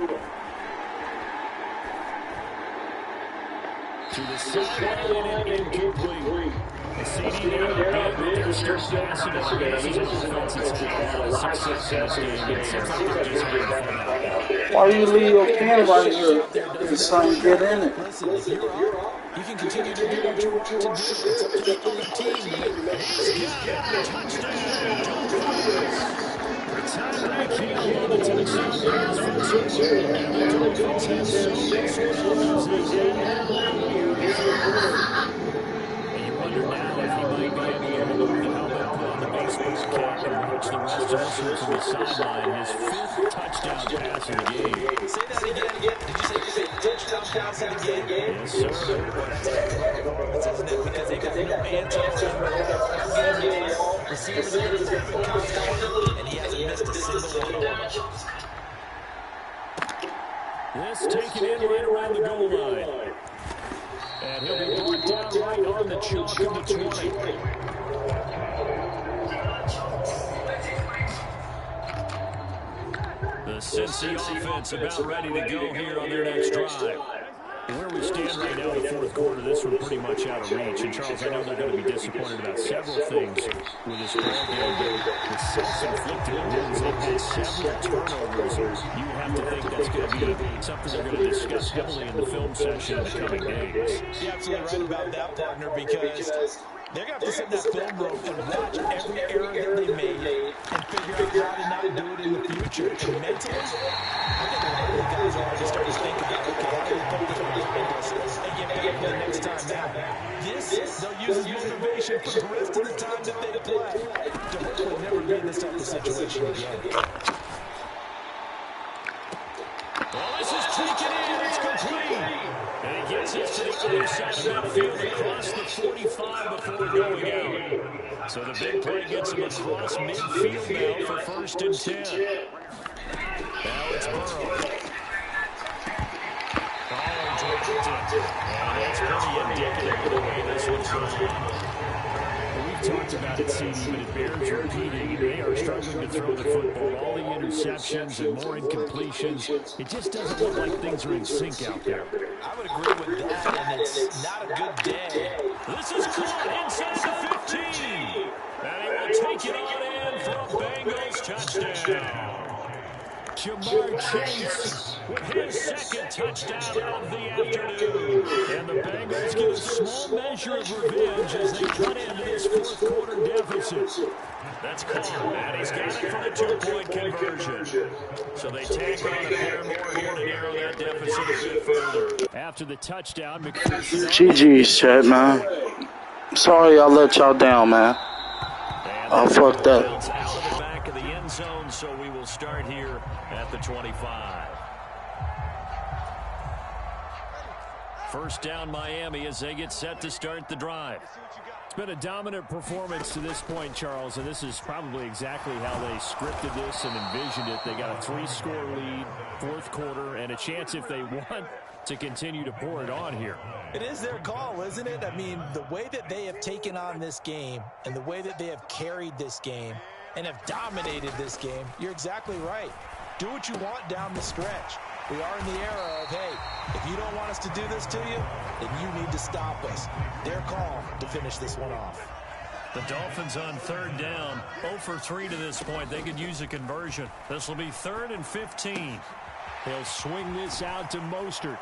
To the sideline and incomplete. The CD now again, but they're still passing it. This is an offense that's had a lot of success in this game. It seems like they're just having fun out there. Why you leave your can right here? The sun get in it. Listen, if you're off, you can continue to do what you want to do. It's up to the other team. Touchdown. Tyreek Hill on the touchdown pass for Tua. And the Dolphins have so many scores as they have. And you wonder now if he might be able to sideline, his 5th touchdown pass of the game. Say that again. Did you say 5th touchdown pass of the game? Yes, sir. Well, that's excellent performance, isn't it? Because they got no answer for him all game long. Receivers have been perfect constantly, and he hasn't missed a single one of them. This taken in right around the goal line. And he'll be brought down right on the chalk of the 20. The Cincy offense about ready to go here on their next drive. Where we stand right now in the 4th quarter, this one pretty much out of reach. And, Charles, I know they're going to be disappointed about several things with this ball game. The self-inflicted wounds, they've had several turnovers. You have to think that's going to be something they're going to discuss heavily in the film session in the coming days. You're absolutely right about that, partner, because they're going to have to sit in that film room and watch every error that they made and figure out how to not do it in the future. And mentally, I think a lot of the guys are already starting to think about, okay, how do we put this behind us and get back for the next time out? This, they'll use as motivation for the rest of the time that they play to hopefully never be in this type of situation again. Well, this is taken in. It's complete. And he gets it to the other side of midfield across the 45 before going out. So the big play gets him across midfield now for 1st and 10. Now it's Burrow. And that's pretty indicative of the way this one's going. We've talked about it, CD, but it bears repeating. They are struggling to throw the football. All the interceptions and more incompletions. It just doesn't look like things are in sync out there. I would agree with that, and it's not a good day. This is caught inside the 15. And he will take it on in for a Bengals touchdown. Jamar Chase with his 2nd touchdown of the afternoon. And the Bengals get a small measure of revenge as they cut into this 4th quarter deficit. That's caught, and he's got it for the 2-point conversion. So they tack on a pair more here to narrow that deficit a bit further. After the touchdown, McPherson... GG's, chat, man. Sorry I let y'all down, man. I fucked up. Out of the back of the end zone, so we will start here at the 25. First down, Miami, as they get set to start the drive. It's been a dominant performance to this point, Charles, and this is probably exactly how they scripted this and envisioned it. They got a 3-score lead, 4th quarter, and a chance if they want to continue to pour it on here. It is their call, isn't it? I mean, the way that they have taken on this game and the way that they have carried this game and have dominated this game, you're exactly right. Do what you want down the stretch. We are in the era of, hey, if you don't want us to do this to you, then you need to stop us. Their call to finish this one off. The Dolphins on 3rd down, 0 for 3 to this point. They could use a conversion. This will be 3rd and 15. He'll swing this out to Mostert.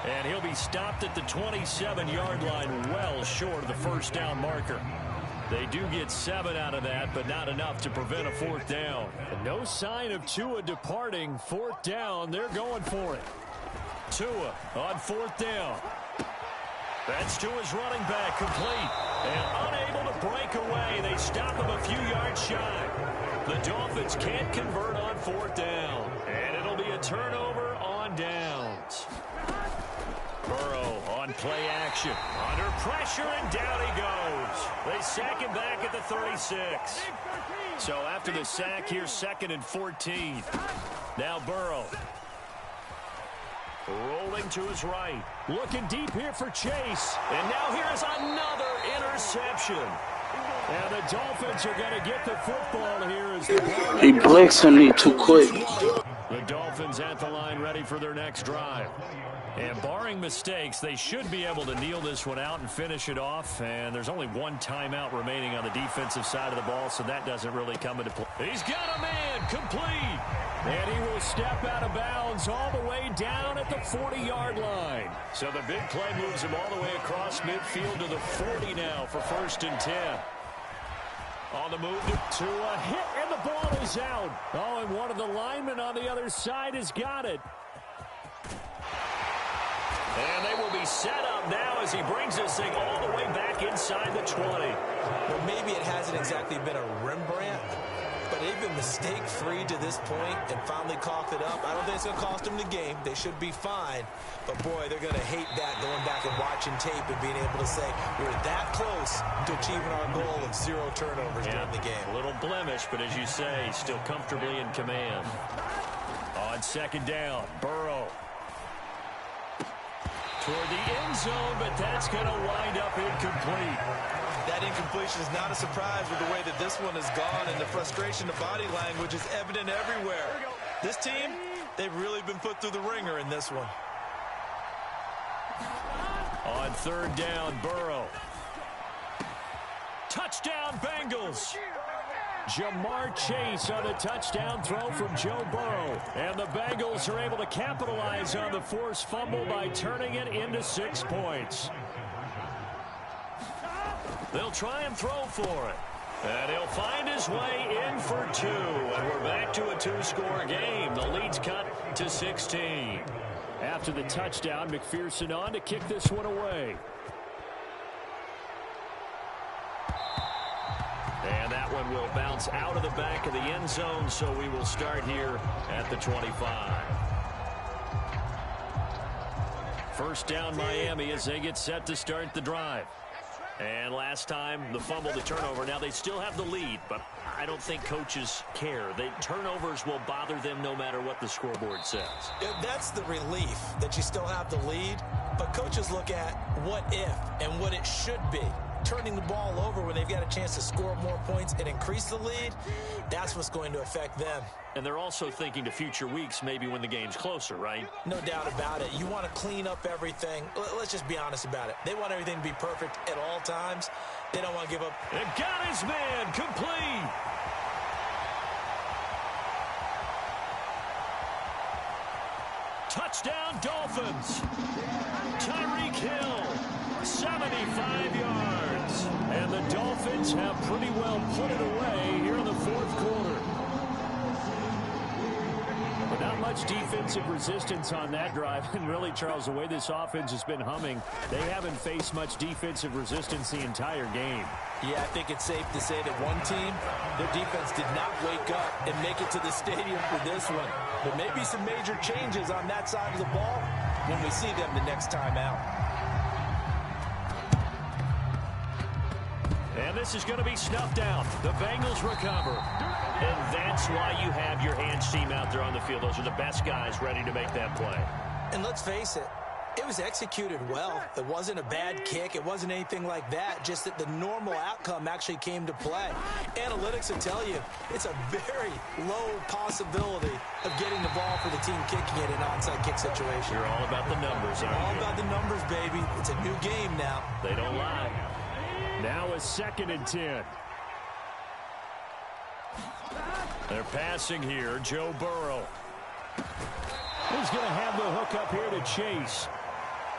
And he'll be stopped at the 27-yard line, well short of the 1st down marker. They do get 7 out of that, but not enough to prevent a 4th down. And no sign of Tua departing. 4th down, they're going for it. Tua on 4th down. That's Tua's running back, complete. And unable to break away. They stop him a few yards shy. The Dolphins can't convert on 4th down. And it'll be a turnover on downs. Burrow on play action. Under pressure, and down he goes. They sack him back at the 36. So after the sack, here's 2nd and 14. Now Burrow. Rolling to his right. Looking deep here for Chase. And now here is another interception. And the Dolphins are going to get the football here as the He blitzing me too quick. The Dolphins at the line ready for their next drive. And barring mistakes, they should be able to kneel this one out and finish it off. And there's only 1 timeout remaining on the defensive side of the ball, so that doesn't really come into play. He's got a man, complete. And he will step out of bounds all the way down at the 40-yard line. So the big play moves him all the way across midfield to the 40 now for 1st and 10. On the move to a hit, and the ball is out. Oh, and one of the linemen on the other side has got it. And they will be set up now as he brings this thing all the way back inside the 20. Well, maybe it hasn't exactly been a Rembrandt, but they've been mistake-free to this point and finally coughed it up. I don't think it's going to cost them the game. They should be fine. But, boy, they're going to hate that, going back and watching tape and being able to say we're that close to achieving our goal of 0 turnovers during the game. A little blemish, but as you say, still comfortably in command. On second down, Burrow. Toward the end zone, but that's going to wind up incomplete. That incompletion is not a surprise with the way that this one has gone, and the frustration, the body language is evident everywhere. This team, they've really been put through the ringer in this one. On third down, Burrow. Touchdown, Bengals. Jamar Chase on a touchdown throw from Joe Burrow. And the Bengals are able to capitalize on the forced fumble by turning it into 6 points. They'll try and throw for it. And he'll find his way in for 2. And we're back to a 2-score game. The lead's cut to 16. After the touchdown, McPherson on to kick this one away. And that one will bounce out of the back of the end zone, so we will start here at the 25. First down, Miami, as they get set to start the drive. And last time, the fumble, the turnover. Now, they still have the lead, but I don't think coaches care. Turnovers will bother them no matter what the scoreboard says. That's the relief that you still have the lead, but coaches look at what if and what it should be. Turning the ball over when they've got a chance to score more points and increase the lead, that's what's going to affect them. And they're also thinking to future weeks, maybe when the game's closer, right? No doubt about it. You want to clean up everything. Let's just be honest about it. They want everything to be perfect at all times. They don't want to give up. And got his man complete. Touchdown, Dolphins. Tyreek Hill, 75 yards. And the Dolphins have pretty well put it away here in the fourth quarter. But not much defensive resistance on that drive. And really, Charles, the way this offense has been humming, they haven't faced much defensive resistance the entire game. Yeah, I think it's safe to say that one team, their defense did not wake up and make it to the stadium for this one. There may be some major changes on that side of the ball when we see them the next time out. And this is going to be snuffed out. The Bengals recover. And that's why you have your hands team out there on the field. Those are the best guys ready to make that play. And let's face it, it was executed well. It wasn't a bad kick. It wasn't anything like that. Just that the normal outcome actually came to play. Analytics will tell you it's a very low possibility of getting the ball for the team kicking it in an onside kick situation. You're all about the numbers, aren't you? All about the numbers, baby. It's a new game now. They don't lie. Now a 2nd and 10. They're passing here. Joe Burrow. He's going to have the hook up here to Chase.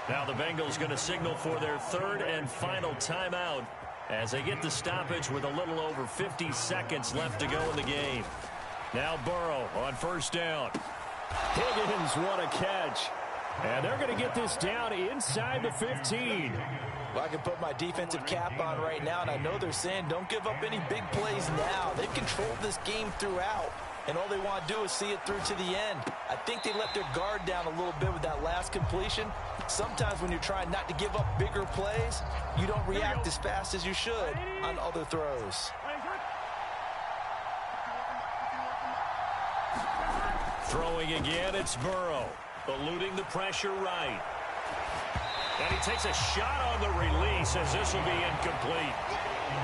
Now the Bengals going to signal for their 3rd and final timeout as they get the stoppage with a little over 50 seconds left to go in the game. Now Burrow on 1st down. Higgins, what a catch. And they're going to get this down inside the 15. Well, I can put my defensive cap on right now, and I know they're saying don't give up any big plays now. They've controlled this game throughout, and all they want to do is see it through to the end. I think they let their guard down a little bit with that last completion. Sometimes when you're trying not to give up bigger plays, you don't react as fast as you should on other throws. Throwing again, it's Burrow. Eluding the pressure right. And he takes a shot on the release as this will be incomplete.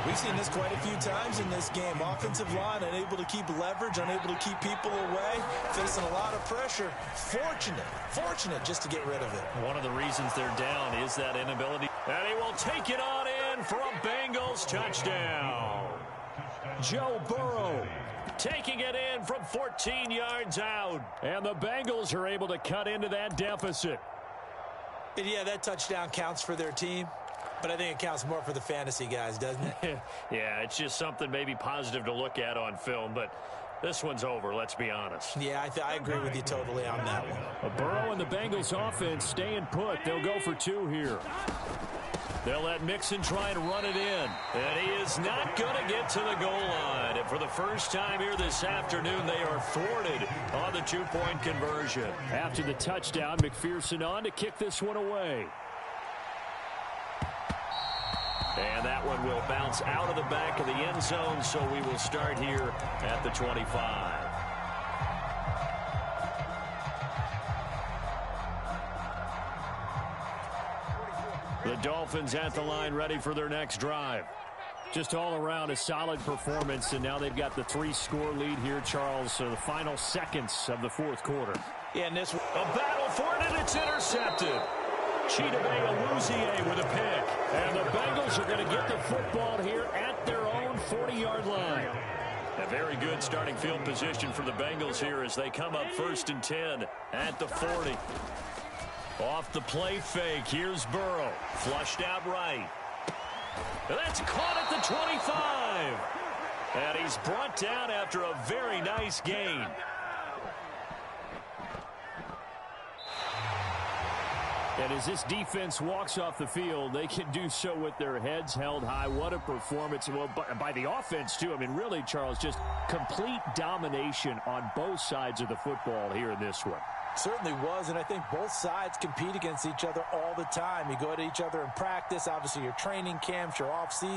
We've seen this quite a few times in this game. Offensive line unable to keep leverage, unable to keep people away, facing a lot of pressure. Fortunate just to get rid of it. One of the reasons they're down is that inability. And he will take it on in for a Bengals touchdown. Joe Burrow taking it in from 14 yards out. And the Bengals are able to cut into that deficit. And yeah, that touchdown counts for their team. But I think it counts more for the fantasy guys, doesn't it? Yeah, it's just something maybe positive to look at on film, but this one's over, let's be honest. Yeah, I agree with you totally on that one. Burrow and the Bengals offense staying put. They'll go for 2 here. They'll let Mixon try and run it in. And he is not going to get to the goal line. And for the first time here this afternoon, they are thwarted on the two-point conversion. After the touchdown, McPherson on to kick this one away. And that one will bounce out of the back of the end zone, so we will start here at the 25. The Dolphins at the line, ready for their next drive. Just all around a solid performance, and now they've got the 3-score lead here, Charles. So the final seconds of the fourth quarter. Yeah, and this a battle for it, and it's intercepted. Chidobe Awuzie with a pick. And the Bengals are going to get the football here at their own 40-yard line. A very good starting field position for the Bengals here as they come up 1st and 10 at the 40. Off the play fake, here's Burrow. Flushed out right. And that's caught at the 25. And he's brought down after a very nice gain. And as this defense walks off the field, they can do so with their heads held high. What a performance. Well, by the offense, too. I mean, really, Charles, just complete domination on both sides of the football here in this one. Certainly was, and I think both sides compete against each other all the time. You go at each other in practice, obviously your training camps, your off-season.